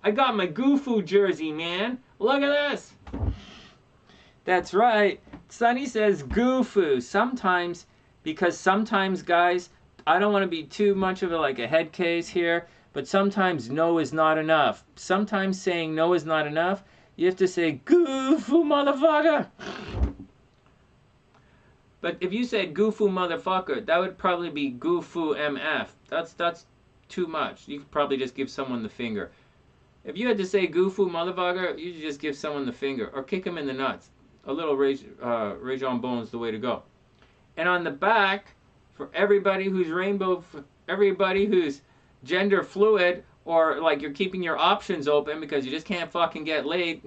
I got my Goofu jersey, man. Look at this. That's right. Sonny says Goofu. Because sometimes, guys, I don't want to be too much of a head case here, but sometimes no is not enough. Sometimes saying no is not enough. You have to say, Goofu, motherfucker. But if you said Goofu, motherfucker, that would probably be Goofu MF. That's too much. You could probably just give someone the finger. If you had to say Goofu, motherfucker, you just give someone the finger or kick him in the nuts. A little rage on bones the way to go. And on the back, for everybody who's everybody who's gender fluid, or you're keeping your options open because you just can't fucking get laid,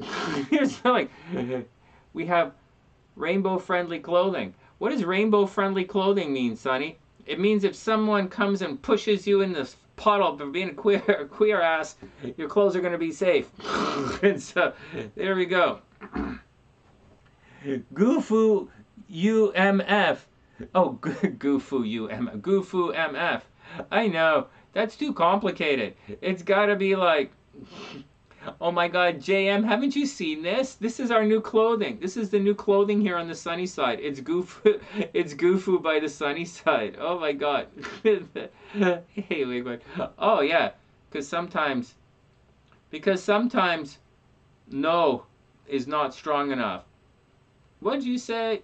here's we have rainbow friendly clothing. What does rainbow-friendly clothing mean, Sonny? It means if someone comes and pushes you in this puddle for being a queer ass, your clothes are going to be safe. And so, there we go. Goofu UMF. Oh, Goofu UMF. Goofu MF. I know. That's too complicated. It's got to be like... Oh my God, JM, haven't you seen this? This is our new clothing. This is the new clothing here on the Sunny Side. It's Goofu by the Sunny Side. Oh my God. Hey, wait. Oh yeah, because sometimes no is not strong enough. What'd you say?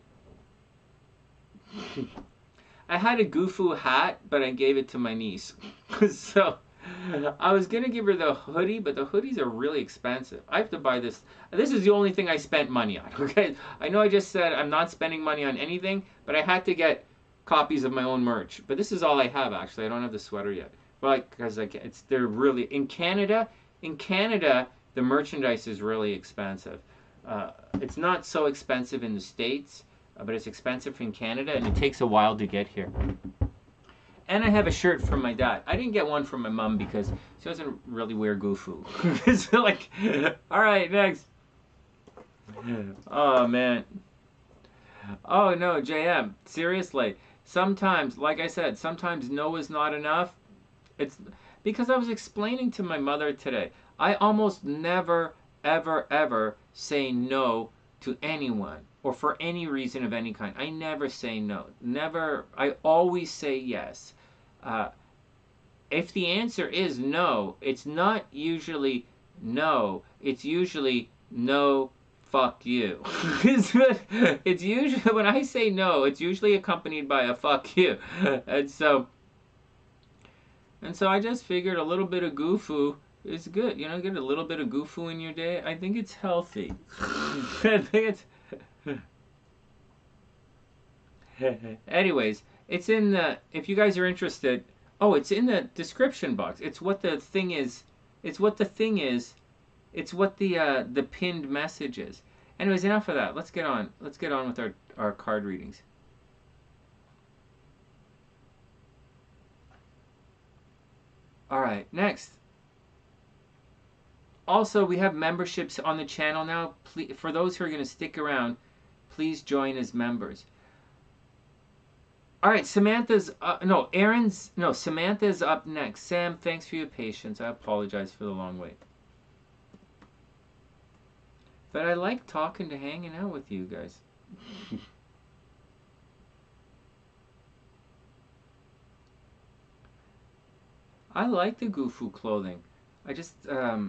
I had a Goofu hat, but I gave it to my niece. So... I was going to give her the hoodie, but the hoodies are really expensive. I have to buy this. This is the only thing I spent money on, okay? I know I just said I'm not spending money on anything, but I had to get copies of my own merch. But this is all I have, actually. I don't have the sweater yet. But because they're really... In Canada, the merchandise is really expensive. It's not so expensive in the States, but it's expensive in Canada, and it takes a while to get here. And I have a shirt from my dad. I didn't get one from my mom because she doesn't really wear Goofu. It's like, all right, next. Oh, man. Oh, no, JM, seriously. Sometimes, like I said, sometimes no is not enough. It's because I was explaining to my mother today. I almost never, ever say no to anyone or for any reason of any kind. I never say no. Never. I always say yes. If the answer is no, it's not usually no. It's usually no, fuck you. It's usually, when I say no, it's usually accompanied by a fuck you. And so I just figured a little bit of Goofu is good. You know, get a little bit of Goofu in your day. I think it's healthy. I think it's... Anyways, it's in the, if you guys are interested, oh, it's in the description box. It's what the thing is. It's what the thing is. It's what the pinned message is. Anyways, enough of that. Let's get on. Let's get on with our card readings. All right, next. Also, we have memberships on the channel now. Please, for those who are going to stick around, please join as members. All right, Samantha's, Samantha's up next. Sam, thanks for your patience. I apologize for the long wait. But I like talking to hanging out with you guys. I like the Goofu clothing. I just, I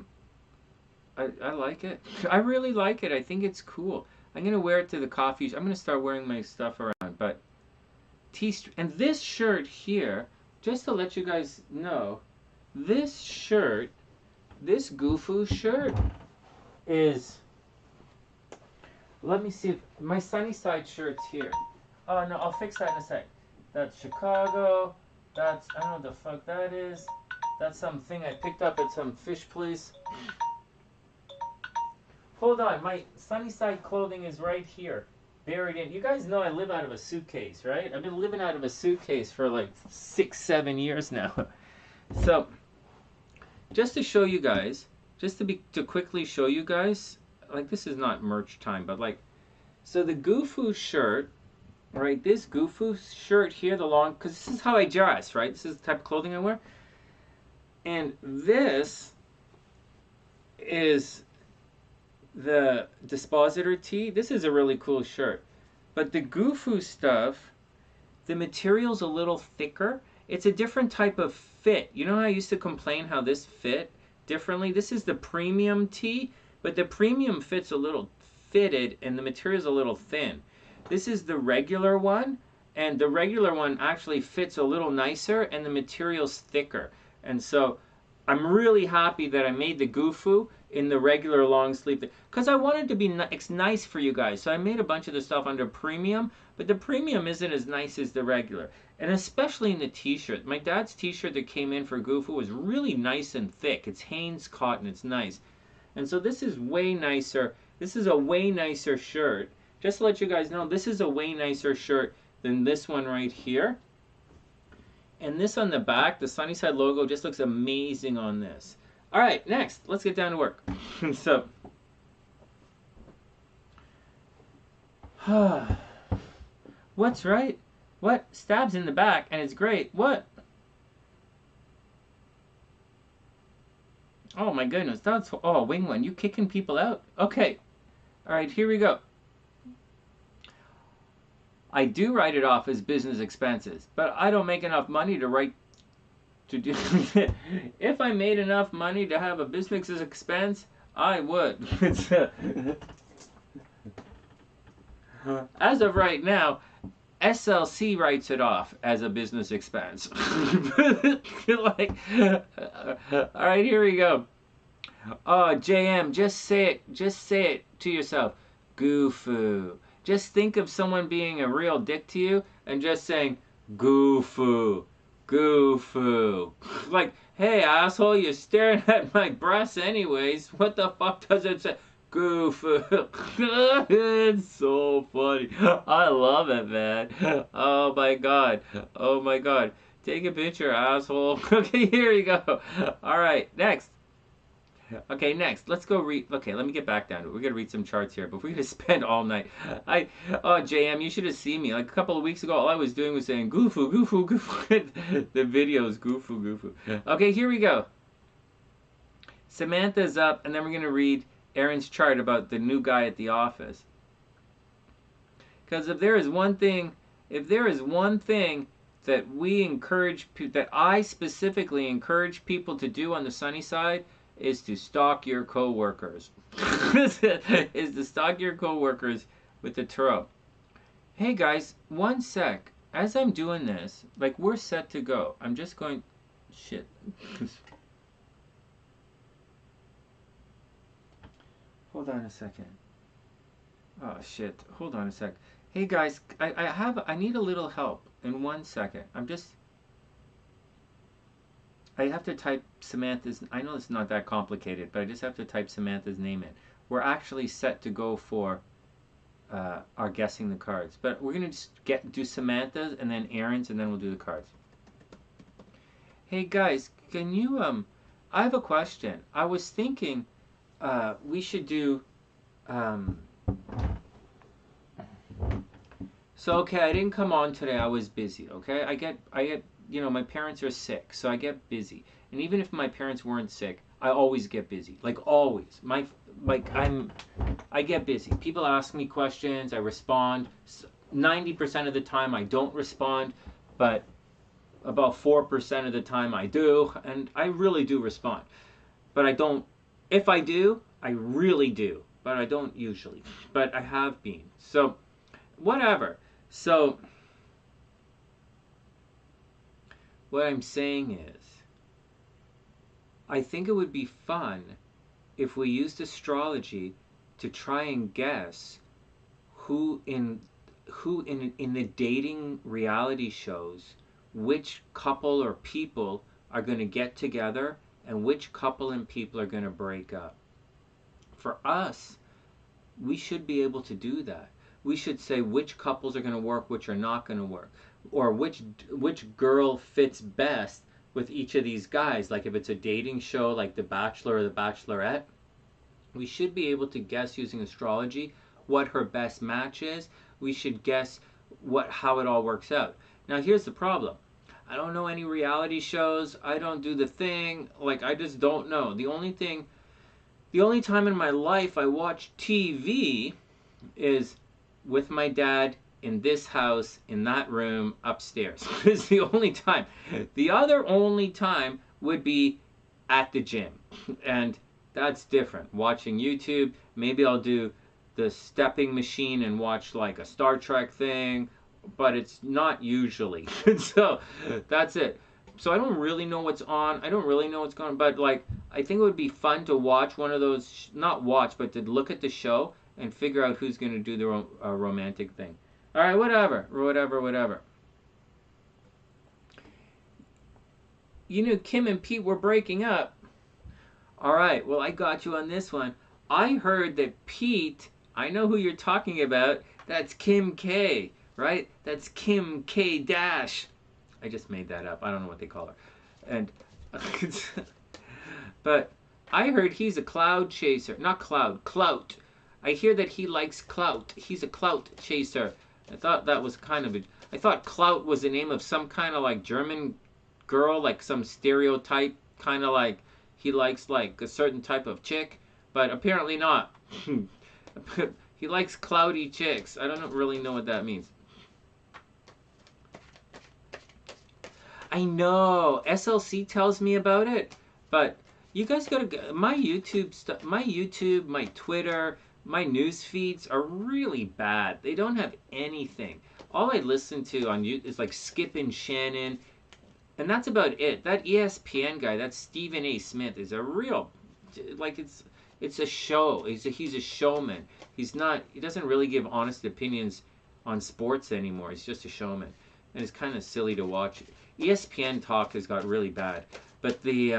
like it. I really like it. I think it's cool. I'm going to wear it to the coffee. I'm going to start wearing my stuff around, but... And this shirt here, just to let you guys know, this shirt, this Goofu shirt is, let me see if my Sunny Side shirt's here. Oh no, I'll fix that in a sec. That's Chicago. That's, I don't know what the fuck that is. That's something I picked up at some fish place. Hold on, my Sunny Side clothing is right here. Buried in. You guys know I live out of a suitcase, right? I've been living out of a suitcase for like 6-7 years now. So, just to show you guys, to quickly show you guys, like this is not merch time, but like, so the Goofu shirt, right? This Goofu shirt here, the long, because this is how I dress, right? This is the type of clothing I wear. And this is the Dispositor tee. This is a really cool shirt. But the Goofu stuff, the material's a little thicker. It's a different type of fit. You know how I used to complain how this fit differently? This is the premium tee, but the premium fit's a little fitted and the material's a little thin. This is the regular one, and the regular one actually fits a little nicer and the material's thicker. And so I'm really happy that I made the Goofu in the regular long sleeve, because I wanted to be nice for you guys. So I made a bunch of the stuff under premium, but the premium isn't as nice as the regular. And especially in the t-shirt. My dad's t-shirt that came in for Goofu was really nice and thick. It's Hanes cotton, it's nice. And so this is way nicer. This is a way nicer shirt Just to let you guys know, this is a way nicer shirt than this one right here. And this on the back, the SunnySide logo, just looks amazing on this. All right, next, let's get down to work. So, what's right? What? Stabs in the back, and it's great. What? Oh my goodness, that's, oh, wing one, you kicking people out? Okay, all right, here we go. I do write it off as business expenses, but I don't make enough money to do. If I made enough money to have a business expense, I would. As of right now, SLC writes it off as a business expense. Like, all right, here we go. Oh, JM, just say it to yourself. Goofoo. Just think of someone being a real dick to you and just saying, goofoo, goofoo. Like, hey, asshole, you're staring at my breasts anyways. What the fuck does it say? Goofoo. It's so funny. I love it, man. Oh my god. Oh my god. Take a picture, asshole. Okay, here we go. All right, next. Okay, next, let's go read. Okay, let me get back down to it. We're gonna read some charts here, but we're gonna spend all night. Oh, JM, you should have seen me. Like a couple of weeks ago, all I was doing was saying goofoo, goofoo, goofoo. The videos, goofoo, goofoo. Okay, here we go. Samantha's up, and then we're gonna read Erin's chart about the new guy at the office. Because if there is one thing that we encourage, that I specifically encourage people to do on the sunny side, is to stalk your co-workers. Is to stalk your co-workers with the tarot. Hey guys, one sec. As I'm doing this, like, we're set to go. I'm just going... Shit. Hold on a second. Oh shit. Hold on a sec. Hey guys, I need a little help in 1 second. I have to type Samantha's, I know it's not that complicated, but I just have to type Samantha's name in. We're actually set to go for our guessing the cards. But we're going to do Samantha's and then Erin's and then we'll do the cards. Hey guys, can you, I have a question. I was thinking we should do, so okay, I didn't come on today, I was busy, okay? I get, you know, my parents are sick, so I get busy. And even if my parents weren't sick, I always get busy. Like, always. I get busy. People ask me questions, I respond. 90% of the time I don't respond, but about 4% of the time I do, and I really do respond. But I don't, if I do, I really do. But I don't usually. But I have been. So, whatever. So, what I'm saying is, I think it would be fun if we used astrology to try and guess who in the dating reality shows, which couple or people are going to get together and which couple and people are going to break up. For us, we should be able to do that. We should say which couples are going to work, which are not going to work. Or which girl fits best with each of these guys. Like if it's a dating show like The Bachelor or The Bachelorette, we should be able to guess using astrology what her best match is. We should guess how it all works out. Now here's the problem. I don't know any reality shows. I don't do the thing. Like, I just don't know. The only time in my life I watch TV is with my dad in this house, in that room, upstairs. It's the only time. The other only time would be at the gym. And that's different. Watching YouTube, maybe I'll do the stepping machine and watch like a Star Trek thing, but it's not usually. So that's it. So I don't really know what's on. I don't really know what's going on, but like, I think it would be fun to watch one of those, not watch, but to look at the show and figure out who's going to do the romantic thing. All right, whatever. You knew Kim and Pete were breaking up. All right, well, I got you on this one. I heard that Pete, I know who you're talking about. That's Kim K, right? That's Kim K Dash. I just made that up. I don't know what they call her. And but I heard he's a cloud chaser. Not cloud, clout. I hear that he likes clout. He's a clout chaser. I thought that was kind of a... I thought clout was the name of some kind of like German girl, like some stereotype, kind of like he likes like a certain type of chick, but apparently not. He likes cloudy chicks. I don't really know what that means. I know SLC tells me about it, but you guys gotta go. My YouTube stuff, my Twitter, my news feeds are really bad. They don't have anything. All I listen to on YouTube is like Skip and Shannon, and that's about it. That ESPN guy, that Stephen A. Smith, is a real, like it's a show. He's a showman. He doesn't really give honest opinions on sports anymore. He's just a showman, and it's kind of silly to watch. ESPN talk has got really bad, but the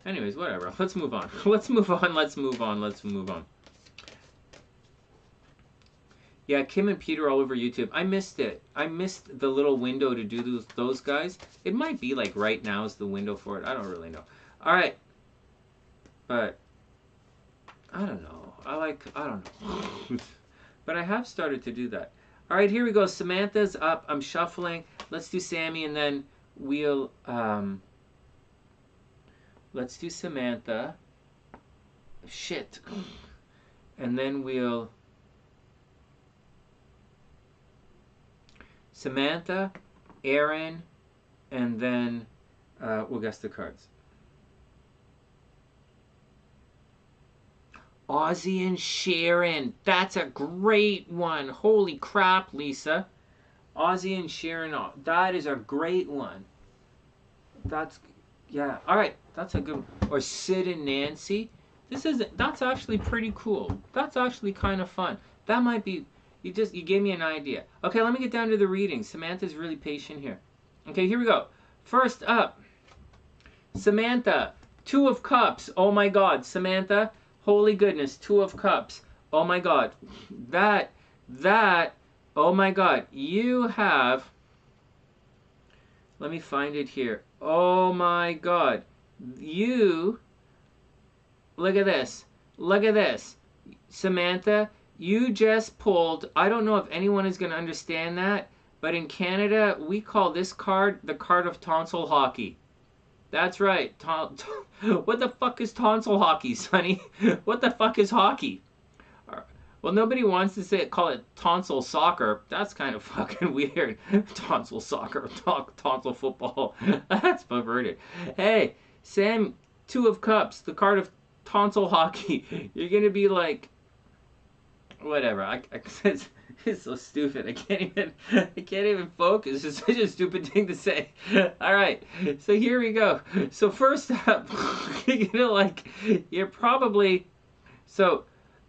anyways, whatever. Let's move on. Let's move on. Yeah, Kim and Peter all over YouTube. I missed it. I missed the little window to do those guys. It might be like right now is the window for it. I don't really know. All right. But I don't know. I don't know. But I have started to do that. All right, here we go. Samantha's up. I'm shuffling. Let's do Sammy, and then we'll let's do Samantha. Shit. And then we'll Samantha, Erin, and then we'll guess the cards. Ozzy and Sharon. That's a great one. Holy crap, Lisa. Ozzy and Sharon. That is a great one. Yeah. All right. That's a good one. Or Sid and Nancy. That's actually pretty cool. That's actually kind of fun. That might be... You gave me an idea. Okay, let me get down to the reading. Samantha's really patient here. Okay, here we go. First up, Samantha, 2 of Cups. Oh my God, Samantha, holy goodness, 2 of Cups. Oh my God, that, oh my God, you have, let me find it here. Oh my God, look at this, Samantha, you just pulled, I don't know if anyone is going to understand that, but in Canada, we call this card the card of tonsil hockey. That's right. What the fuck is tonsil hockey, Sonny? What the fuck is hockey? Well, nobody wants to call it tonsil soccer. That's kind of fucking weird. Tonsil soccer, tonsil football. That's perverted. Hey, Sam, 2 of Cups, the card of tonsil hockey. You're going to be like... Whatever. It's so stupid. I can't even focus. It's such a stupid thing to say. All right. So here we go. So first up, you're probably, so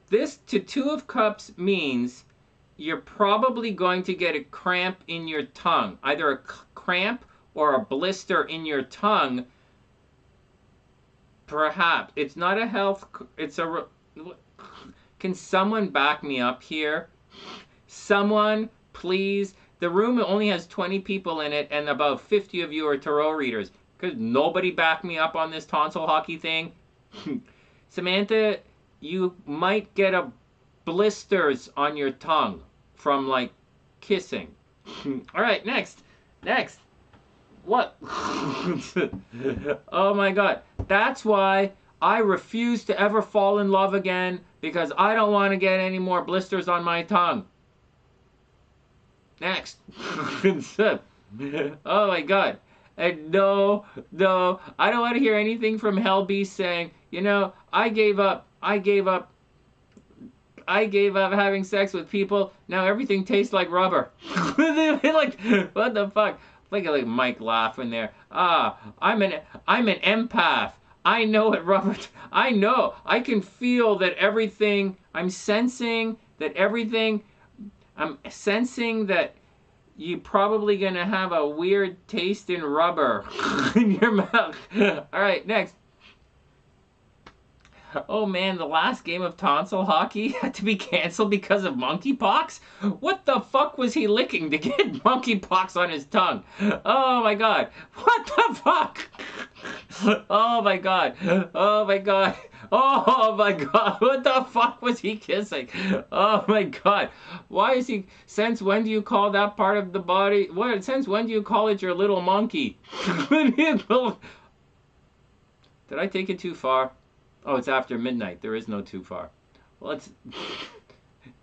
this to 2 of Cups means you're probably going to get a cramp in your tongue, either a cramp or a blister in your tongue. Perhaps it's not a health. It's a. Can someone back me up here? Someone, please. The room only has 20 people in it, and about 50 of you are tarot readers. Could nobody back me up on this tonsil hockey thing? Samantha, you might get a blisters on your tongue from, like, kissing. All right, next. What? Oh, my God. That's why I refuse to ever fall in love again, because I don't want to get any more blisters on my tongue. Next. Oh my God. And no, I don't want to hear anything from HellBeast saying, you know, I gave up having sex with people. Now everything tastes like rubber. Like, what the fuck? Like Mike laughing there. I'm an empath. I know it, Robert. I know. I can feel that everything. I'm sensing that you're probably going to have a weird taste in rubber in your mouth. All right, next. Oh man, the last game of tonsil hockey had to be canceled because of monkeypox? What the fuck was he licking to get monkeypox on his tongue? Oh my god. What the fuck? Oh my god. Oh my god. Oh my god. What the fuck was he kissing? Oh my god. Why is he... Since when do you call that part of the body... What? Since when do you call it your little monkey? Did I take it too far? Oh, it's after midnight. There is no too far. Well, it's...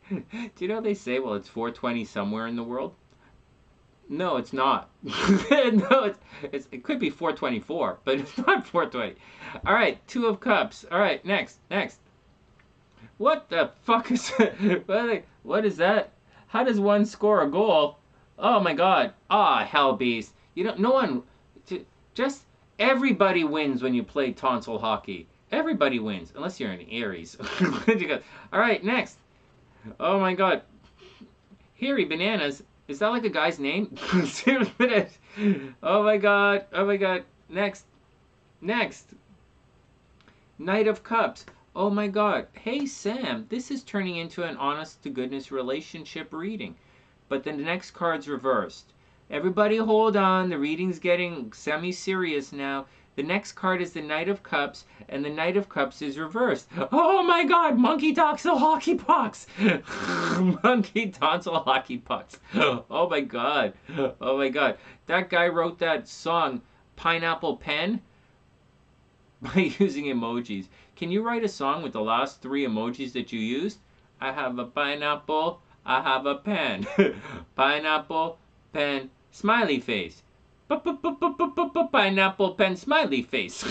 Do you know they say, well, it's 4:20 somewhere in the world? No, it's not. No, it could be 4:24, but it's not 4:20. All right, Two of Cups. All right, next. What the fuck is what is that? How does one score a goal? Oh my god. Ah, HellBeast. You know, no one... Just... Everybody wins when you play tonsil hockey. Everybody wins, unless you're in Aries. All right, next. Oh my god. Hairy Bananas. Is that like a guy's name? Oh my god. Oh my god. Next. Knight of Cups. Oh my god. Hey Sam, this is turning into an honest to goodness relationship reading. But then the next card's reversed. Everybody hold on. The reading's getting semi-serious now. The next card is the Knight of Cups, and the Knight of Cups is reversed. Oh my god, monkey tonsil hockey pucks! Monkey tonsil hockey pucks. Oh my god. Oh my god. That guy wrote that song, Pineapple Pen, by using emojis. Can you write a song with the last 3 emojis that you used? I have a pineapple, I have a pen. Pineapple, pen, smiley face. Pineapple pen smiley face.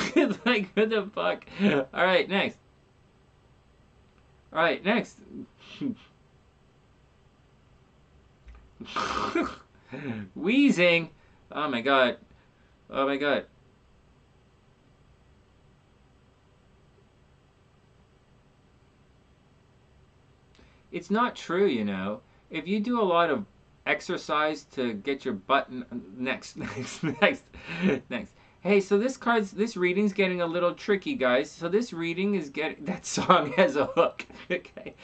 Like, what the fuck? Alright, next. Wheezing. Oh my god. It's not true, you know. If you do a lot of exercise to get your butt next. Hey, so this reading's getting a little tricky, guys. So this reading is getting... That song has a hook. Okay.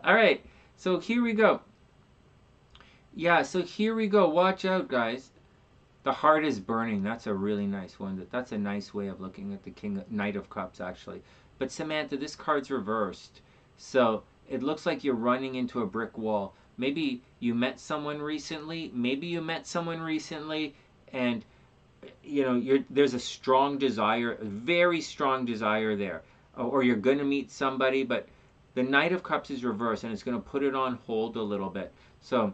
All right. So here we go. Yeah, so here we go. Watch out, guys. The heart is burning. That's a really nice one. That's a nice way of looking at the Knight of Cups, actually. But Samantha, this card's reversed. So it looks like you're running into a brick wall. Maybe you met someone recently. And you know there's a strong desire, a very strong desire there, or you're going to meet somebody. But the Knight of Cups is reversed, and it's going to put it on hold a little bit. So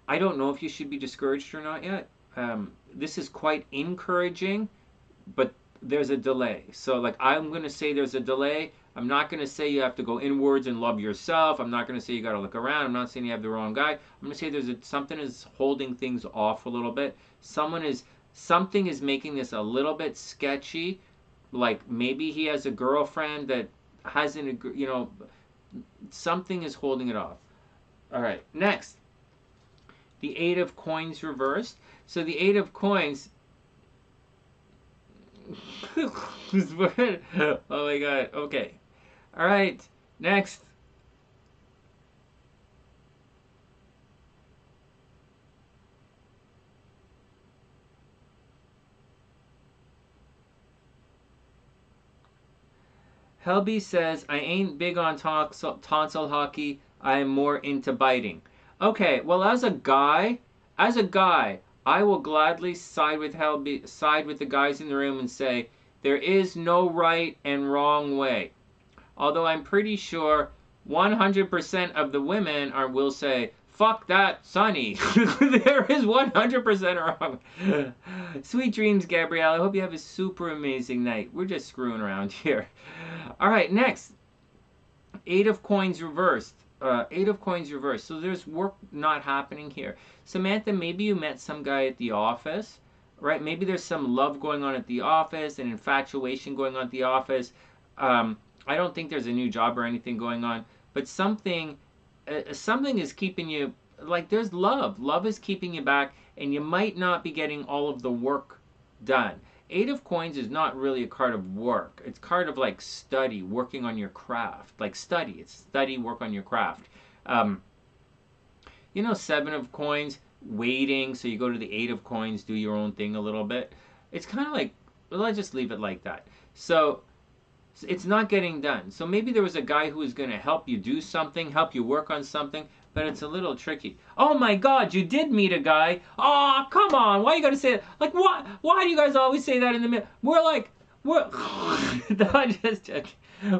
I don't know if you should be discouraged or not yet. This is quite encouraging, but there's a delay. So like I'm going to say there's a delay. I'm not going to say you have to go inwards and love yourself. I'm not going to say you got to look around. I'm not saying you have the wrong guy. I'm going to say something is holding things off a little bit. Something is making this a little bit sketchy. Like maybe he has a girlfriend that hasn't, you know, something is holding it off. All right, next. The 8 of Coins reversed. So the 8 of Coins... Oh my god, okay. All right, next. HellBeast says, I ain't big on tonsil hockey. I am more into biting. Okay, well, as a guy, I will gladly side with the guys in the room and say, there is no right and wrong way. Although I'm pretty sure 100% of the women will say, fuck that, Sonny. There is 100% wrong. Sweet dreams, Gabrielle. I hope you have a super amazing night. We're just screwing around here. All right, next. 8 of Coins reversed. 8 of Coins reversed. So there's work not happening here. Samantha, maybe you met some guy at the office, right? Maybe there's some love going on at the office and infatuation going on at the office. I don't think there's a new job or anything going on, but something is keeping you, like there's love. Love is keeping you back, and you might not be getting all of the work done. Eight of Coins is not really a card of work. It's a card of like study, working on your craft. Like study. It's study, work on your craft. You know, Seven of Coins, waiting. So you go to the Eight of Coins, do your own thing a little bit. It's kind of like, well, let's just leave it like that. So it's not getting done. So maybe there was a guy who was going to help you do something, help you work on something, but it's a little tricky. Oh my God, you did meet a guy. Oh, come on. Why you got to say that? Like, why do you guys always say that in the middle? We're like, we're... I'm just joking.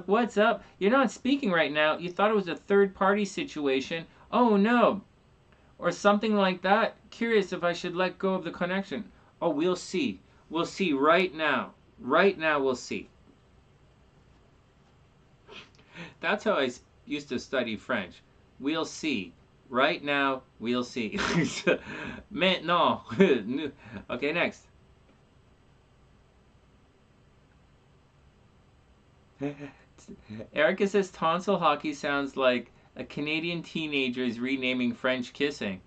What's up? You're not speaking right now. You thought it was a third-party situation. Oh, no. Or something like that. Curious if I should let go of the connection. Oh, we'll see. We'll see right now. Right now, we'll see. That's how I used to study French. We'll see. Right now, we'll see. Maintenant. Okay, next. Erica says tonsil hockey sounds like a Canadian teenager is renaming French kissing.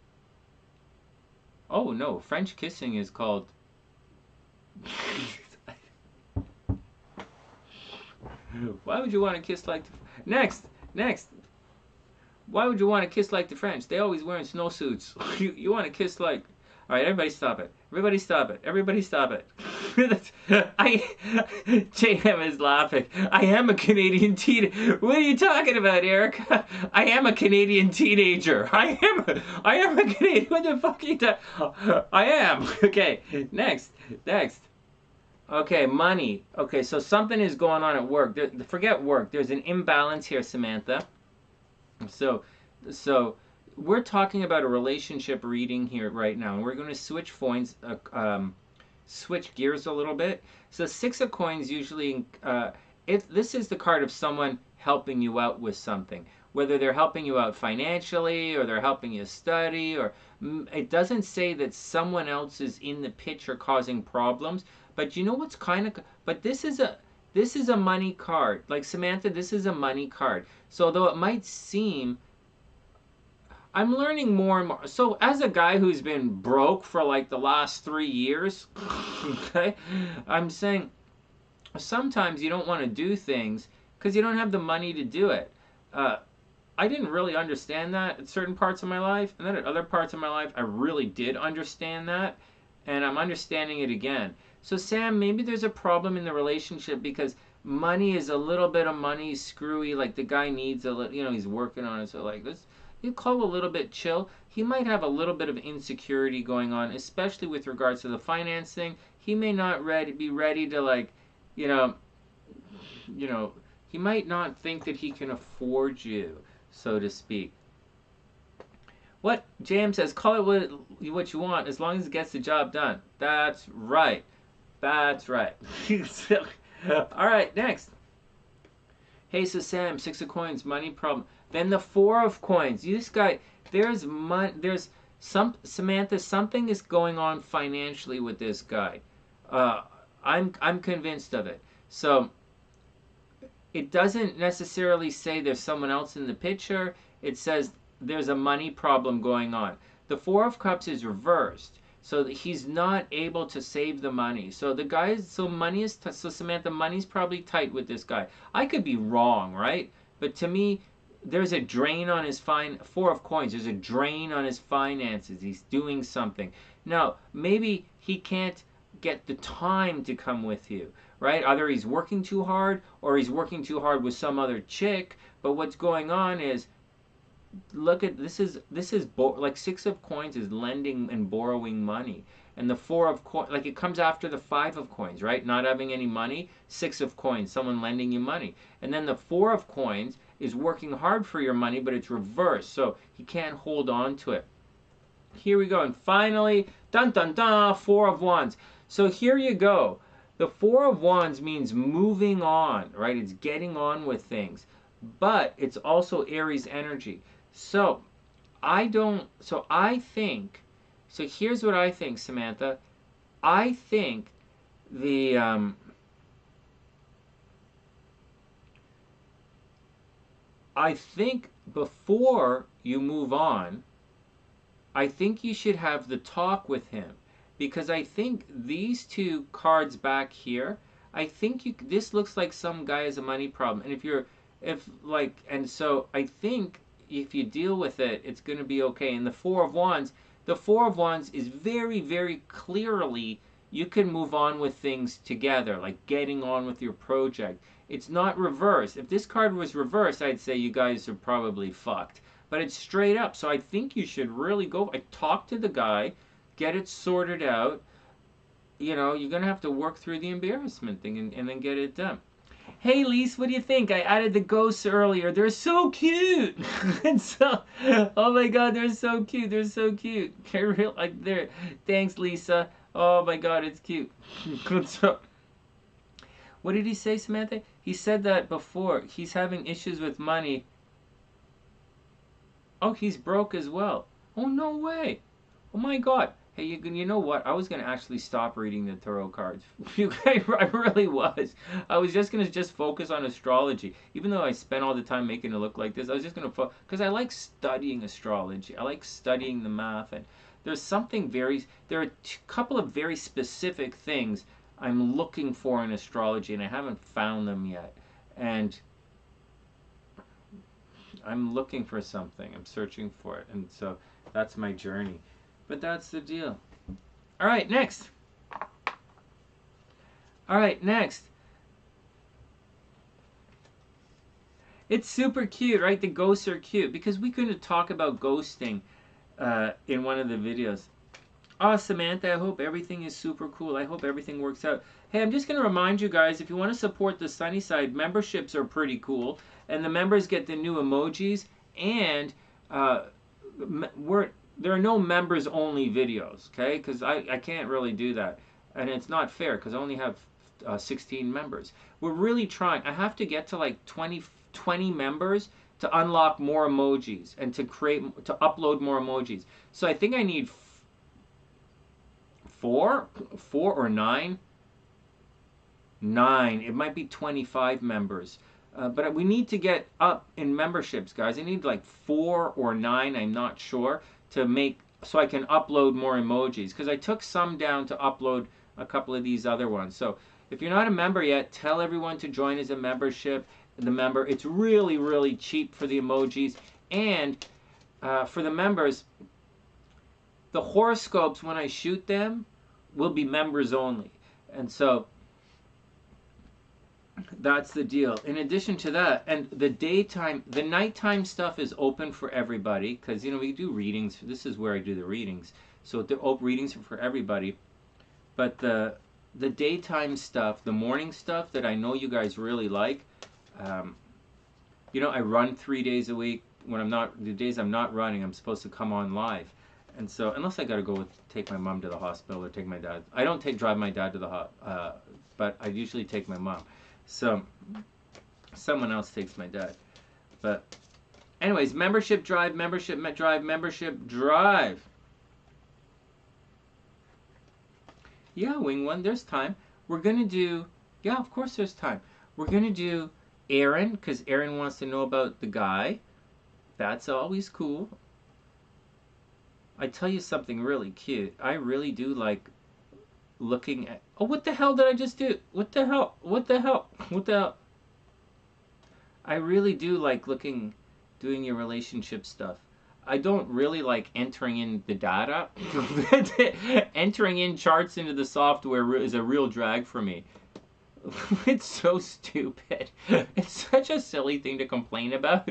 Oh no, French kissing is called... Why would you want to kiss like the... Next. Why would you want to kiss like the French? They always wearing snowsuits. You want to kiss like... All right, everybody stop it. Everybody stop it. Everybody stop it. JM is laughing. I am a Canadian teenager. What are you talking about, Erica? I am a Canadian teenager. I am a Canadian. What the fuck are you talking? I am. Okay, next. Okay, money. Okay, so something is going on at work. Forget work. There's an imbalance here, Samantha. So we're talking about a relationship reading here right now, and we're going to switch switch gears a little bit. So Six of Coins usually, this is the card of someone helping you out with something, whether they're helping you out financially or they're helping you study, or it doesn't say that someone else is in the picture causing problems. But you know what's kind of, but this is a money card. Like Samantha, this is a money card. So though it might seem, I'm learning more and more. So as a guy who's been broke for like the last 3 years, okay, I'm saying sometimes you don't want to do things because you don't have the money to do it. I didn't really understand that at certain parts of my life, and then at other parts of my life, I really did understand that, and I'm understanding it again. So Sam, maybe there's a problem in the relationship because money is a little bit of money screwy. Like the guy needs a little, you know, he's working on it. So like this, you call a little bit chill. He might have a little bit of insecurity going on, especially with regards to the finance thing. He may not be ready to like, you know, he might not think that he can afford you, so to speak. What JM says, call it what you want as long as it gets the job done. That's right. That's right. All right, next. Hey, so Sam, Six of Coins, money problem. Then the Four of Coins. This guy, there's Samantha, something is going on financially with this guy. I'm convinced of it. So it doesn't necessarily say there's someone else in the picture. It says there's a money problem going on. The Four of Cups is reversed. So that he's not able to save the money. So the guy is, so Samantha, money's probably tight with this guy. I could be wrong, right? But to me, there's a drain on his Four of Coins. There's a drain on his finances. He's doing something. Now, maybe he can't get the time to come with you, right? Either he's working too hard or he's working too hard with some other chick. But what's going on is, look at this is like Six of Coins is lending and borrowing money, and the Four of Coins, like it comes after the Five of Coins, right? Not having any money. Six of Coins, someone lending you money, and then the Four of Coins is working hard for your money, but it's reversed, so he can't hold on to it. Here we go, and finally, dun dun dun, Four of Wands. So here you go. The Four of Wands means moving on, right? It's getting on with things, but it's also Aries energy. So here's what I think, Samantha. I think before you move on, I think you should have the talk with him because I think these two cards back here, I think this looks like some guy has a money problem. And and so I think if you deal with it, it's going to be okay. And the Four of Wands, is very, very clearly you can move on with things together, like getting on with your project. It's not reversed. If this card was reversed, I'd say you guys are probably fucked. But it's straight up. So I think you should really go. I talk to the guy, get it sorted out. You know, you're going to have to work through the embarrassment thing and then get it done. Hey, Lise, what do you think? I added the ghosts earlier. They're so cute. And so, oh my God, they're so cute. They're so cute. They're real, like, they're, thanks, Lisa. Oh my God, it's cute. So, what did he say, Samantha? He said that before. He's having issues with money. Oh, he's broke as well. Oh, no way. Oh my God. Hey, you know what? I was going to actually stop reading the tarot cards. I really was. I was just going to focus on astrology. Even though I spent all the time making it look like this, I was just going to focus. Because I like studying astrology. I like studying the math. And there's something there are a couple of very specific things I'm looking for in astrology, and I haven't found them yet. And I'm looking for something. I'm searching for it. And so that's my journey. But that's the deal. All right, next. All right, next. It's super cute, right? The ghosts are cute because we couldn't talk about ghosting in one of the videos. Oh, Samantha, I hope everything is super cool. I hope everything works out. Hey, I'm just going to remind you guys, if you want to support the SunnySide, memberships are pretty cool. And the members get the new emojis. And there are no members only videos, okay? Because I can't really do that. And it's not fair because I only have 16 members. We're really trying. I have to get to like 20 members to unlock more emojis and to upload more emojis. So I think I need 4 or 9. 9. It might be 25 members. But we need to get up in memberships, guys. I need like 4 or 9, I'm not sure, so I can upload more emojis. Because I took some down to upload a couple of these other ones. So if you're not a member yet, tell everyone to join as a membership. It's really, really cheap for the emojis. And for the members, the horoscopes, when I shoot them, will be members only. And so that's the deal. In addition to that, and the nighttime stuff is open for everybody because, you know, we do readings. This is where I do the readings. So the readings are for everybody. But the daytime stuff, the morning stuff that I know you guys really like, you know, I run 3 days a week. The days I'm not running, I'm supposed to come on live. And so, unless I got to take my mom to the hospital or take my dad. I don't drive my dad to the hospital, but I usually take my mom. So, someone else takes my dad. But, anyways, membership drive. Yeah, Wing One, there's time. We're going to do, yeah, of course there's time. We're going to do Erin, because Erin wants to know about the guy. That's always cool. I tell you something really cute. I really do like looking at... Oh, what the hell did I just do? What the hell? I really do like doing your relationship stuff. I don't really like entering in the data. Entering in charts into the software is a real drag for me. It's so stupid. It's such a silly thing to complain about,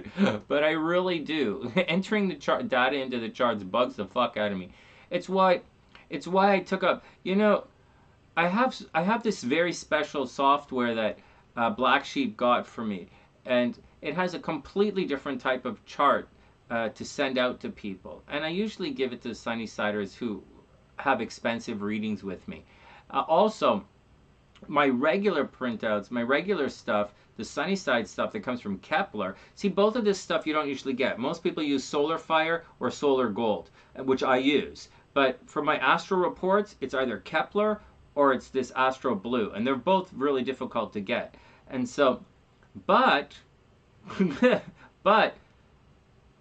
but I really do. Entering the data into the charts bugs the fuck out of me. It's why I took up, you know, I have this very special software that Black Sheep got for me, and it has a completely different type of chart to send out to people, and I usually give it to Sunnysiders who have expensive readings with me. Also, my regular printouts, my regular stuff, the SunnySide stuff that comes from Kepler. See, both of this stuff you don't usually get. Most people use Solar Fire or Solar Gold, which I use. But for my astro reports, it's either Kepler or it's this Astro Blue. And they're both really difficult to get. And so, but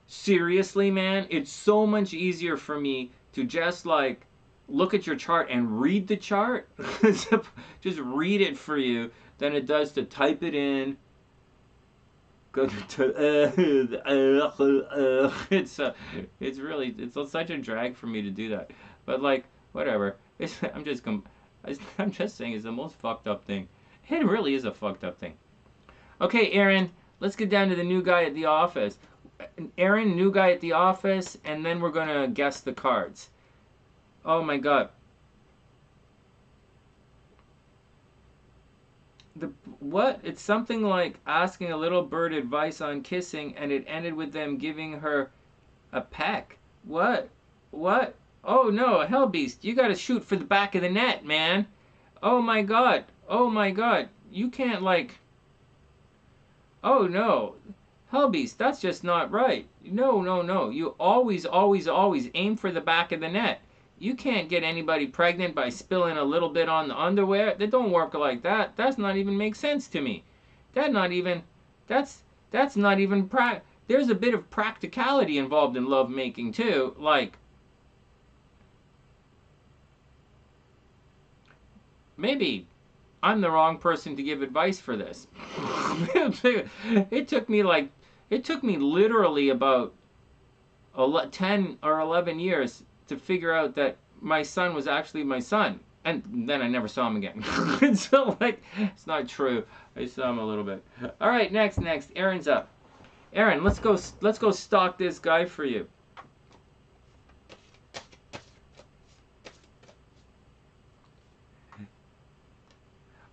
seriously, man, it's so much easier for me to just like look at your chart and read the chart, just read it for you, than it does to type it in. Go to it's really, it's such a drag for me to do that. But like, whatever. I'm just saying, it's the most fucked up thing. It really is a fucked up thing. Okay, Erin, let's get down to the new guy at the office. Erin, new guy at the office, and then we're gonna guess the cards. Oh my god. What? It's something like asking a little bird advice on kissing, and it ended with them giving her a peck. What? What? Oh no, HellBeast, you gotta shoot for the back of the net, man. Oh my god. Oh my god. You can't like... Oh no. HellBeast, that's just not right. No, no, no. You always, always, always aim for the back of the net. You can't get anybody pregnant by spilling a little bit on the underwear. That don't work like that. That's not even make sense to me. That's not even there's a bit of practicality involved in love making too. Like, maybe I'm the wrong person to give advice for this. It took me literally about 10 or 11 years to figure out that my son was actually my son. And then I never saw him again. So, like, it's not true. I saw him a little bit. All right, next. Erin's up. Erin, let's go stalk this guy for you.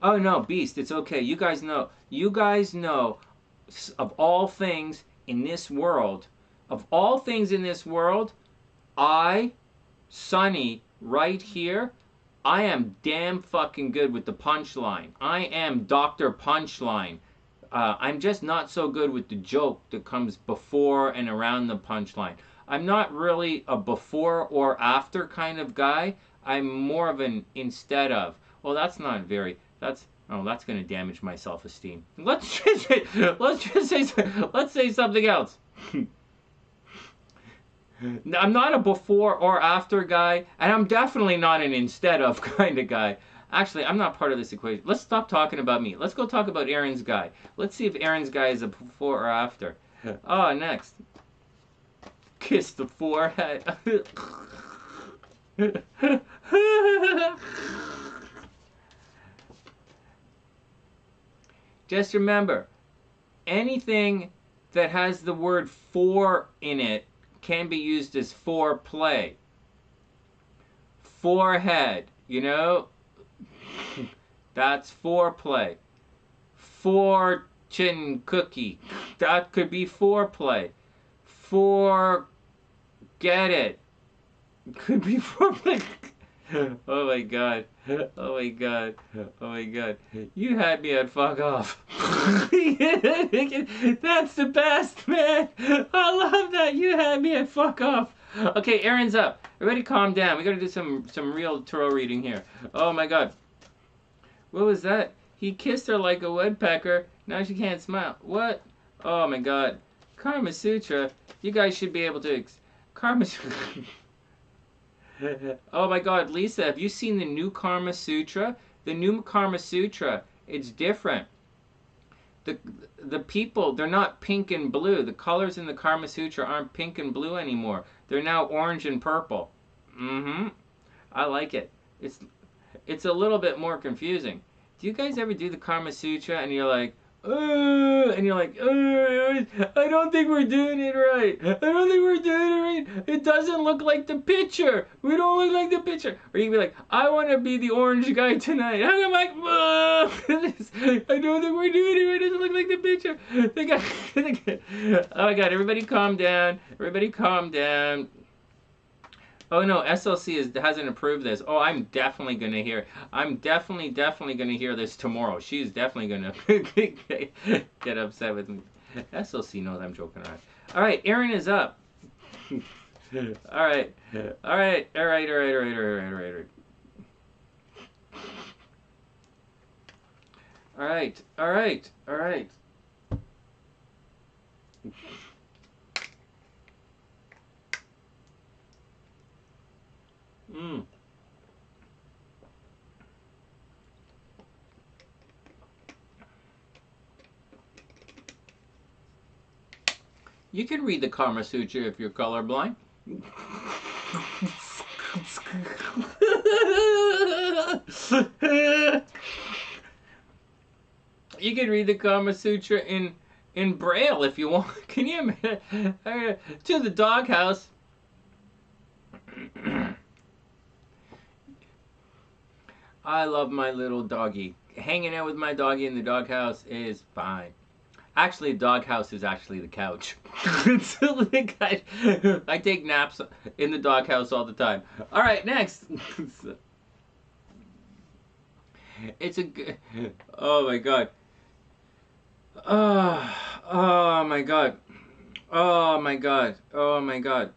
Oh no, Beast, it's okay. You guys know of all things in this world, I, Sonny, right here, I am damn fucking good with the punchline. I am Dr. Punchline. I'm just not so good with the joke that comes before and around the punchline. I'm not really a before or after kind of guy. I'm more of an instead of. Well, that's not very... That's going to damage my self-esteem. Let's say something else. I'm not a before or after guy, and I'm definitely not an instead of kind of guy. Actually, I'm not part of this equation. Let's stop talking about me. Let's go talk about Erin's guy. Let's see if Erin's guy is a before or after. Oh, next. Kiss the forehead. Just remember, anything that has the word for in it can be used as foreplay. Forehead, you know? That's foreplay. Fortune cookie. That could be foreplay. Forget it. Could be foreplay. Oh my god. Oh my god. Oh my god. You had me at fuck off. That's the best, man. I love that. You had me at fuck off. Okay, Erin's up. Everybody calm down. We gotta do some real tarot reading here. Oh my god. What was that? He kissed her like a woodpecker. Now she can't smile. What? Oh my god. Karma Sutra. You guys should be able to... Karma Sutra... Oh my god, Lisa, have you seen the new Karma Sutra? The new Karma Sutra, it's different. The people, they're not pink and blue. The colors in the Karma Sutra aren't pink and blue anymore. They're now orange and purple. I like it. It's a little bit more confusing. Do you guys ever do the Karma Sutra and you're like, I don't think we're doing it right. I don't think we're doing it right. It doesn't look like the picture. We don't look like the picture. Or you can be like, I want to be the orange guy tonight. And I'm like, I don't think we're doing it right. It doesn't look like the picture. Oh my god, everybody calm down. Everybody calm down. Oh no, SLC hasn't approved this. Oh, I'm definitely gonna hear. I'm definitely gonna hear this tomorrow. She's definitely gonna get upset with me. SLC knows I'm joking around. All right, Erin is up. All right. You can read the Kama Sutra if you're colorblind. You can read the Kama Sutra in Braille if you want. Can you imagine? To the doghouse. I love my little doggy. Hanging out with my doggy in the doghouse is fine. Actually, the doghouse is actually the couch. So I take naps in the doghouse all the time. All right, next. It's a good. Oh my god. Oh my god. Oh my god. Oh my god.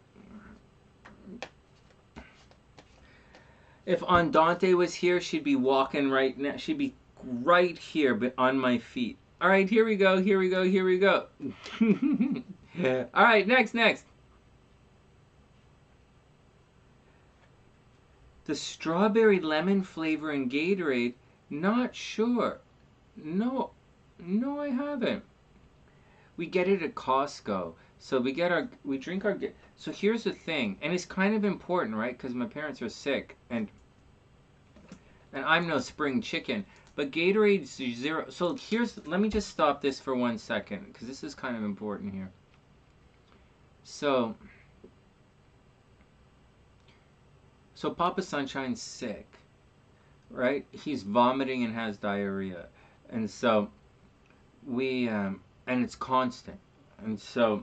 If Andante was here, she'd be walking right now. She'd be right here, but on my feet. All right, here we go. Here we go. Here we go. All right, next. The strawberry lemon flavor in Gatorade. Not sure. No, I haven't. We get it at Costco. So we drink our. So here's the thing, and it's kind of important, right? Because my parents are sick, and I'm no spring chicken. But Gatorade's zero. So let me just stop this for 1 second, because this is kind of important here. So Papa Sunshine's sick, right? He's vomiting and has diarrhea, and so and it's constant, and so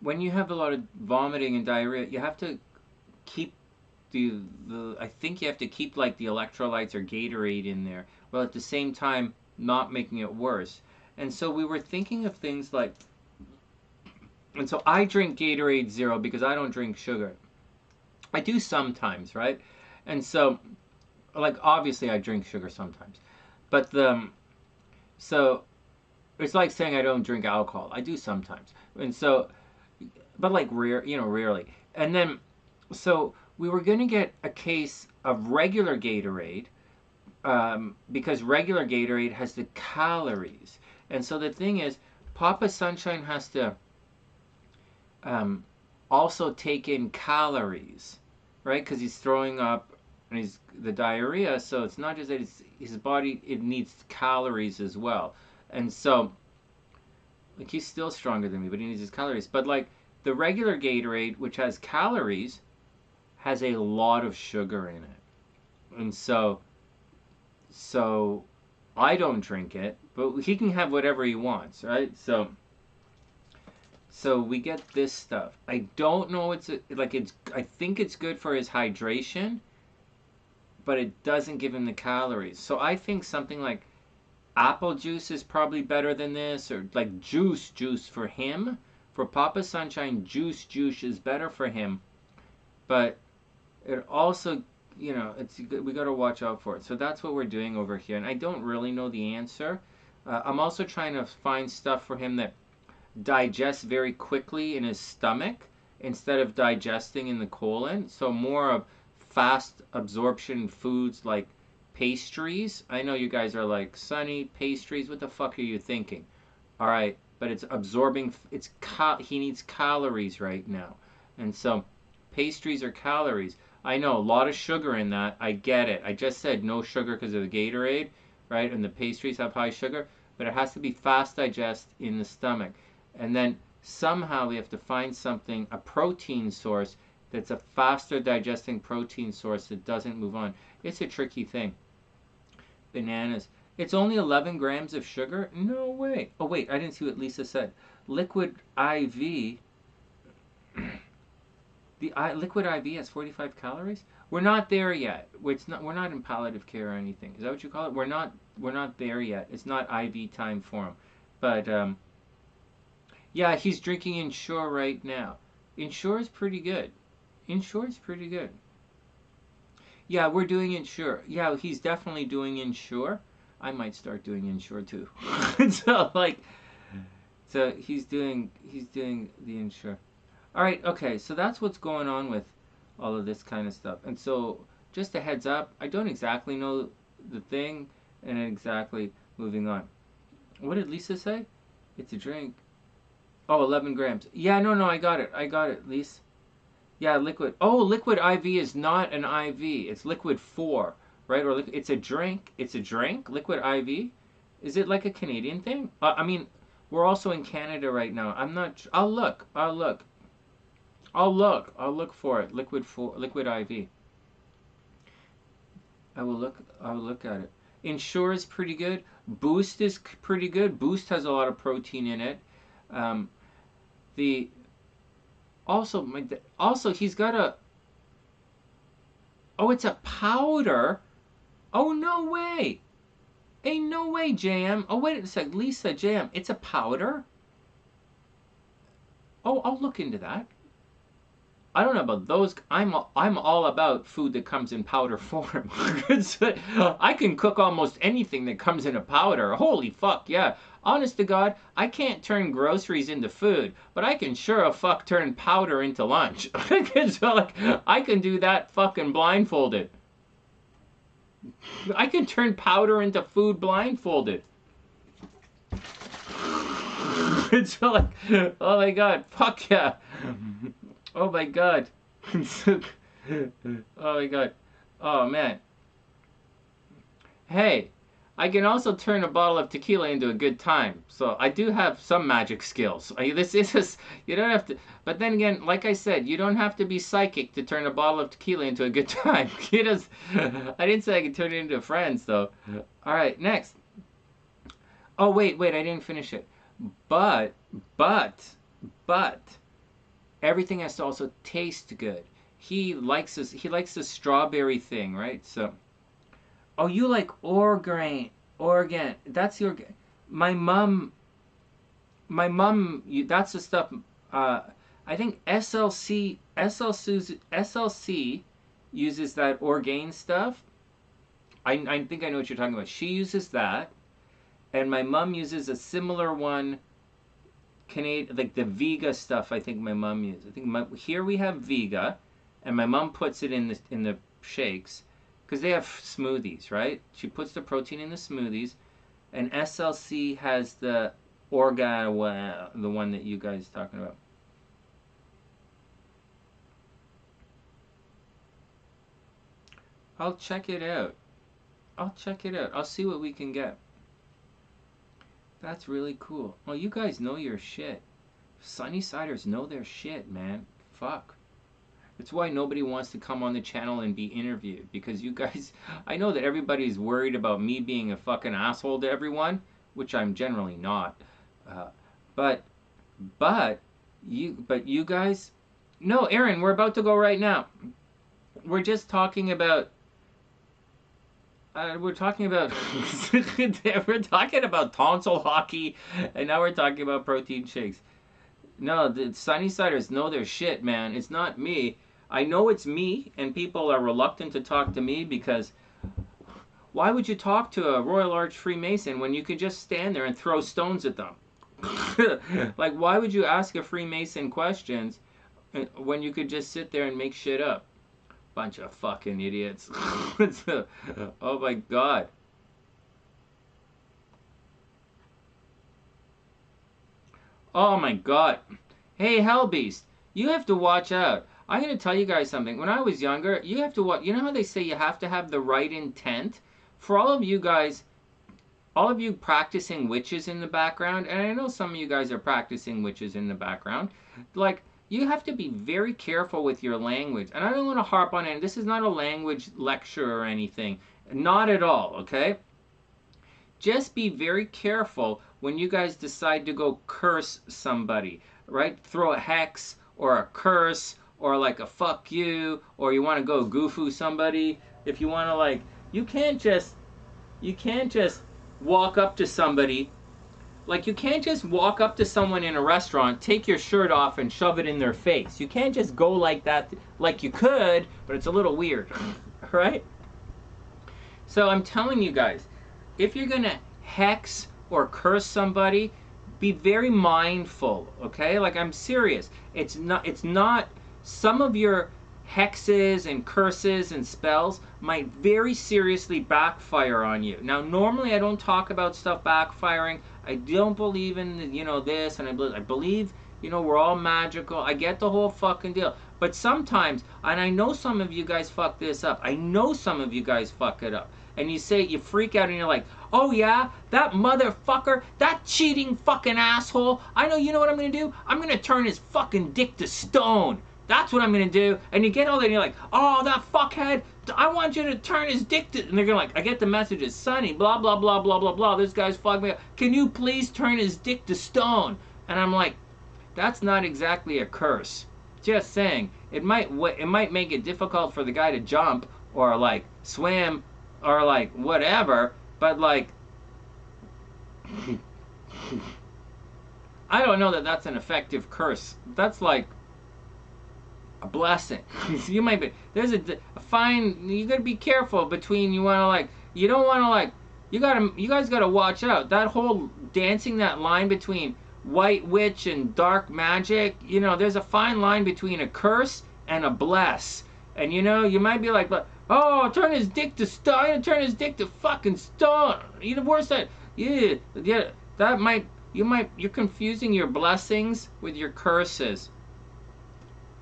when you have a lot of vomiting and diarrhea, you have to keep I think you have to keep like the electrolytes or Gatorade in there, while at the same time not making it worse. And so we were thinking of things like, and so I drink Gatorade Zero because I don't drink sugar. I do sometimes, right? And so, like, obviously I drink sugar sometimes, but so it's like saying I don't drink alcohol. I do sometimes, and so, but like rarely. And then, so we were gonna get a case of regular Gatorade, because regular Gatorade has the calories. And so the thing is, Papa Sunshine has to also take in calories, right? Because he's throwing up and he's the diarrhea. So it's not just that his body, it needs calories as well. And so, like, he's still stronger than me, but he needs his calories. But like the regular Gatorade, which has calories, has a lot of sugar in it. And so I don't drink it, but he can have whatever he wants, right? So we get this stuff. I don't know, I think it's good for his hydration, but it doesn't give him the calories. So I think something like apple juice is probably better than this, or like juice for him. For Papa Sunshine, juice is better for him, but it also, we got to watch out for it. So that's what we're doing over here, and I don't really know the answer. I'm also trying to find stuff for him that digests very quickly in his stomach instead of digesting in the colon. So more of fast absorption foods like pastries. I know you guys are like, Sonny, pastries, what the fuck are you thinking? All right, but it's absorbing, he needs calories right now. And so pastries are calories. I know, a lot of sugar in that. I get it. I just said no sugar because of the Gatorade, right? And the pastries have high sugar, but it has to be fast digest in the stomach. And then somehow we have to find something, a protein source that's a faster digesting protein source that doesn't move on. It's a tricky thing. Bananas. It's only 11 grams of sugar? No way. Oh, wait, I didn't see what Lisa said. Liquid IV. The liquid IV has 45 calories. We're not there yet. We're not in palliative care or anything. Is that what you call it? We're not there yet. It's not IV time for him. But yeah, he's drinking Ensure right now. Ensure is pretty good. Ensure is pretty good. Yeah, we're doing Ensure. Yeah, he's definitely doing Ensure. I might start doing Ensure too. So he's doing the Ensure. All right, okay, so that's what's going on with all of this kind of stuff. And so, just a heads up, I don't exactly know the thing, and exactly moving on. What did Lisa say? It's a drink. Oh, 11 grams. Yeah, no, no, I got it. I got it, Lise. Yeah, liquid. Oh, liquid IV is not an IV. It's liquid 4, right? Or it's a drink. It's a drink. Liquid IV. Is it like a Canadian thing? I mean, we're also in Canada right now. I'm not. I'll look. I'll look. I'll look. I'll look for it. Liquid 4. Liquid IV. I will look. I will look at it. Ensure is pretty good. Boost is pretty good. Boost has a lot of protein in it. Um, the also he's got a. Oh, it's a powder. Oh, no way. Ain't no way, JM. Oh, wait a sec. Lisa, JM. It's a powder? Oh, I'll look into that. I don't know about those. I'm all about food that comes in powder form. I can cook almost anything that comes in a powder. Holy fuck, yeah. Honest to God, I can't turn groceries into food, but I can sure as fuck turn powder into lunch. So, like, I can do that fucking blindfolded. I can turn powder into food blindfolded. It's like, oh my god, fuck yeah. Oh my god. Oh my god. Oh man. Hey, I can also turn a bottle of tequila into a good time. So I do have some magic skills. This is, you don't have to, but then again, like I said, you don't have to be psychic to turn a bottle of tequila into a good time. I didn't say I could turn it into friends though. All right, next. Oh wait, I didn't finish it. But everything has to also taste good. He likes this. He likes the strawberry thing, right? So, oh, you like organ? That's your. My mom. That's the stuff. I think SLC uses that orgain stuff. I think I know what you're talking about. She uses that, and my mom uses a similar one. Canadian, like the Vega stuff. I think my mom uses. I think here we have Vega, and my mom puts it in the shakes because they have smoothies, right? She puts the protein in the smoothies, and SLC has the organ, the one that you guys are talking about. I'll check it out. I'll see what we can get. That's really cool. Oh, you guys know your shit. Sunnysiders know their shit, man. Fuck. That's why nobody wants to come on the channel and be interviewed. Because you guys... I know that everybody's worried about me being a fucking asshole to everyone. Which I'm generally not. But you guys... No, Erin, we're about to go right now. We're just talking about... we're talking about tonsil hockey, and now we're talking about protein shakes. No, the Sunnysiders know their shit, man. It's not me. I know it's me, and people are reluctant to talk to me because why would you talk to a Royal Arch Freemason when you could just stand there and throw stones at them? Like, why would you ask a Freemason questions when you could just sit there and make shit up? Bunch of fucking idiots. Oh my god. Oh my god. Hey, HellBeast, you have to watch out. I'm going to tell you guys something. When I was younger, you have to watch. You know how they say you have to have the right intent? For all of you guys, all of you practicing witches in the background, and I know some of you guys are practicing witches in the background, like, you have to be very careful with your language. And I don't want to harp on it. This is not a language lecture or anything. Not at all, okay? Just be very careful when you guys decide to go curse somebody, right? Throw a hex or a curse or like a fuck you, or you want to go goofoo somebody. If you want to, like, you can't just walk up to somebody. Like, you can't just walk up to someone in a restaurant, take your shirt off, and shove it in their face. You can't just go like that. Like, you could, but it's a little weird, right? So I'm telling you guys, if you're going to hex or curse somebody, be very mindful, okay? Like, I'm serious. It's not, some of your hexes and curses and spells might very seriously backfire on you. Now, normally I don't talk about stuff backfiring. I don't believe in, you know, this, and I believe, you know, we're all magical. I get the whole fucking deal. But sometimes, and I know some of you guys fuck this up. I know some of you guys fuck it up. And you say, you freak out and you're like, oh yeah, that motherfucker, that cheating fucking asshole. I know, you know what I'm gonna do? I'm gonna turn his fucking dick to stone. That's what I'm gonna do. And you get all that and you're like, oh, that fuckhead, I want you to turn his dick to... And they're gonna like, I get the messages, Sonny, blah, blah, blah, blah, blah, blah. This guy's fucking me up. Can you please turn his dick to stone? And I'm like, that's not exactly a curse. Just saying. It might make it difficult for the guy to jump or like swim or like whatever, but like... I don't know that that's an effective curse. That's like a blessing. You might be, there's a fine, you gotta be careful between, you wanna like, you don't wanna like, you guys gotta watch out. That whole dancing that line between white witch and dark magic, you know, there's a fine line between a curse and a bless. And you know, you might be like, oh, turn his dick to stone, turn his dick to fucking stone. You know, worse that, yeah, that might, you're confusing your blessings with your curses.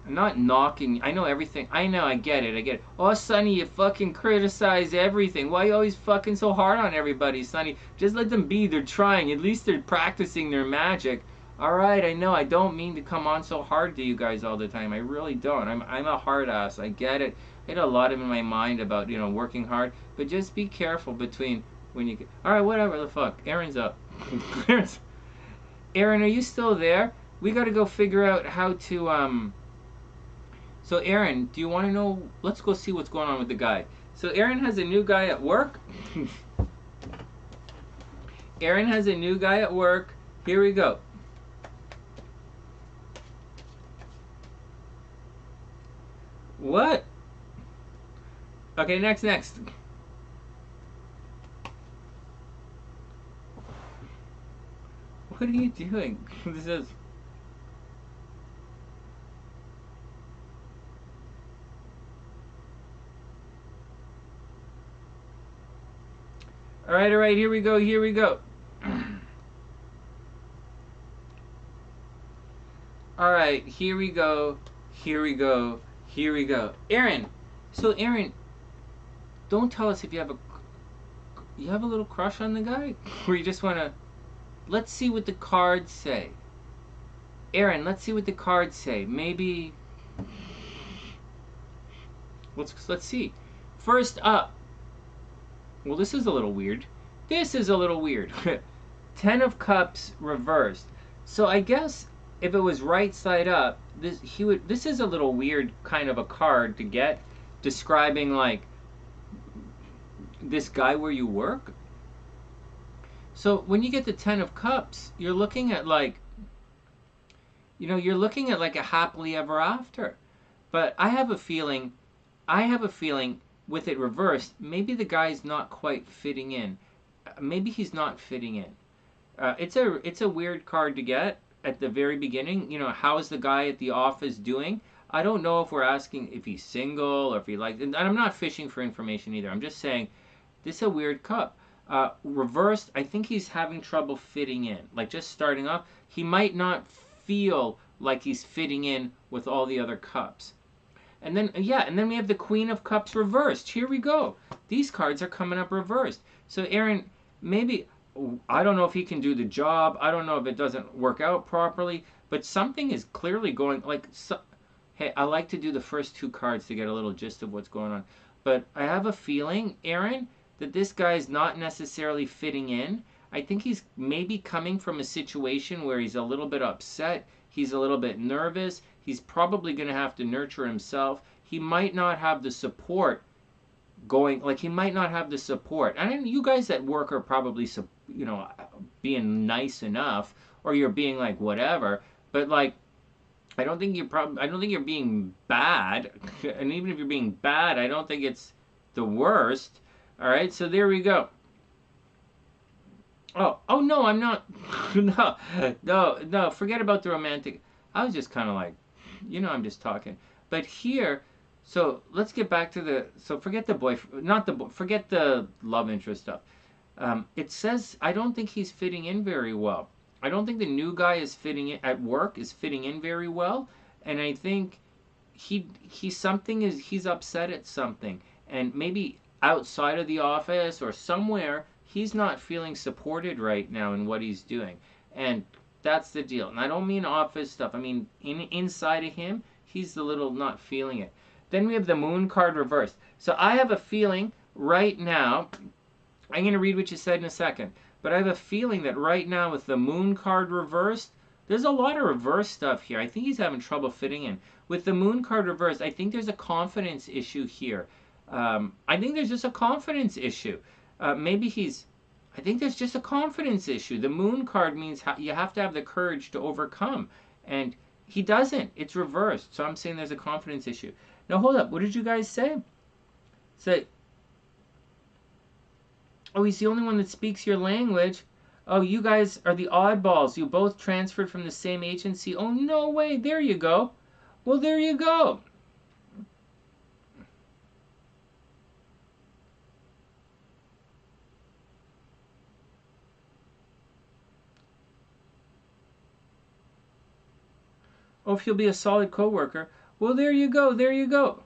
I'm not knocking, I know everything, I know, I get it. Oh, Sonny, you fucking criticize everything. Why are you always fucking so hard on everybody, Sonny? Just let them be, they're trying, at least they're practicing their magic. Alright, I know, I don't mean to come on so hard to you guys all the time, I really don't. I'm a hard ass, I get it. I had a lot in my mind about, you know, working hard, but just be careful between when you get... Alright, whatever the fuck, Erin's up. Erin, are you still there? We gotta go figure out how to, So Erin, do you want to know? Let's go see what's going on with the guy. So Erin has a new guy at work. Erin has a new guy at work. Here we go. What? Okay, next. What are you doing? This is... Alright, here we go. Alright, here we go. Erin, so Erin, don't tell us if you have a little crush on the guy? Or you just wanna, let's see what the cards say. Erin, let's see what the cards say. Maybe, let's see. First up, well, this is a little weird. 10 of Cups reversed. So I guess if it was right side up, this is a little weird kind of a card to get, describing like this guy where you work. So when you get the 10 of Cups, you're looking at like, you know, you're looking at like a happily ever after. But I have a feeling with it reversed, maybe the guy's not quite fitting in. Maybe he's not fitting in. It's a weird card to get at the very beginning. You know, how's the guy at the office doing? I don't know if we're asking if he's single or if he likes, and I'm not fishing for information either. I'm just saying this is a weird cup. Reversed, I think he's having trouble fitting in. Like just starting off, he might not feel like he's fitting in with all the other cups. And then, yeah, and then we have the Queen of Cups reversed. Here we go. These cards are coming up reversed. So, Erin, maybe, I don't know if he can do the job. I don't know if it doesn't work out properly. But something is clearly going, like, hey, I like to do the first two cards to get a little gist of what's going on. But I have a feeling, Erin, that this guy's not necessarily fitting in. I think he's maybe coming from a situation where he's a little bit upset. He's a little bit nervous. He's probably going to have to nurture himself. He might not have the support going, like he might not have the support. And you guys at work are probably, you know, being nice enough, or you're being like whatever. But like, I don't think you're being bad. And even if you're being bad, I don't think it's the worst. All right, so there we go. Oh no, I'm not. No, forget about the romantic. I was just kind of like, you know, I'm just talking. But here, So let's get back to the. So forget the boyfriend, not the forget the love interest stuff. It says I don't think he's fitting in very well. I don't think the new guy is fitting in at work is fitting in very well, and I think he's upset at something, and maybe outside of the office or somewhere he's not feeling supported right now in what he's doing, and that's the deal. And I don't mean office stuff. I mean inside of him, he's a little not feeling it. Then we have the moon card reversed. So I have a feeling right now. I'm going to read what you said in a second, but I have a feeling that right now with the moon card reversed, there's a lot of reverse stuff here. I think he's having trouble fitting in. With the moon card reversed, I think there's a confidence issue here. I think there's just a confidence issue. Maybe he's, I think there's just a confidence issue. The moon card means you have to have the courage to overcome. And he doesn't. It's reversed. So I'm saying there's a confidence issue. Now hold up. What did you guys say? Say, oh, he's the only one that speaks your language. Oh, you guys are the oddballs. You both transferred from the same agency. Oh, no way. There you go. Well, there you go. Oh, if you'll be a solid coworker. Well, there you go. There you go.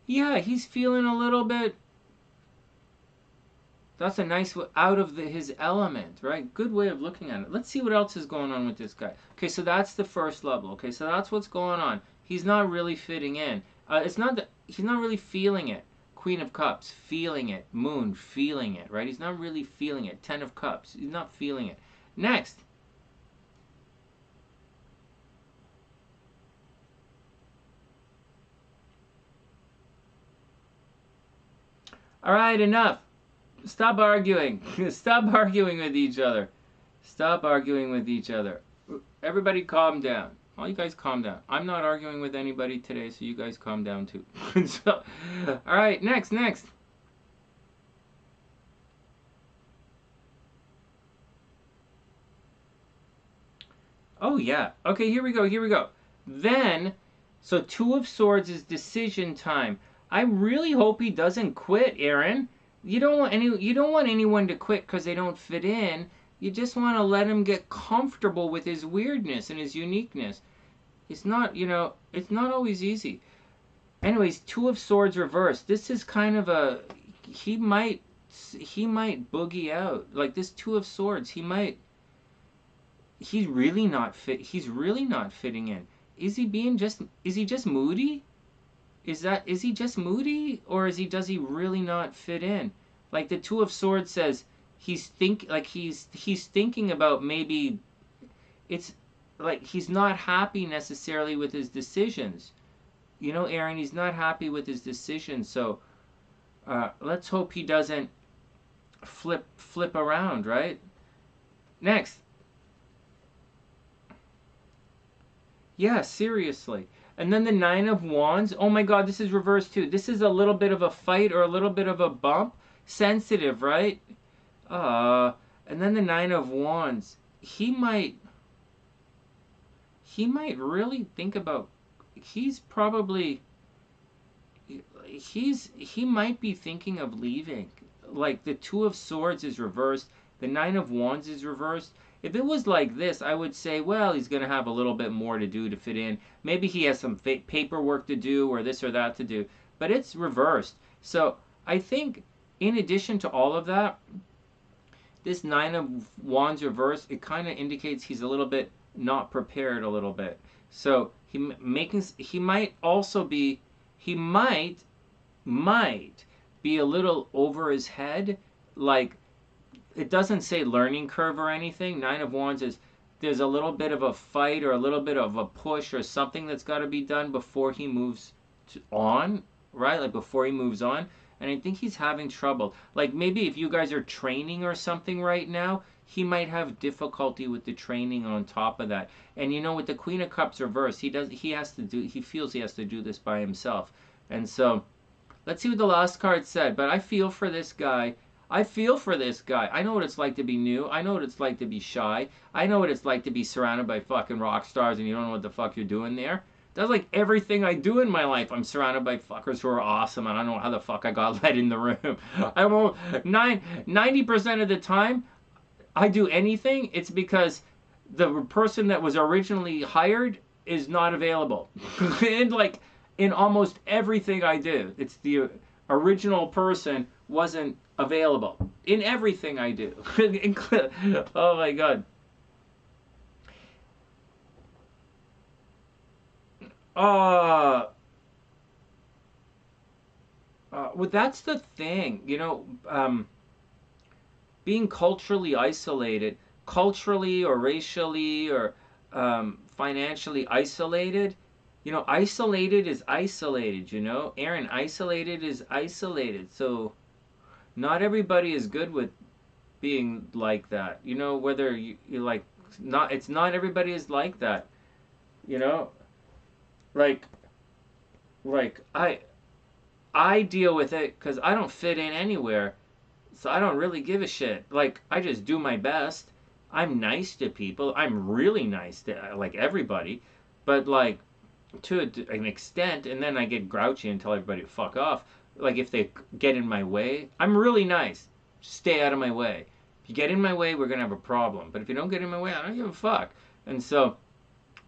Yeah, he's feeling a little bit. That's a nice out of his element, right? Good way of looking at it. Let's see what else is going on with this guy. Okay, so that's the first level. Okay, so that's what's going on. He's not really fitting in. It's not that he's not really feeling it. Queen of Cups, feeling it. Moon, feeling it, right? He's not really feeling it. Ten of Cups, he's not feeling it. Next. All right, enough. Stop arguing. Stop arguing with each other. Stop arguing with each other. Everybody calm down. All you guys calm down. I'm not arguing with anybody today, so you guys calm down too. So, all right, next. Oh, yeah. Okay, here we go. Then, so Two of Swords is decision time. I really hope he doesn't quit, Erin. You don't want anyone to quit because they don't fit in. You just want to let him get comfortable with his weirdness and his uniqueness. It's not, it's not always easy. Anyways, Two of Swords reversed. This is kind of a he might boogie out. Like this Two of Swords, he's really not fit. He's really not fitting in. Is he just moody? Is he just moody, or does he really not fit in? Like the Two of Swords says he's thinking about maybe it's like he's not happy necessarily with his decisions. Erin, he's not happy with his decisions. So let's hope he doesn't flip around, right? Next. Yeah, seriously. And then the Nine of Wands. Oh my God, this is reversed too. This is a little bit of a fight or a little bit of a bump. Sensitive, right? And then the Nine of Wands. He might really think about. He might be thinking of leaving. Like the Two of Swords is reversed. The Nine of Wands is reversed. If it was like this, I would say, well, he's going to have a little bit more to do to fit in. Maybe he has some paperwork to do or this or that to do. But it's reversed. So I think in addition to all of that, this Nine of Wands reverse, it kind of indicates he's a little bit not prepared a little bit. So he might be a little over his head, like it doesn't say learning curve or anything. Nine of Wands is there's a little bit of a fight or a little bit of a push or something that's got to be done before he moves on, right? Like before he moves on. And I think he's having trouble. Like maybe if you guys are training or something right now, he might have difficulty with the training on top of that. And with the Queen of Cups reversed, he feels he has to do this by himself. And so let's see what the last card said. But I feel for this guy. I know what it's like to be new. I know what it's like to be shy. I know what it's like to be surrounded by fucking rock stars and you don't know what the fuck you're doing there. That's like everything I do in my life. I'm surrounded by fuckers who are awesome. I don't know how the fuck I got let in the room. I won't. 90% of the time, I do anything, it's because the person that was originally hired is not available. And like in almost everything I do, it's the original person wasn't available. In everything I do. Oh my god. Well, that's the thing, you know, being culturally isolated, culturally or racially or financially isolated, you know, isolated is isolated, you know? Erin, isolated is isolated. So not everybody is good with being like that. You know, whether you like, not, it's not everybody is like that, you know? Like, like I deal with it because I don't fit in anywhere. So I don't really give a shit. Like, I just do my best. I'm nice to people. I'm really nice to, like, everybody. But, like, to an extent, and then I get grouchy and tell everybody to fuck off. Like, if they get in my way, I'm really nice. Stay out of my way. If you get in my way, we're going to have a problem. But if you don't get in my way, I don't give a fuck. And so,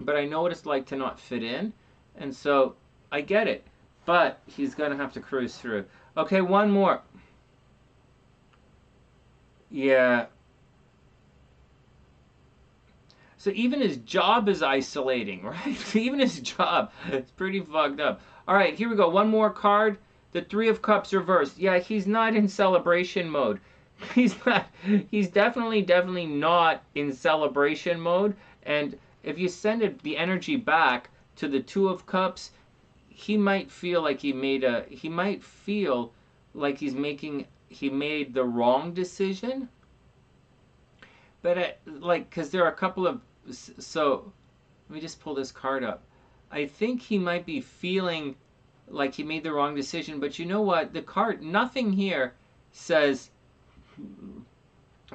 but I know what it's like to not fit in. And so, I get it. But he's going to have to cruise through. Okay, one more. Yeah. So even his job is isolating, right? Even his job. It's pretty fucked up. All right, here we go. One more card. The Three of Cups reversed. Yeah, he's not in celebration mode. He's not. He's definitely not in celebration mode. And if you send the energy back to the Two of Cups, he might feel like he might feel like he made the wrong decision. But like, because there are a couple of, so let me just pull this card up. I think he might be feeling like he made the wrong decision, but you know what? The card, nothing here says,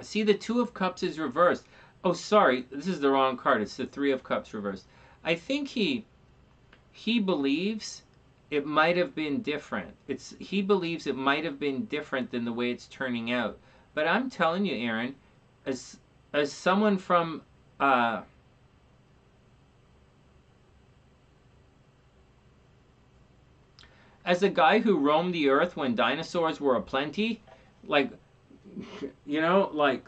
see, the Two of Cups is reversed. Oh, sorry, this is the wrong card. It's the Three of Cups reversed. I think he believes it might have been different. He believes it might have been different than the way it's turning out. But I'm telling you, Erin, as someone from as a guy who roamed the earth when dinosaurs were aplenty, like, you know, like,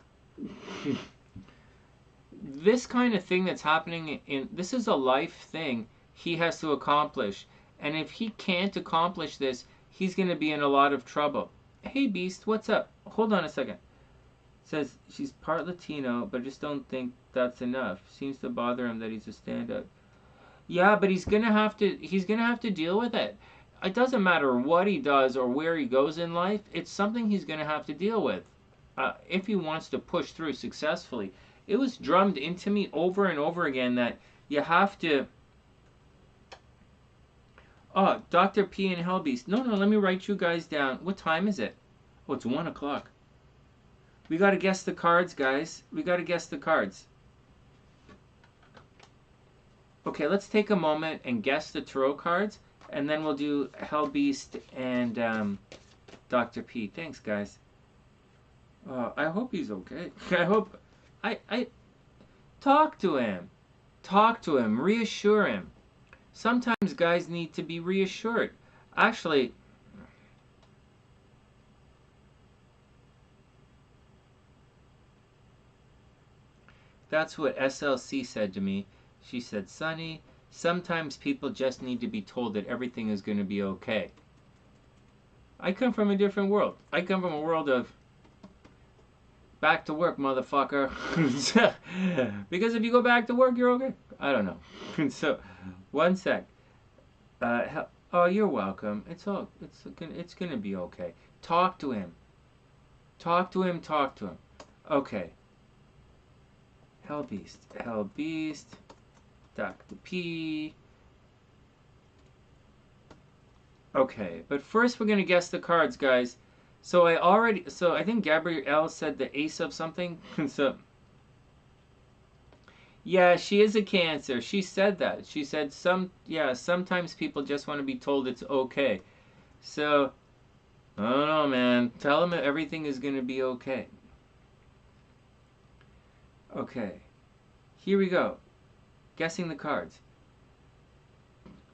this kind of thing that's happening this is a life thing he has to accomplish. And if he can't accomplish this, he's going to be in a lot of trouble. Hey, Beast, what's up? Hold on a second. Says she's part Latino, but I just don't think that's enough. Seems to bother him that he's a stand-up. Yeah, but he's gonna have to deal with it. It doesn't matter what he does or where he goes in life. It's something he's gonna have to deal with if he wants to push through successfully. It was drummed into me over and over again that you have to. Oh, Dr. P and HellBeast. No, let me write you guys down. What time is it? Oh, it's 1 o'clock. We got to guess the cards, guys. We got to guess the cards. Okay, let's take a moment and guess the tarot cards, and then we'll do HellBeast and Dr. P. Thanks, guys. I hope he's okay. I hope... I talk to him. Talk to him. Reassure him. Sometimes guys need to be reassured. Actually... That's what SLC said to me. She said, Sonny, sometimes people just need to be told that everything is going to be okay. I come from a different world. I come from a world of back to work, motherfucker. Because if you go back to work, you're okay. I don't know. So, one sec. Oh, you're welcome. It's going to be okay. Talk to him. Talk to him. Talk to him. Okay. HellBeast, Dr. P. Okay, but first we're going to guess the cards, guys. So I think Gabrielle said the ace of something. So Yeah, she is a Cancer. She said that. She said yeah, sometimes people just want to be told it's okay. So, I don't know, man. Tell them everything is going to be okay. Okay. Here we go. Guessing the cards.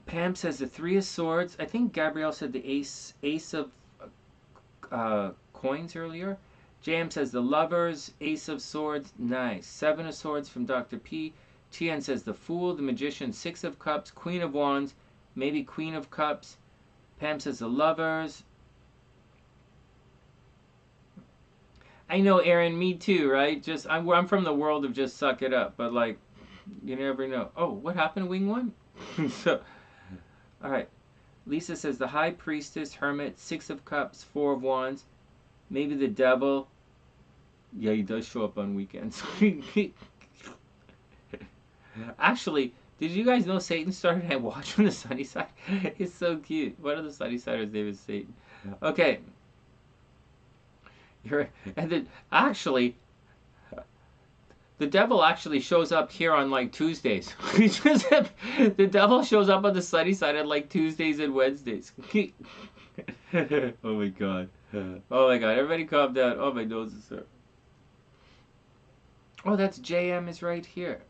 Pam says the Three of Swords. I think Gabrielle said the Ace of coins earlier. JM says the Lovers, Ace of Swords. Nice. Seven of Swords from Dr. P. Tian says the Fool, the Magician, Six of Cups, Queen of Wands, maybe Queen of Cups. Pam says the Lovers. I know, Erin, me too, right? Just I'm from the world of just suck it up, but like, you never know. Oh, what happened to Wing One? So, all right. Lisa says the High Priestess, Hermit, Six of Cups, Four of Wands, maybe the Devil. Yeah, he does show up on weekends. Actually, did you guys know Satan started at Watch on the Sunny Side? It's so cute. One of the Sunny Siders' name is Satan. Okay. And then actually, the devil actually shows up here on like Tuesdays. The devil shows up on the Sunny Side on like Tuesdays and Wednesdays. Oh my god. Oh my god. Everybody calm down. Oh, my nose is hurt. Oh, that's JM is right here.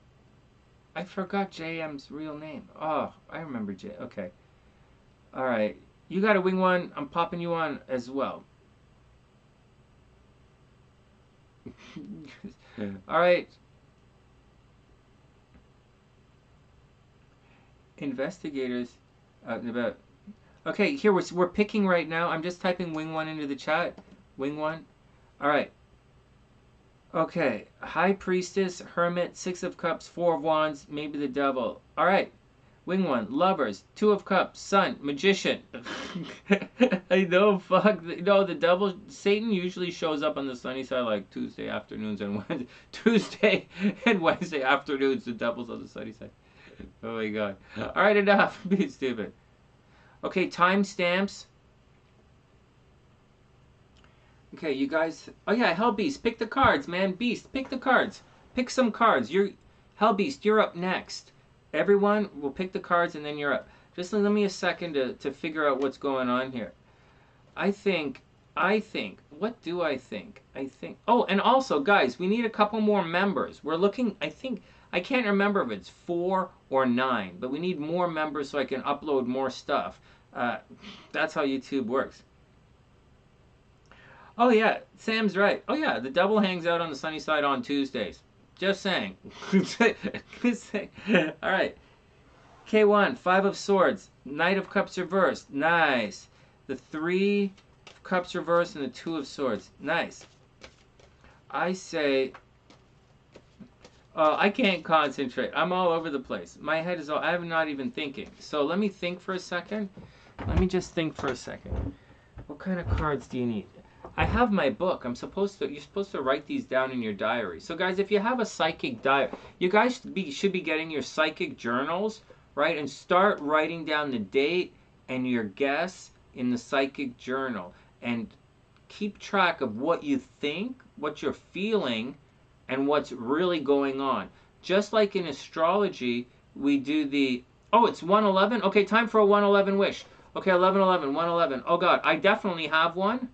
I forgot JM's real name. Oh, I remember J. Okay. All right. You got a Wing One. I'm popping you on as well. All right. Investigators out and about. Okay, here we're picking right now. I'm just typing Wing One into the chat. Wing One. All right. Okay. High Priestess, Hermit, Six of Cups, Four of Wands, maybe the Devil. All right. Wing One, Lovers, Two of Cups, Sun, Magician. I know, fuck. No, the devil, Satan usually shows up on the Sunny Side like Tuesday afternoons and Wednesday. Tuesday and Wednesday afternoons, the devil's on the Sunny Side. Oh my god. Alright, enough. Be stupid. Okay, timestamps. Okay, you guys. Oh yeah, HellBeast, pick the cards, man. Beast, pick the cards. Pick some cards. HellBeast, you're up next. Everyone will pick the cards and then you're up. Just let me a second to figure out what's going on here. I think, what do I think? Oh, and also, guys, we need a couple more members. We're looking, I can't remember if it's 4 or 9, but we need more members so I can upload more stuff. That's how YouTube works. Oh, yeah, Sam's right. Oh, yeah, the devil hangs out on the Sunny Side on Tuesdays. Just saying. All right. K1, Five of Swords, Knight of Cups reversed. Nice. The Three of Cups reversed and the Two of Swords. Nice. I say, I can't concentrate. I'm all over the place. My head is all, I'm not even thinking. So let me think for a second. Let me just think for a second. What kind of cards do you need? I have my book. You're supposed to write these down in your diary. So guys, if you have a psychic diary, you guys should be getting your psychic journals, right? And start writing down the date and your guess in the psychic journal. And keep track of what you think, what you're feeling, and what's really going on. Just like in astrology, we do the, oh, it's 111? Okay, time for a 111 wish. Okay, 1111, 111. Oh God, I definitely have one.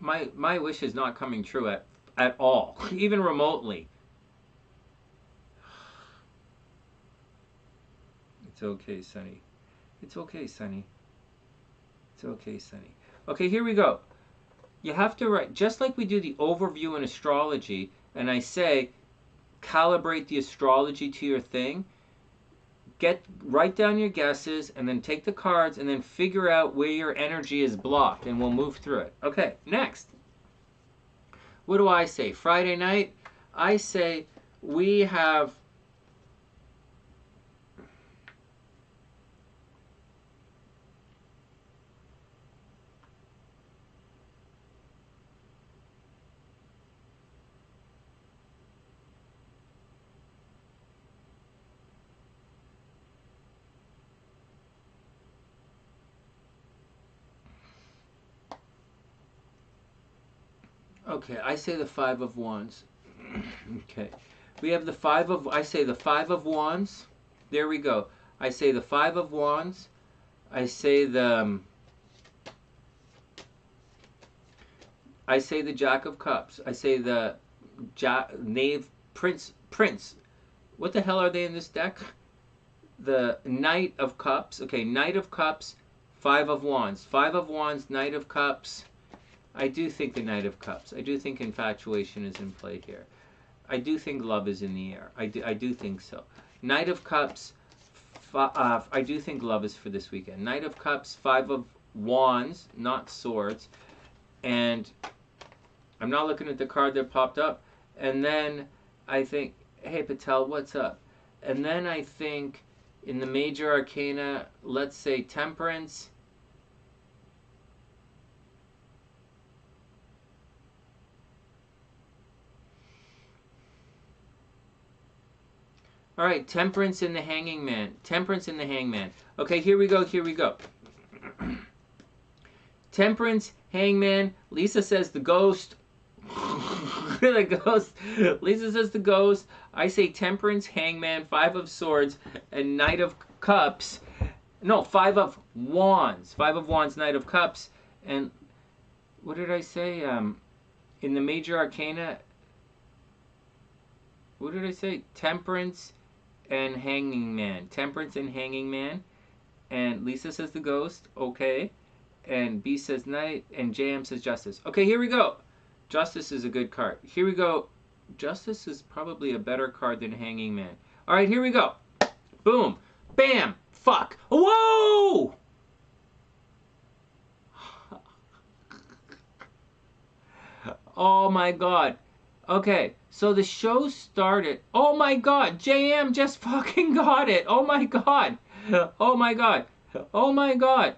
My wish is not coming true at all, even remotely. It's okay, Sonny. It's okay, Sonny. It's okay, Sonny. Okay, here we go. You have to write, just like we do the overview in astrology, and I say, calibrate the astrology to your thing. Write down your guesses, and then take the cards, and then figure out where your energy is blocked, and we'll move through it. Okay, next. What do I say? Friday night, I say we have okay, I say the Five of Wands. Okay. We have the five of, I say the five of wands. There we go. I say the five of wands. I say the jack of cups. I say the knave, prince. What the hell are they in this deck? The knight of cups. Okay, knight of cups, five of wands. Five of wands, knight of cups. I do think the knight of cups. I do think infatuation is in play here. I do think love is in the air. I do think so. Knight of cups. I do think love is for this weekend. Knight of cups, five of wands, not swords. And I'm not looking at the card that popped up. And then I think, hey Patel, what's up? And then I think in the major arcana, let's say temperance. All right, temperance in the hanging man. Temperance in the hangman. Okay, here we go, here we go. Temperance, hangman. Lisa says the ghost. The ghost. Lisa says the ghost. I say temperance, hangman, five of swords, and knight of cups. No, five of wands. Five of wands, knight of cups. And what did I say? In the major arcana, what did I say? Temperance and hanging man. Temperance and hanging man. And Lisa says the ghost. Okay. And B says knight. And JM says justice. Okay, here we go. Justice is a good card. Here we go. Justice is probably a better card than hanging man. All right, here we go. Boom. Bam. Fuck. Whoa! Oh my god. Okay, so the show started. Oh my god, JM just fucking got it. Oh my god. Oh my god. Oh my god.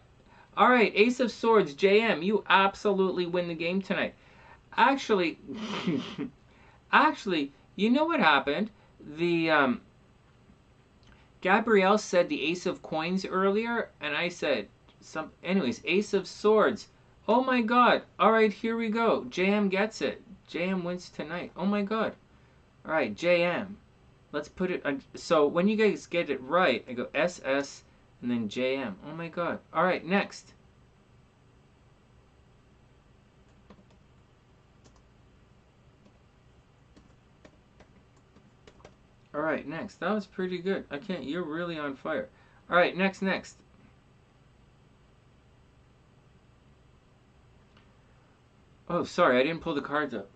All right, Ace of Swords, JM, you absolutely win the game tonight. Actually, you know what happened? The Gabrielle said the Ace of Coins earlier, and I said anyways, Ace of Swords. Oh my god. All right, here we go. JM gets it. JM wins tonight. Oh my god. All right, JM. Let's put it on. So when you guys get it right, I go SS and then JM. Oh my god. All right, next. All right, next. That was pretty good. I can't. You're really on fire. All right, next. Oh, sorry, I didn't pull the cards up.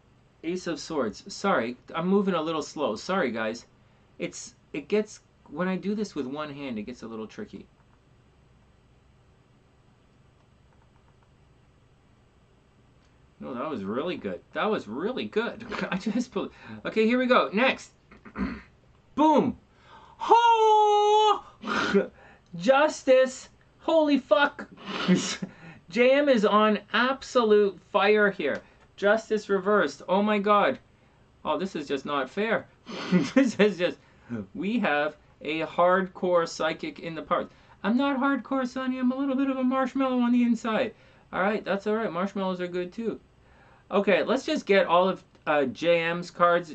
Ace of Swords. Sorry, I'm moving a little slow. Sorry, guys. It gets, when I do this with one hand, it gets a little tricky. No, that was really good. That was really good. I just pulled. Okay, here we go. Next. Boom. Oh! Justice. Holy fuck. JM is on absolute fire here. Justice reversed. Oh my god. Oh, this is just not fair. This is just... We have a hardcore psychic in the parts. I'm not hardcore, Sonny. I'm a little bit of a marshmallow on the inside. Alright, that's alright. Marshmallows are good too. Okay, let's just get all of JM's cards,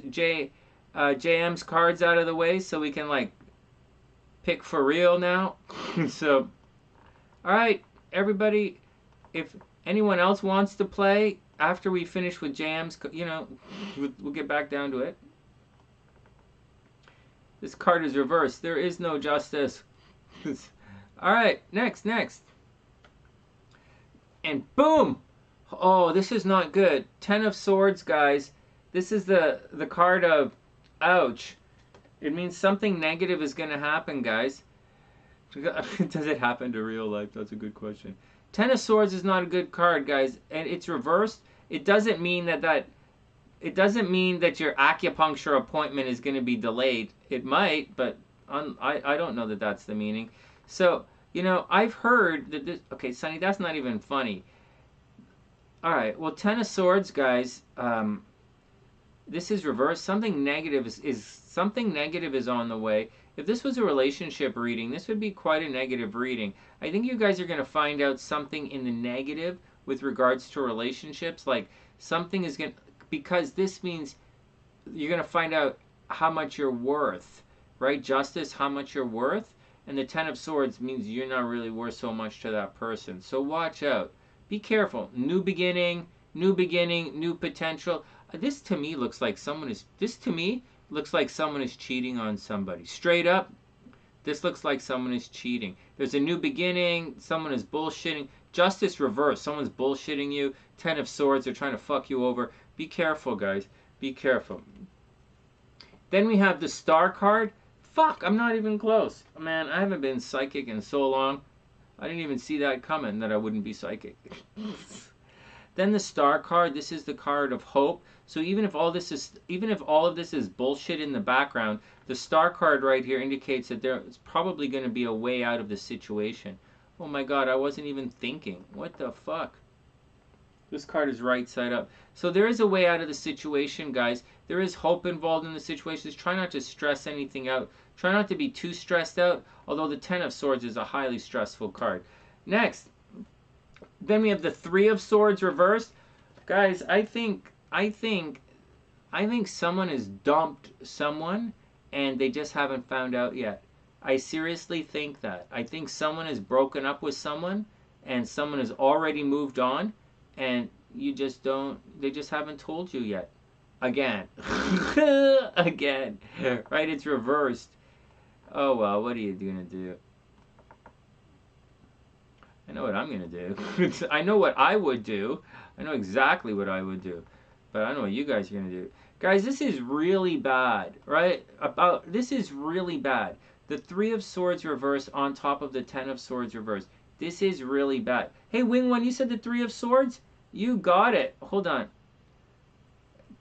JM's cards out of the way so we can, like, pick for real now. So, alright, everybody, if anyone else wants to play after we finish with JM's, you know, we'll get back down to it. This card is reversed. There is no justice. Alright, next. And boom! Oh, this is not good. 10 of Swords, guys. This is the card of ouch. It means something negative is going to happen, guys. Does it happen to real life? That's a good question. 10 of Swords is not a good card, guys. And it's reversed. It doesn't mean that it doesn't mean that your acupuncture appointment is going to be delayed. It might, but I don't know that that's the meaning. So, you know, I've heard that this... Okay, Sonny, that's not even funny. All right, well, 10 of Swords, guys, this is reversed. Something negative is on the way. If this was a relationship reading, this would be quite a negative reading. I think you guys are going to find out something in the negative with regards to relationships. Like, something is going to... Because this means you're going to find out how much you're worth, right? Justice, how much you're worth. And the Ten of Swords means you're not really worth so much to that person. So watch out. Be careful. New beginning, new potential. This to me looks like someone is cheating on somebody. Straight up, this looks like someone is cheating. There's a new beginning. Someone is bullshitting. Justice reverse. Someone's bullshitting you. Ten of Swords. They're trying to fuck you over. Be careful, guys. Be careful. Then we have the Star card. Fuck, I'm not even close. Man, I haven't been psychic in so long. I didn't even see that coming, that I wouldn't be psychic. Then the Star card. This is the card of hope. So even if all of this is bullshit in the background, the Star card right here indicates that there's probably going to be a way out of the situation. Oh my god, I wasn't even thinking. What the fuck? This card is right side up. So there is a way out of the situation, guys. There is hope involved in the situation. Just try not to stress anything out. Try not to be too stressed out, although the Ten of Swords is a highly stressful card. Next, then we have the Three of Swords reversed. Guys, I think someone has dumped someone and they just haven't found out yet. I seriously think that. I think someone has broken up with someone and someone has already moved on and you just don't, they just haven't told you yet. Again. Again. Right, it's reversed. Oh well, what are you gonna do? I know what I'm gonna do. I know what I would do. I know exactly what I would do. But I don't know what you guys are gonna do. Guys, this is really bad, right? This is really bad. The Three of Swords reverse on top of the Ten of Swords reverse. This is really bad. Hey, Wing One, you said the Three of Swords? You got it. Hold on.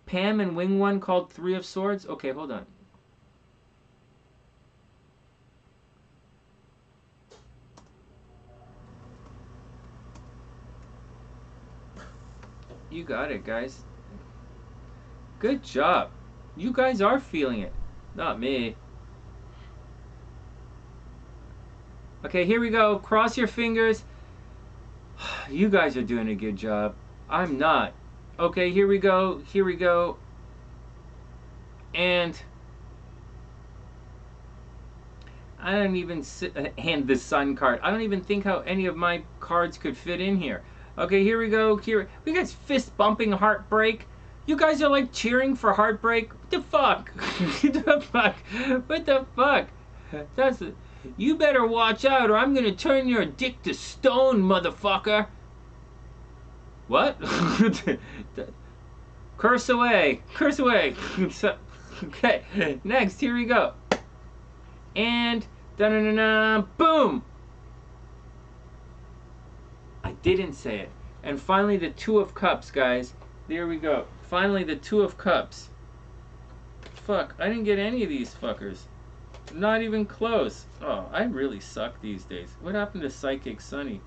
Pam and Wing One called Three of Swords? Okay, hold on. You got it, guys. Good job. You guys are feeling it. Not me. Okay, here we go. Cross your fingers. You guys are doing a good job. I'm not. Okay, here we go. Here we go. And I don't even and the Sun card. I don't even think how any of my cards could fit in here. Okay, here we go. Here we guys fist bumping heartbreak. You guys are like cheering for heartbreak. What the fuck? What the fuck? What the fuck? That's it. You better watch out or I'm gonna turn your dick to stone, motherfucker. What? Curse away. Curse away. Okay, next, here we go. And, da-da-da-da, boom! I didn't say it. And finally, the Two of Cups, guys. There we go. Finally, the Two of Cups. Fuck, I didn't get any of these fuckers. Not even close. Oh, I really suck these days. What happened to Psychic Sonny?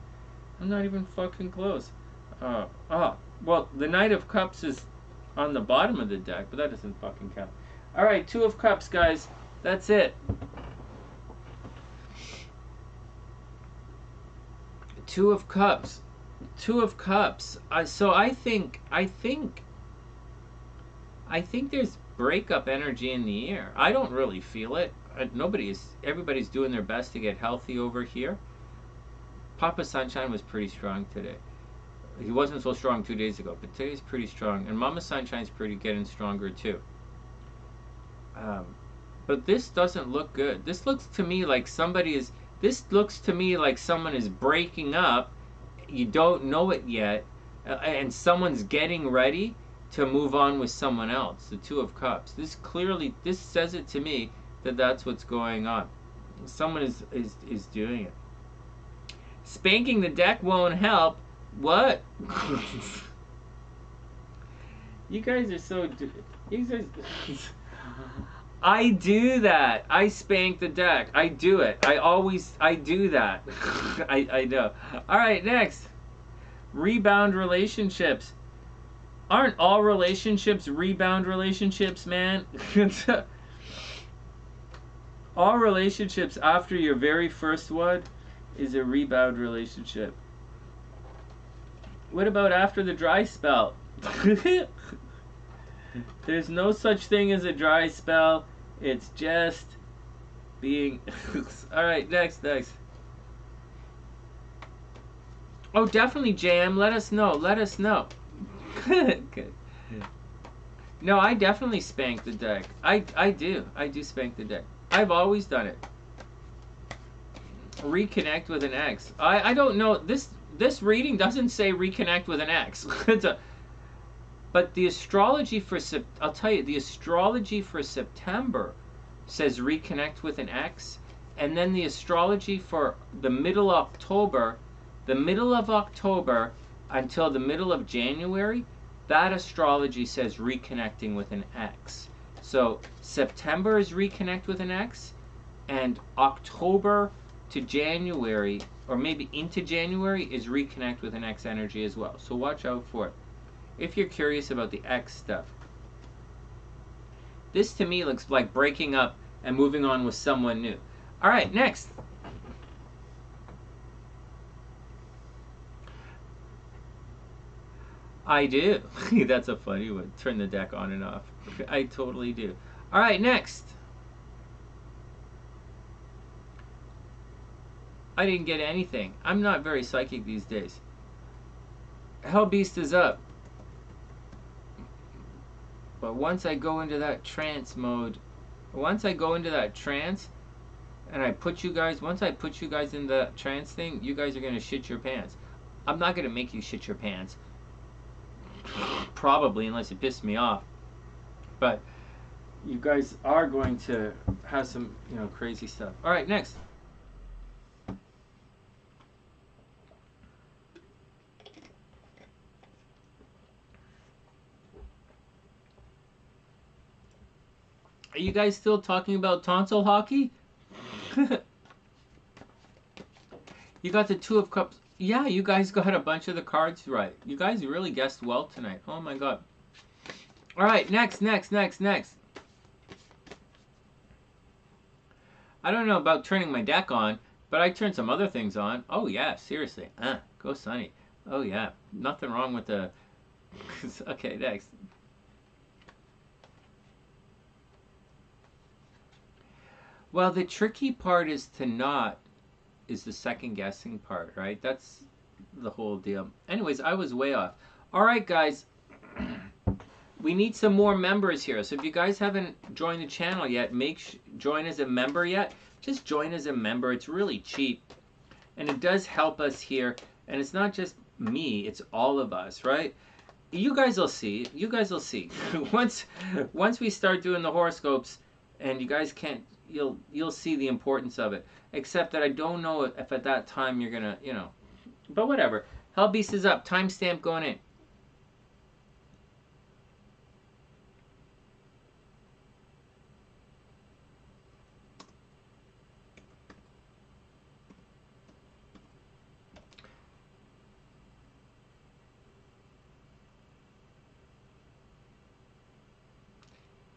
I'm not even fucking close. Well, the Knight of Cups is on the bottom of the deck, but that doesn't fucking count. Alright, Two of Cups, guys. That's it. Two of Cups. Two of Cups. So I think there's breakup energy in the air. I don't really feel it. Everybody's doing their best to get healthy over here. Papa Sunshine was pretty strong today. He wasn't so strong 2 days ago, but today's pretty strong. And Mama Sunshine's getting stronger too. But this doesn't look good. This looks to me like someone is breaking up. You don't know it yet. And someone's getting ready to move on with someone else. The Two of Cups. This says it to me that that's what's going on. Someone is doing it. Spanking the deck won't help. What? You guys are so... I do that. I spank the deck. I do it. I do that. I know. Alright, next. Rebound relationships. Aren't all relationships rebound relationships, man? All relationships after your very first one is a rebound relationship. What about after the dry spell? There's no such thing as a dry spell. It's just being... Alright, next. Oh, definitely, JM. Let us know. Good. No, I definitely spank the deck. I do. I do spank the deck. I've always done it. Reconnect with an ex. I don't know. This reading doesn't say reconnect with an ex. But the astrology for I'll tell you, the astrology for September says reconnect with an ex, and then the astrology for the middle of October until the middle of January, that astrology says reconnecting with an ex. So September is reconnect with an ex, and October to January, or maybe into January, is reconnect with an ex energy as well. So watch out for it if you're curious about the ex stuff. This to me looks like breaking up and moving on with someone new. All right, next. I do. That's a funny one. Turn the deck on and off. I totally do. All right, next. I didn't get anything. I'm not very psychic these days. HellBeast is up. But once I go into that trance mode, once I go into that trance, and once I put you guys in the trance thing, you guys are going to shit your pants. I'm not going to make you shit your pants. Probably, unless you piss me off. But you guys are going to have some, crazy stuff. All right, next. Are you guys still talking about tonsil hockey? You got the Two of Cups. Yeah, you guys got a bunch of the cards right. You guys really guessed well tonight. Oh my god. All right, next. I don't know about turning my deck on, but I turned some other things on. Oh yeah, seriously. Go Sonny. Oh yeah, nothing wrong with the... Okay, next. Well, the tricky part is the second guessing part, right? That's the whole deal. Anyways, I was way off. All right, guys. We need some more members here. So if you guys haven't joined the channel yet, join as a member yet. Just join as a member. It's really cheap. And it does help us here. And it's not just me, it's all of us, right? You guys will see. Once we start doing the horoscopes, and you guys can't, you'll see the importance of it. Except that I don't know if at that time you're gonna, but whatever. HellBeast is up. Timestamp going in.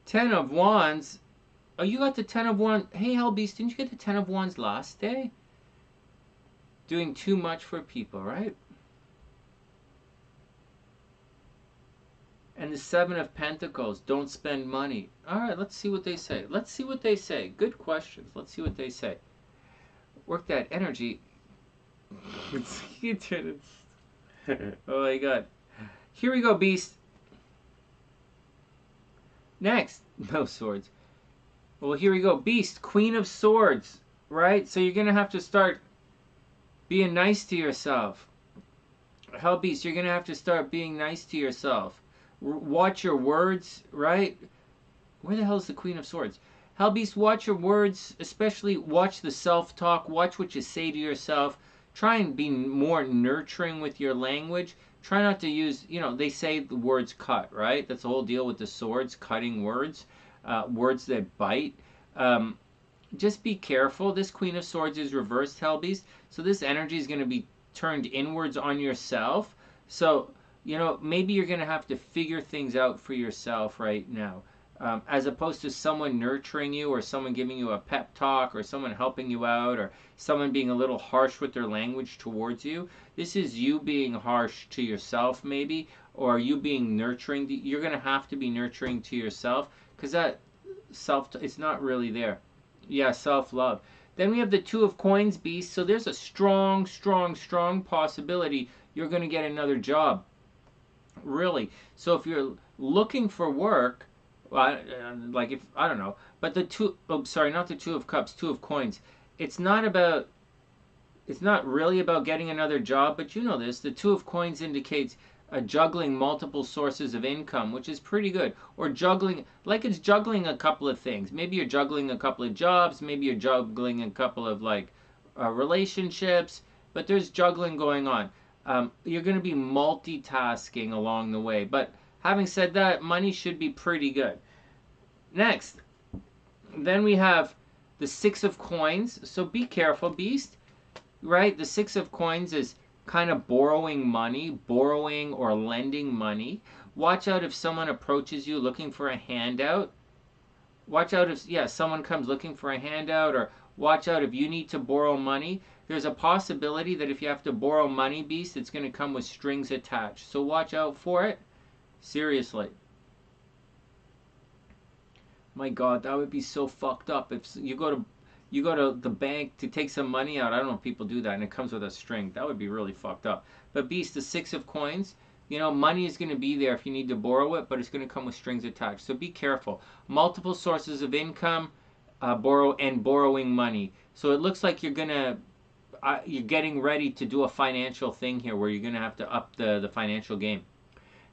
Ten of Wands. Oh, you got the Ten of Wands. Hey, HellBeast, didn't you get the Ten of Wands last day? Doing too much for people, right? And the Seven of Pentacles. Don't spend money. All right, let's see what they say. Good questions. Let's see what they say. Work that energy. Oh my god. Here we go, Beast. Next. No swords. Well, here we go. Beast, Queen of Swords, right? So you're going to have to start being nice to yourself. HellBeast, you're going to have to start being nice to yourself. Watch your words, right? Where the hell is the Queen of Swords? HellBeast, watch your words, especially watch the self-talk. Watch what you say to yourself. Try and be more nurturing with your language. Try not to use, they say the words cut, right? That's the whole deal with the swords, cutting words. Words that bite. Just be careful. This Queen of Swords is reversed, HellBeast. So this energy is going to be turned inwards on yourself. So, maybe you're going to have to figure things out for yourself right now. as opposed to someone nurturing you, or someone giving you a pep talk, or someone helping you out, or someone being a little harsh with their language towards you. This is you being harsh to yourself, maybe, or you being nurturing. You're going to have to be nurturing to yourself, because that it's not really there. Yeah, self-love. Then we have the Two of Coins, Beast. So there's a strong, strong, strong possibility you're going to get another job. Really. So if you're looking for work, well, like if, I don't know, but the two, oh, sorry, not the Two of Cups, Two of Coins. It's not about, it's not really about getting another job, but you know this. The Two of Coins indicates juggling multiple sources of income, which is pretty good. Or juggling, like it's juggling a couple of things. Maybe you're juggling a couple of jobs. Maybe you're juggling a couple of like relationships. But there's juggling going on. You're going to be multitasking along the way. But having said that, money should be pretty good. Next, then we have the Six of Coins. So be careful, Beast. Right? The Six of Coins is kind of borrowing money, borrowing or lending money. Watch out if someone approaches you looking for a handout. Watch out if, yeah, someone comes looking for a handout, or watch out if you need to borrow money. There's a possibility that if you have to borrow money, Beast, it's going to come with strings attached. So watch out for it. Seriously. My God, that would be so fucked up if you go to the bank to take some money out. I don't know if people do that, and it comes with a string. That would be really fucked up. But Beast, the Six of Coins, you know, money is going to be there if you need to borrow it, but it's going to come with strings attached. So be careful. Multiple sources of income, borrowing money. So it looks like you're getting ready to do a financial thing here, where you're going to have to up the financial game.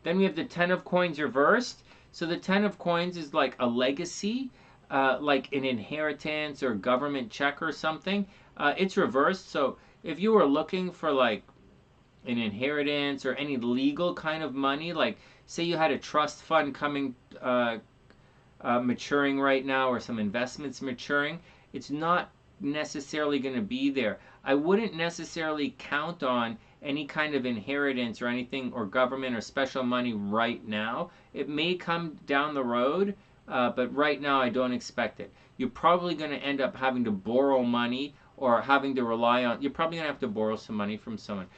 Then we have the Ten of Coins reversed. So the Ten of Coins is like a legacy. Like an inheritance or government check or something. It's reversed. So if you were looking for like an inheritance or any legal kind of money, like say you had a trust fund coming, maturing right now, or some investments maturing, it's not necessarily going to be there. I wouldn't necessarily count on any kind of inheritance or anything, or government or special money right now. It may come down the road. But right now I don't expect it. You're probably going to end up having to borrow money, or having to rely on, you're probably going to have to borrow some money from someone.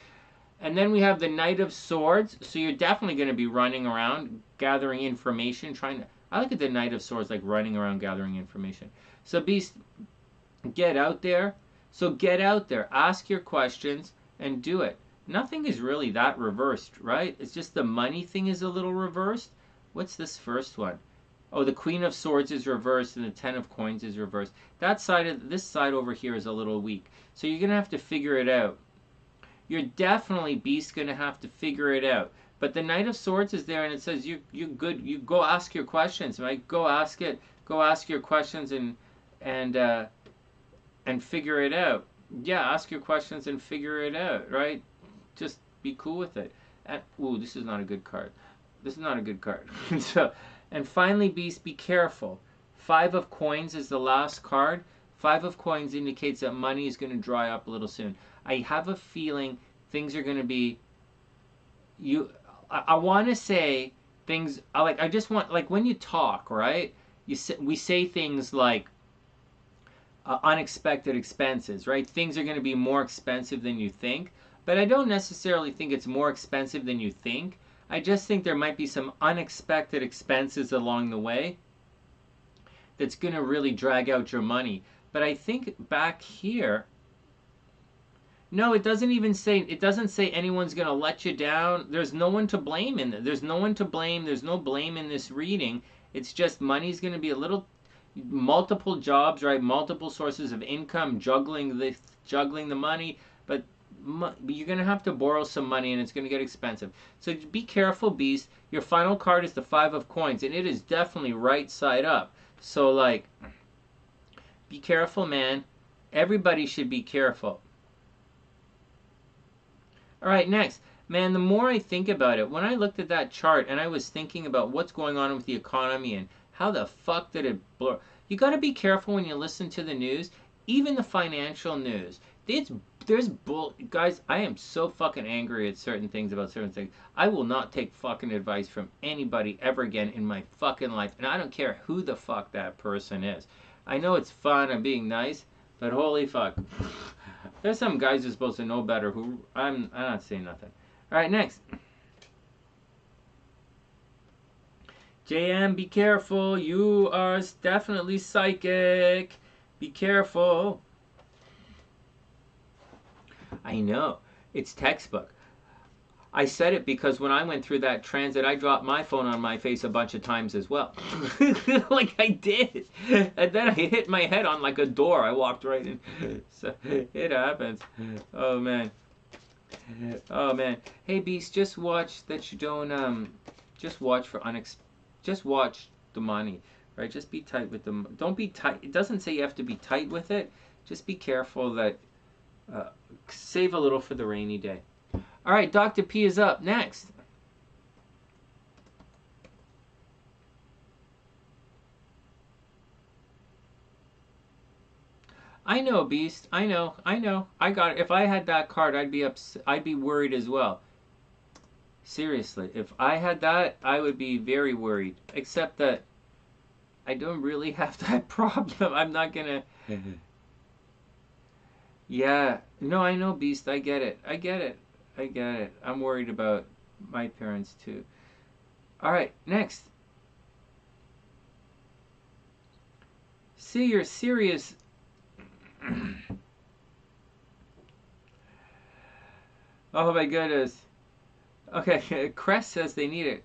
And then we have the Knight of Swords. So you're definitely going to be running around gathering information, I look at the Knight of Swords like running around gathering information. So Beast, get out there. So get out there, ask your questions, and do it. Nothing is really that reversed, right? It's just the money thing is a little reversed. What's this first one? Oh, the Queen of Swords is reversed, and the Ten of Coins is reversed. That side, this side over here is a little weak. So you're going to have to figure it out. You're definitely, Beast, going to have to figure it out. But the Knight of Swords is there, and it says you're good. You go ask your questions, right? Go ask it. Go ask your questions and figure it out. Yeah, ask your questions and figure it out, right? Just be cool with it. Ooh, this is not a good card. This is not a good card. So. And finally, Beast, be careful. Five of Coins is the last card. Five of Coins indicates that money is going to dry up a little soon. I have a feeling things are going to be... I want to say things... I just want... Like, when you talk, right? We say things like unexpected expenses, right? Things are going to be more expensive than you think. But I don't necessarily think it's more expensive than you think. I just think there might be some unexpected expenses along the way that's going to really drag out your money. But I think back here, no, it doesn't even say, it doesn't say anyone's going to let you down. There's no one to blame in it. There's no one to blame. There's no blame in this reading. It's just money's going to be a little, multiple jobs, right? Multiple sources of income, juggling the money, but you're going to have to borrow some money, and it's going to get expensive. So be careful, Beast. Your final card is the Five of Coins, and it is definitely right side up. So, like, be careful, man. Everybody should be careful. All right, next. Man, the more I think about it, when I looked at that chart and I was thinking about what's going on with the economy and how the fuck did it blow. You got to be careful when you listen to the news, even the financial news. It's There's guys, I am so fucking angry at certain things about certain things. I will not take fucking advice from anybody ever again in my fucking life. And I don't care who the fuck that person is. I know it's fun and being nice, but holy fuck. There's some guys who're supposed to know better who I'm not saying nothing. Alright, next. JM, be careful. You are definitely psychic. Be careful. I know. It's textbook. I said it because when I went through that transit, I dropped my phone on my face a bunch of times as well. Like I did. And then I hit my head on like a door. I walked right in. So it happens. Oh, man. Oh, man. Hey, Beast, just watch that you don't, just watch for just watch the money, right? Just be tight with them. Don't be tight. It doesn't say you have to be tight with it. Just be careful that, save a little for the rainy day. All right, Dr. P is up next. I know, Beast. I know. I got it. If I had that card, I'd be worried as well. Seriously, if I had that, I would be very worried. Except that I don't really have that problem. I'm not gonna... Yeah. No, I know, Beast. I get it. I'm worried about my parents, too. Alright, next. See, you're serious. Oh, my goodness. Okay, Crest says they need it.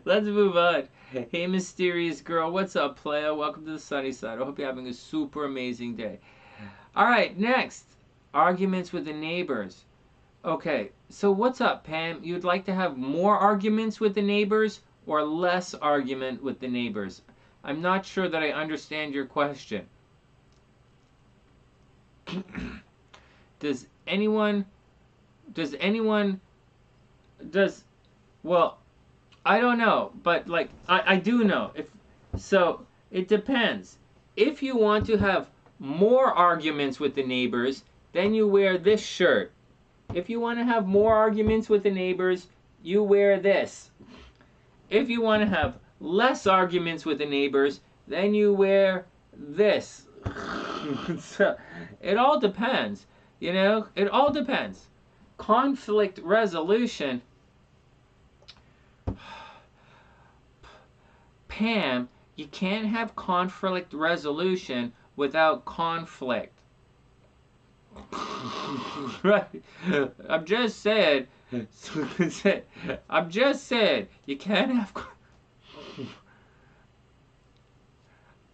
Let's move on. Hey, mysterious girl. What's up, playa? Welcome to the sunny side. I hope you're having a super amazing day. All right, next. Arguments with the neighbors. Okay, so what's up, Pam? You'd like to have more arguments with the neighbors or less argument with the neighbors? I'm not sure that I understand your question. Well, I don't know, but like, I do know. So, it depends. If you want to have more arguments with the neighbors, then you wear this shirt. If you want to have more arguments with the neighbors, you wear this. If you want to have less arguments with the neighbors, then you wear this. So, it all depends. You know, it all depends. Conflict resolution. Pam, you can't have conflict resolution without conflict. Right? I'm just saying. You can't have.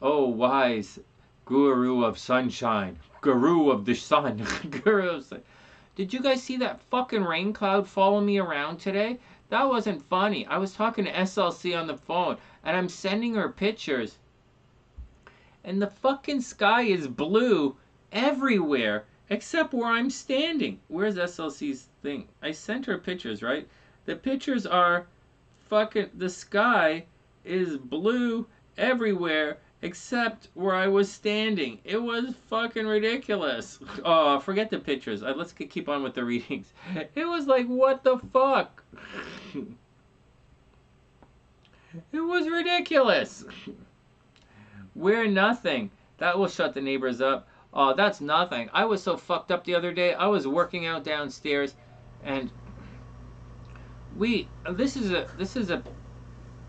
Oh, wise guru of sunshine, guru of the sun, guru of sun. Did you guys see that fucking rain cloud follow me around today? That wasn't funny. I was talking to SLC on the phone, and I'm sending her pictures. And the fucking sky is blue everywhere, except where I'm standing. Where's SLC's thing? I sent her pictures, right? The pictures are fucking... The sky is blue everywhere, except where I was standing. It was fucking ridiculous. Oh, forget the pictures. Let's keep on with the readings. It was like, what the fuck? It was ridiculous. We're nothing. That will shut the neighbors up. Oh, that's nothing. I was so fucked up the other day. I was working out downstairs, and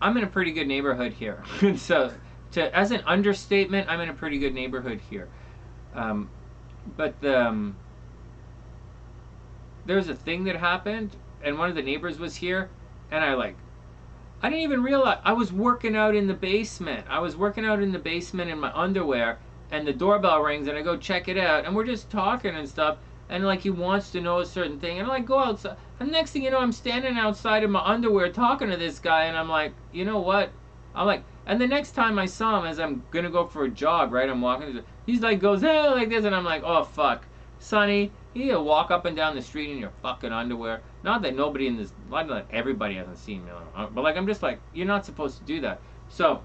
I'm in a pretty good neighborhood here. So, as an understatement, I'm in a pretty good neighborhood here. But there's a thing that happened, and one of the neighbors was here, and I didn't even realize. I was working out in the basement. In my underwear, and the doorbell rings, and I go check it out, and we're just talking and stuff, and like he wants to know a certain thing, and I go outside, and next thing you know, I'm standing outside in my underwear talking to this guy, and I'm like, you know what? And the next time I saw him, as I'm gonna go for a jog, right? I'm walking, he's like, goes, hey, like this, and I'm like, oh fuck, Sonny, you walk up and down the street in your fucking underwear. Not that everybody hasn't seen me, but like, I'm just like, you're not supposed to do that. So,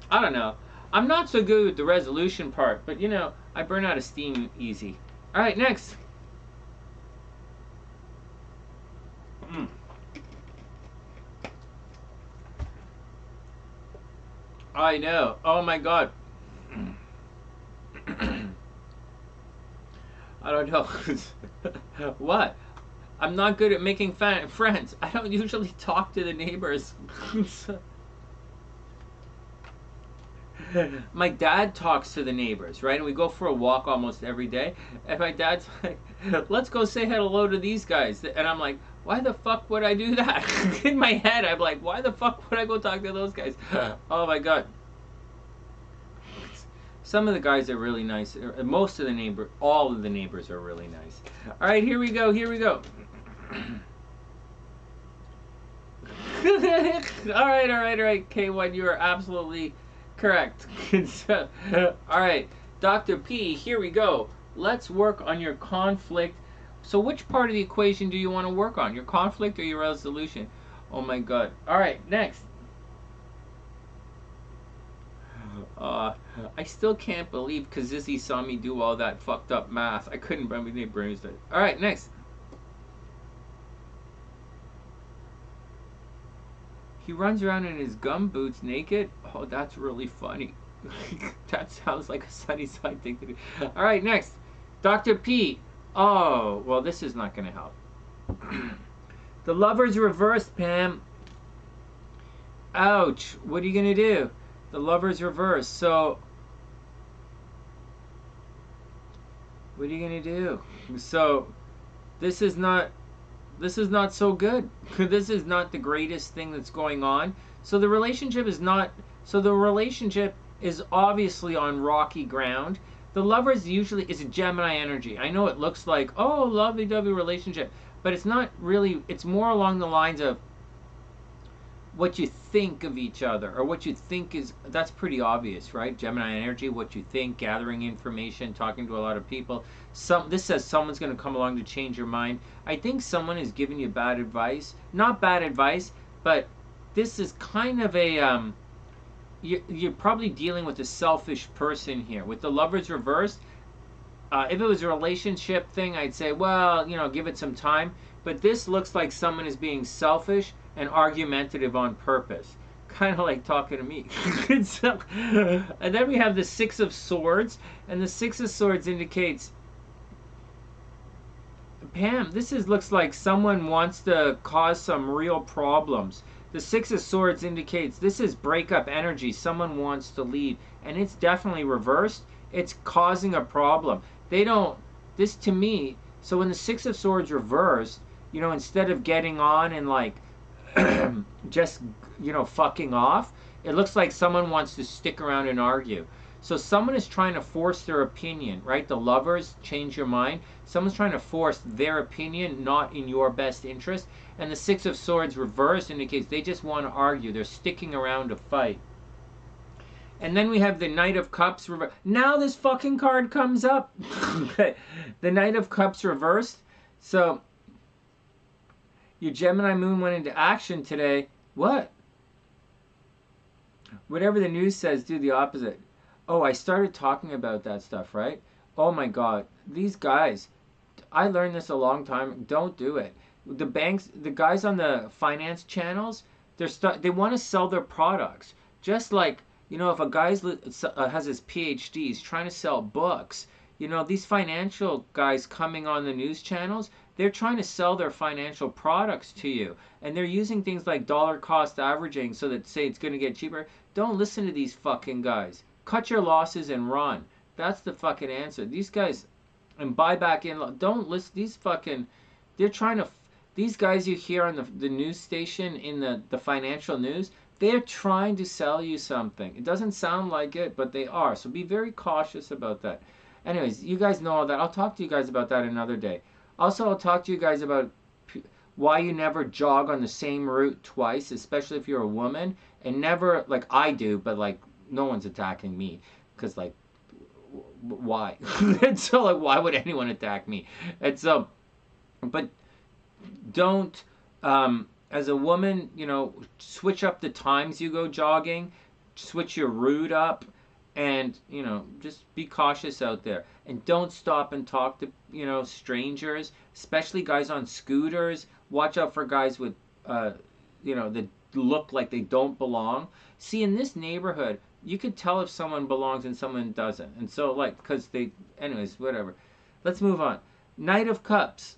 I don't know. I'm not so good with the resolution part, but you know, I burn out of steam easy. All right, next. I know. Oh my god. I don't know. What? I'm not good at making friends. I don't usually talk to the neighbors. My dad talks to the neighbors, right? And we go for a walk almost every day. And my dad's like, let's go say hello to these guys. And I'm like, why the fuck would I do that? In my head, I'm like, why the fuck would I go talk to those guys? Oh my god. Some of the guys are really nice. Most of the neighbors, all of the neighbors are really nice. All right, here we go. Here we go. All right. K1, you are absolutely correct. All right, Dr. P, here we go. Let's work on your conflict. So which part of the equation do you want to work on? Your conflict or your resolution? Oh my god. All right, next. I still can't believe Kazizzy saw me do all that fucked up math. I couldn't remember the brains. All right, next. He runs around in his gum boots naked. Oh, that's really funny. That sounds like a SunnysSide thing to do. All right, next. Dr. P. Oh, well, this is not going to help. The lover's reversed, Pam. Ouch. What are you going to do? The lover's reversed. So, what are you going to do? So, this is not so good. This is not the greatest thing that's going on. So the relationship is not, so the relationship is obviously on rocky ground. The lovers usually is a Gemini energy. I know it looks like, oh, lovey-dovey relationship, but it's not really, it's more along the lines of what you think of each other, or what you think is, that's pretty obvious, right? Gemini energy, what you think, gathering information, talking to a lot of people. This says someone's going to come along to change your mind. I think someone is giving you bad advice. Not bad advice, but this is kind of a, you're probably dealing with a selfish person here. With the lovers reversed, if it was a relationship thing, I'd say, well, you know, give it some time. But this looks like someone is being selfish and argumentative on purpose. Kind of like talking to me. So, and then we have the Six of Swords. And the Six of Swords indicates, Pam, looks like someone wants to cause some real problems. The Six of Swords indicates this is breakup energy. Someone wants to leave. And it's definitely reversed. It's causing a problem. This to me, so when the Six of Swords reversed, you know, instead of getting on and like, just, you know, fucking off, it looks like someone wants to stick around and argue. So someone is trying to force their opinion, right? The lovers, change your mind. Someone's trying to force their opinion, not in your best interest. And the Six of Swords reversed indicates they just want to argue. They're sticking around to fight. And then we have the Knight of Cups reversed. Now this fucking card comes up. The Knight of Cups reversed. So your Gemini moon went into action today. What? Whatever the news says, do the opposite. Oh, I started talking about that stuff, right? Oh my God. These guys, I learned this a long time. Don't do it. The banks, the guys on the finance channels, they want to sell their products. Just like, you know, if a guy has his PhD, he's trying to sell books. You know, these financial guys coming on the news channels, they're trying to sell their financial products to you. And they're using things like dollar cost averaging so that say it's going to get cheaper. Don't listen to these fucking guys. Cut your losses and run. That's the fucking answer. These guys, and buy back in. Don't listen. These fucking, they're trying to, these guys you hear on the news station in the financial news, they're trying to sell you something. It doesn't sound like it, but they are. So be very cautious about that. Anyways, you guys know all that. I'll talk to you guys about that another day. Also, I'll talk to you guys about why you never jog on the same route twice, especially if you're a woman, and never, like I do, but like no one's attacking me, because like, why? And so like, why would anyone attack me? And so, but don't, as a woman, you know, switch up the times you go jogging, switch your route up, And, you know, just be cautious out there. And don't stop and talk to, you know, strangers, especially guys on scooters. Watch out for guys with, you know, that look like they don't belong. See, in this neighborhood, you could tell if someone belongs and someone doesn't. And so, like, because they, anyways, whatever. Let's move on. Knight of Cups.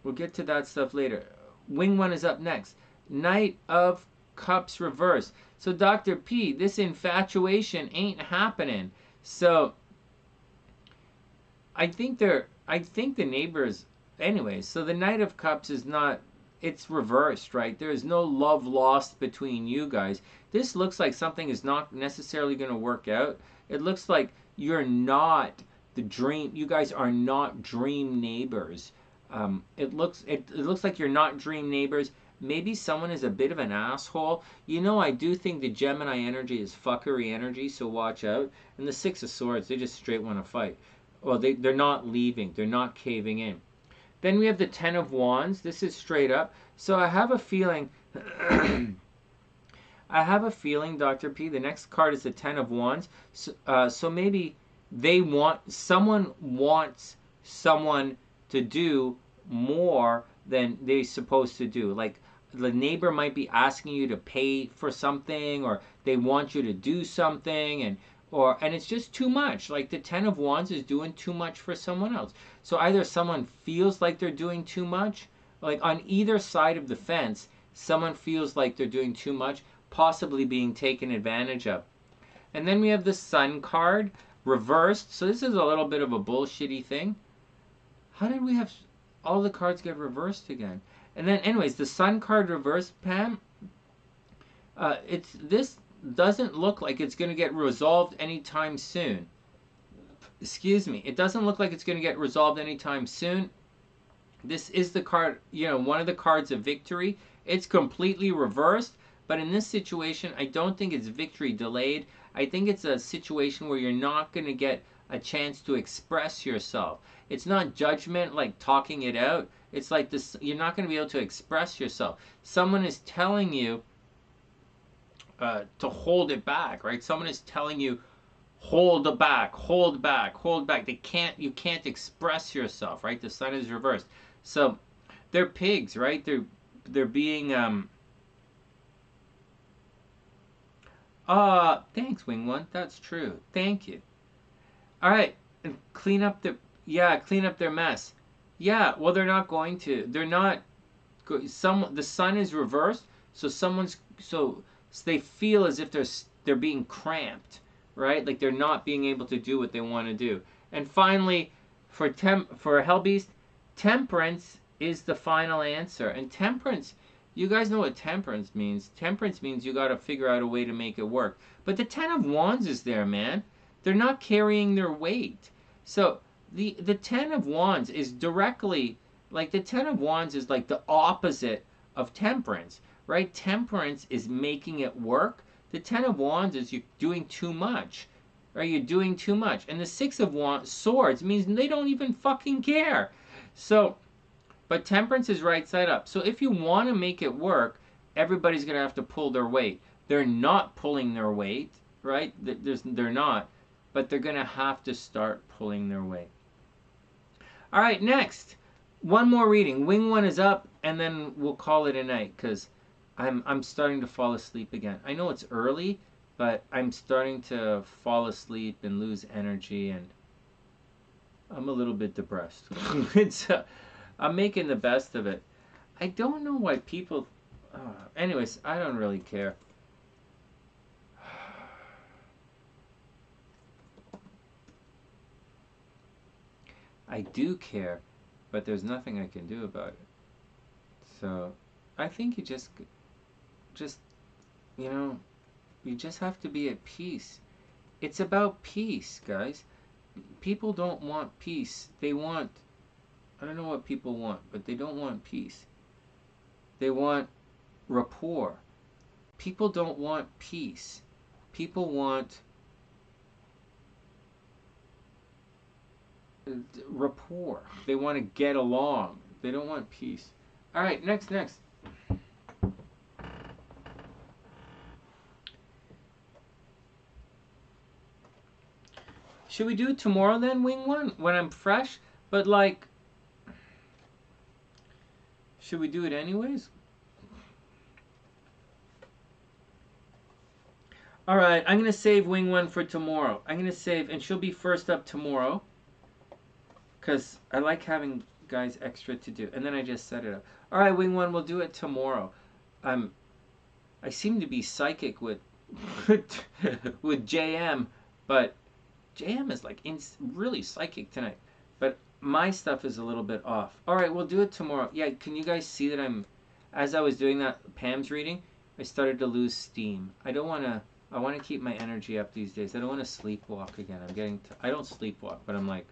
We'll get to that stuff later. Wing one is up next. Knight of Cups reverse. So Dr. P, this infatuation ain't happening. So I think the neighbors, anyways. So the Knight of Cups is not, it's reversed, right? There is no love lost between you guys. This looks like something is not necessarily going to work out. It looks like you're not the dream. You guys are not dream neighbors. It looks like you're not dream neighbors. Maybe someone is a bit of an asshole. You know, I do think the Gemini energy is fuckery energy, so watch out. And the Six of Swords, they just straight want to fight. Well, they're not leaving. They're not caving in. Then we have the Ten of Wands. This is straight up. So I have a feeling, Dr. P, the next card is the Ten of Wands. So maybe someone wants someone to do more than they're supposed to do. Like, the neighbor might be asking you to pay for something, or they want you to do something, and it's just too much. Like, the Ten of Wands is doing too much for someone else. So either someone feels like they're doing too much, like on either side of the fence, someone feels like they're doing too much, possibly being taken advantage of. And then we have the Sun card reversed. So this is a little bit of a bullshitty thing. How did we have all the cards get reversed again? And then, anyways, the Sun card reversed, Pam. This doesn't look like it's going to get resolved anytime soon. Excuse me. It doesn't look like it's going to get resolved anytime soon. This is the card, you know, one of the cards of victory. It's completely reversed, but in this situation, I don't think it's victory delayed. I think it's a situation where you're not going to get a chance to express yourself. It's not judgment, like talking it out. It's like this, you're not going to be able to express yourself. Someone is telling you to hold it back, right? Someone is telling you, hold it back, hold back, hold back. You can't express yourself, right? The Sun is reversed. So they're pigs, right? They're being thanks, Wing One. That's true. Thank you. All right, and clean up their mess. Yeah, well, they're not going to. They're not. The Sun is reversed, so so they feel as if they're being cramped, right? Like they're not being able to do what they want to do. And finally, for HellBeast, Temperance is the final answer. And Temperance, you guys know what Temperance means. Temperance means you got to figure out a way to make it work. But the Ten of Wands is there, man. They're not carrying their weight. So the Ten of Wands is directly, like the Ten of Wands is like the opposite of Temperance, right? Temperance is making it work. The Ten of Wands is you're doing too much, right? You're doing too much. And the Six of Swords means they don't even fucking care. So, but Temperance is right side up. So if you want to make it work, everybody's going to have to pull their weight. They're not pulling their weight, right? They're not. But they're going to have to start pulling their weight. All right, next. One more reading. Wing One is up, and then we'll call it a night, because I'm starting to fall asleep again. I know it's early, but I'm starting to fall asleep and lose energy, and I'm a little bit depressed. I'm making the best of it. I don't know why people... anyways, I don't really care. I do care, but there's nothing I can do about it. So, I think you just, you know, you just have to be at peace. It's about peace, guys. People don't want peace. They want, I don't know what people want, but they don't want peace. They want rapport. People don't want peace. People want rapport. They want to get along. They don't want peace. All right, next. Should we do it tomorrow then, Wing One, when I'm fresh? But like, should we do it anyways? All right, I'm gonna save Wing One for tomorrow. I'm gonna save, and she'll be first up tomorrow. Cause I like having guys extra to do, and then I just set it up. All right, Wing One, we'll do it tomorrow. I seem to be psychic with with JM, but JM is like really psychic tonight. But my stuff is a little bit off. All right, we'll do it tomorrow. Yeah, can you guys see that as I was doing that Pam's reading, I started to lose steam. I want to keep my energy up these days. I don't want to sleepwalk again. I don't sleepwalk, but I'm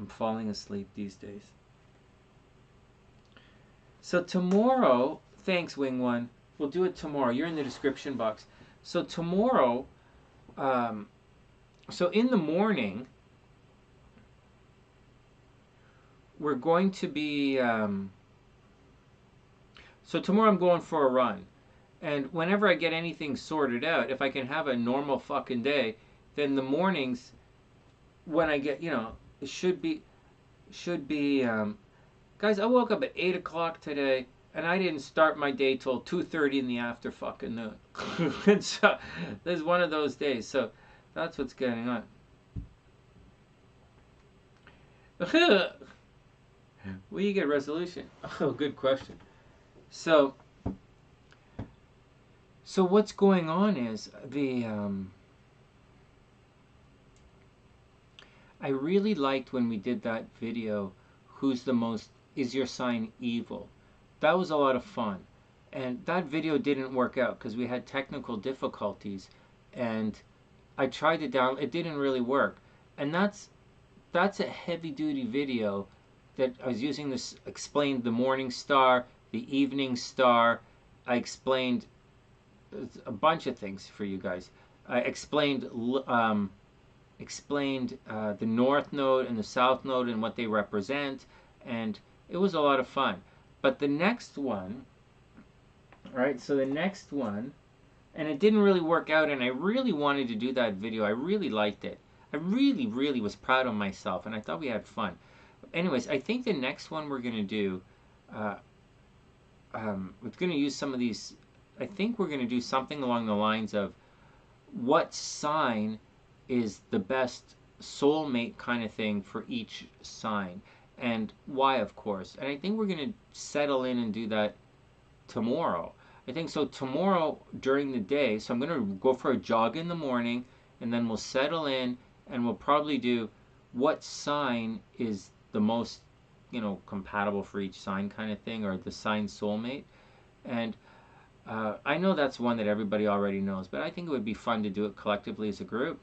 falling asleep these days. So tomorrow, thanks Wing One. We'll do it tomorrow. You're in the description box. So tomorrow, so in the morning, we're going to be, so tomorrow I'm going for a run. And whenever I get anything sorted out, if I can have a normal fucking day, then the mornings, when I get, it should be, guys, I woke up at 8 o'clock today, and I didn't start my day till 2:30 in the after fucking noon. And so, there's one of those days. So, that's what's going on. Will you get resolution? Oh, good question. So what's going on is I really liked when we did that video, is your sign evil? That was a lot of fun. And that video didn't work out because we had technical difficulties, and I tried to it didn't really work. And that's a heavy duty video that I was using. This explained the morning star, the evening star. I explained a bunch of things for you guys. I explained the north node and the south node and what they represent, and it was a lot of fun. But the next one, right? So the next one, and it didn't really work out, and I really wanted to do that video. I really liked it. I really, really was proud of myself, and I thought we had fun. Anyways, I think the next one we're going to do, we're going to use some of these. I think we're going to do something along the lines of what sign is the best soulmate kind of thing for each sign, and why, of course. And I think we're going to settle in and do that tomorrow. I think so. Tomorrow during the day, so I'm going to go for a jog in the morning, and then we'll settle in, and we'll probably do what sign is the most, compatible for each sign kind of thing, or the sign soulmate. And I know that's one that everybody already knows, but I think it would be fun to do it collectively as a group.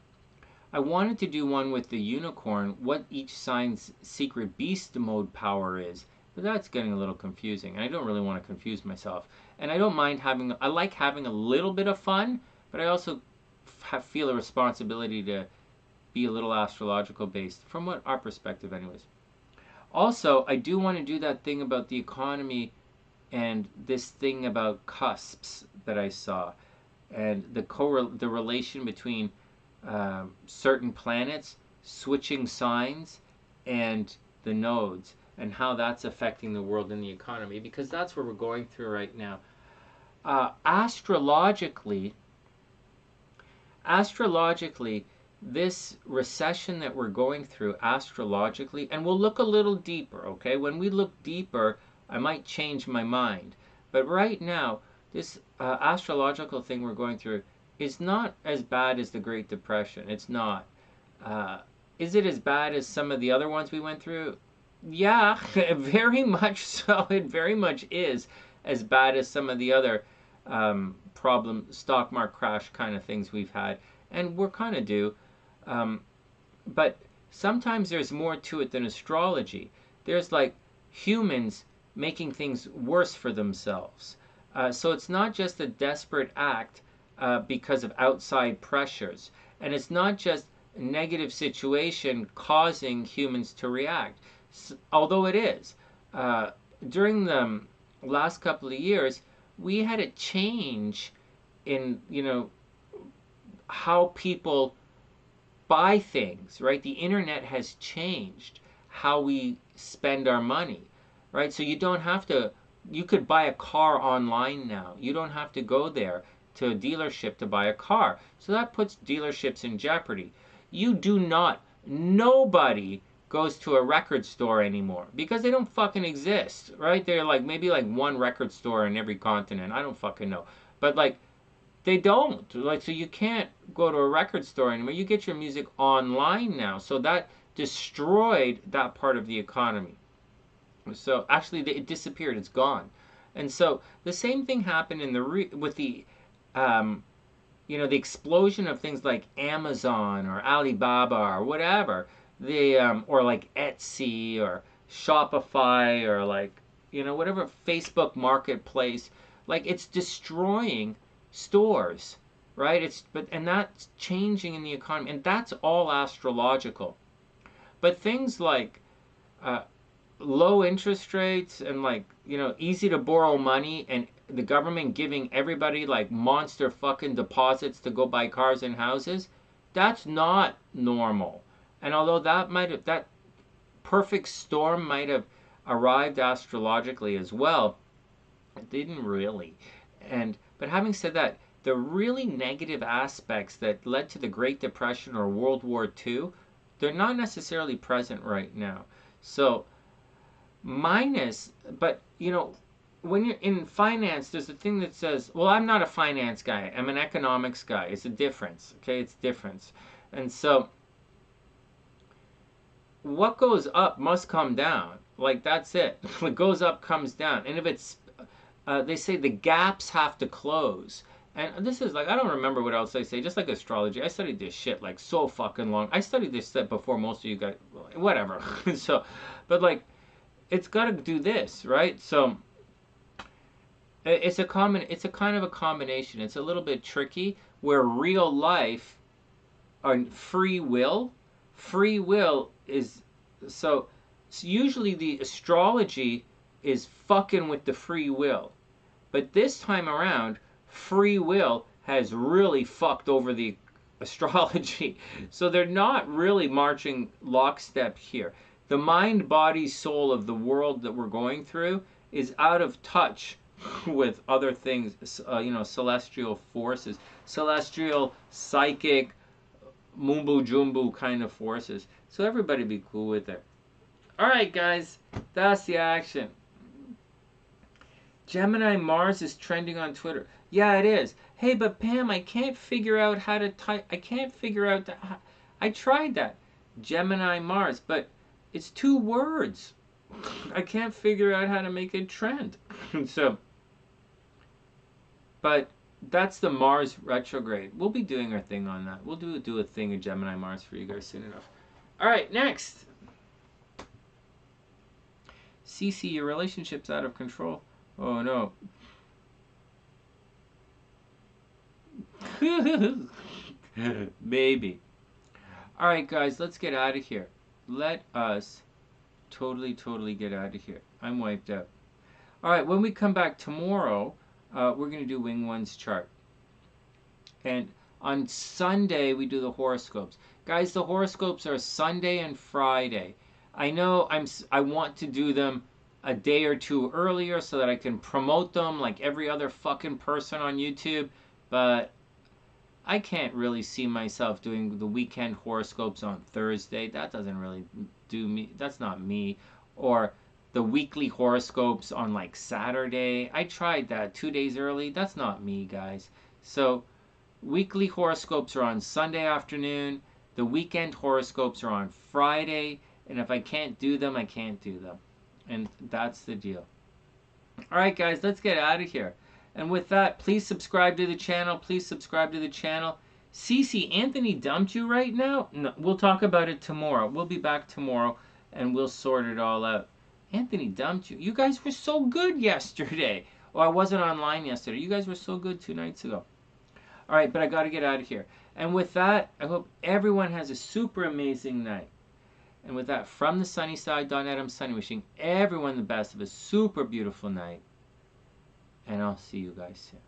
I wanted to do one with the unicorn, what each sign's secret beast mode power is, but that's getting a little confusing, and I don't really want to confuse myself. And I don't mind I like having a little bit of fun, but I also feel a responsibility to be a little astrological based, from what our perspective anyways. Also, I do want to do that thing about the economy and this thing about cusps that I saw, and the relation between certain planets switching signs and the nodes, and how that's affecting the world and the economy, because that's what we're going through right now. Astrologically, this recession that we're going through astrologically, and we'll look a little deeper, okay? When we look deeper, I might change my mind. But right now, this astrological thing we're going through is not as bad as the Great Depression. It's not. Is it as bad as some of the other ones we went through? Yeah, very much so. It very much is as bad as some of the other problem stock market crash kind of things we've had. And we're kind of due. But sometimes there's more to it than astrology. There's like humans making things worse for themselves. So it's not just a desperate act because of outside pressures. And it's not just a negative situation causing humans to react. Although it is. During the last couple of years, we had a change in, how people buy things, right? The internet has changed how we spend our money, right? So you don't have to, you could buy a car online now. You don't have to go there to a dealership to buy a car. So that puts dealerships in jeopardy. You do not, nobody goes to a record store anymore because they don't fucking exist, right? They're like maybe like one record store in every continent. I don't fucking know. But like they don't. Like so you can't go to a record store anymore. You get your music online now. So that destroyed that part of the economy. So actually it disappeared. It's gone. And so the same thing happened in the with the you know, the explosion of things like Amazon or Alibaba or whatever, the or like Etsy or Shopify or like, you know, whatever Facebook Marketplace, like it's destroying stores, right? And that's changing in the economy, and that's all astrological. But things like uh, low interest rates and like, you know, easy to borrow money and the government giving everybody like monster fucking deposits to go buy cars and houses, that's not normal. And although that perfect storm might have arrived astrologically as well, it didn't really. But having said that, the really negative aspects that led to the Great Depression or World War II, they're not necessarily present right now. So but you know, when you're in finance, there's a thing that says, well, I'm not a finance guy, I'm an economics guy. It's a difference, okay? It's difference. And so what goes up must come down. Like that's it. What goes up comes down. And if it's they say the gaps have to close. And this is like, I don't remember what else they say, just like astrology. I studied this shit like so fucking long. I studied this stuff before most of you guys, whatever. So, but like, it's got to do this, right? So it's a kind of a combination. It's a little bit tricky where real life or free will is so usually the astrology is fucking with the free will. But this time around, free will has really fucked over the astrology. So they're not really marching lockstep here. The mind, body, soul of the world that we're going through is out of touch with other things, you know, celestial forces, celestial, psychic, mumbo jumbo kind of forces. So everybody be cool with it. All right, guys, that's the action. Gemini Mars is trending on Twitter. Yeah, it is. Hey, but Pam, I can't figure out how to type. I can't figure out I tried that. Gemini Mars, but it's 2 words. I can't figure out how to make it trend. So, but that's the Mars retrograde. We'll be doing our thing on that. We'll do a thing in Gemini Mars for you guys soon enough. All right, next. Cece, your relationship's out of control. Oh no. Maybe. All right, guys, let's get out of here. Let us totally get out of here. I'm wiped out. All right, when we come back tomorrow, we're going to do Wing One's chart. And on Sunday, we do the horoscopes. Guys, the horoscopes are Sunday and Friday. I know I want to do them a day or two earlier so that I can promote them like every other fucking person on YouTube, but I can't really see myself doing the weekend horoscopes on Thursday. That doesn't really do me. That's not me. Or the weekly horoscopes on like Saturday. I tried that 2 days early. That's not me, guys. So weekly horoscopes are on Sunday afternoon. The weekend horoscopes are on Friday. And if I can't do them, I can't do them. And that's the deal. All right, guys, let's get out of here. And with that, please subscribe to the channel. Please subscribe to the channel. Cece, Anthony dumped you right now? No, we'll talk about it tomorrow. We'll be back tomorrow, and we'll sort it all out. Anthony dumped you. You guys were so good yesterday. Oh, I wasn't online yesterday. You guys were so good 2 nights ago. All right, but I got to get out of here. And with that, I hope everyone has a super amazing night. And with that, from TheSunnySide.net, I'm Sonny, wishing everyone the best of a super beautiful night. And I'll see you guys soon.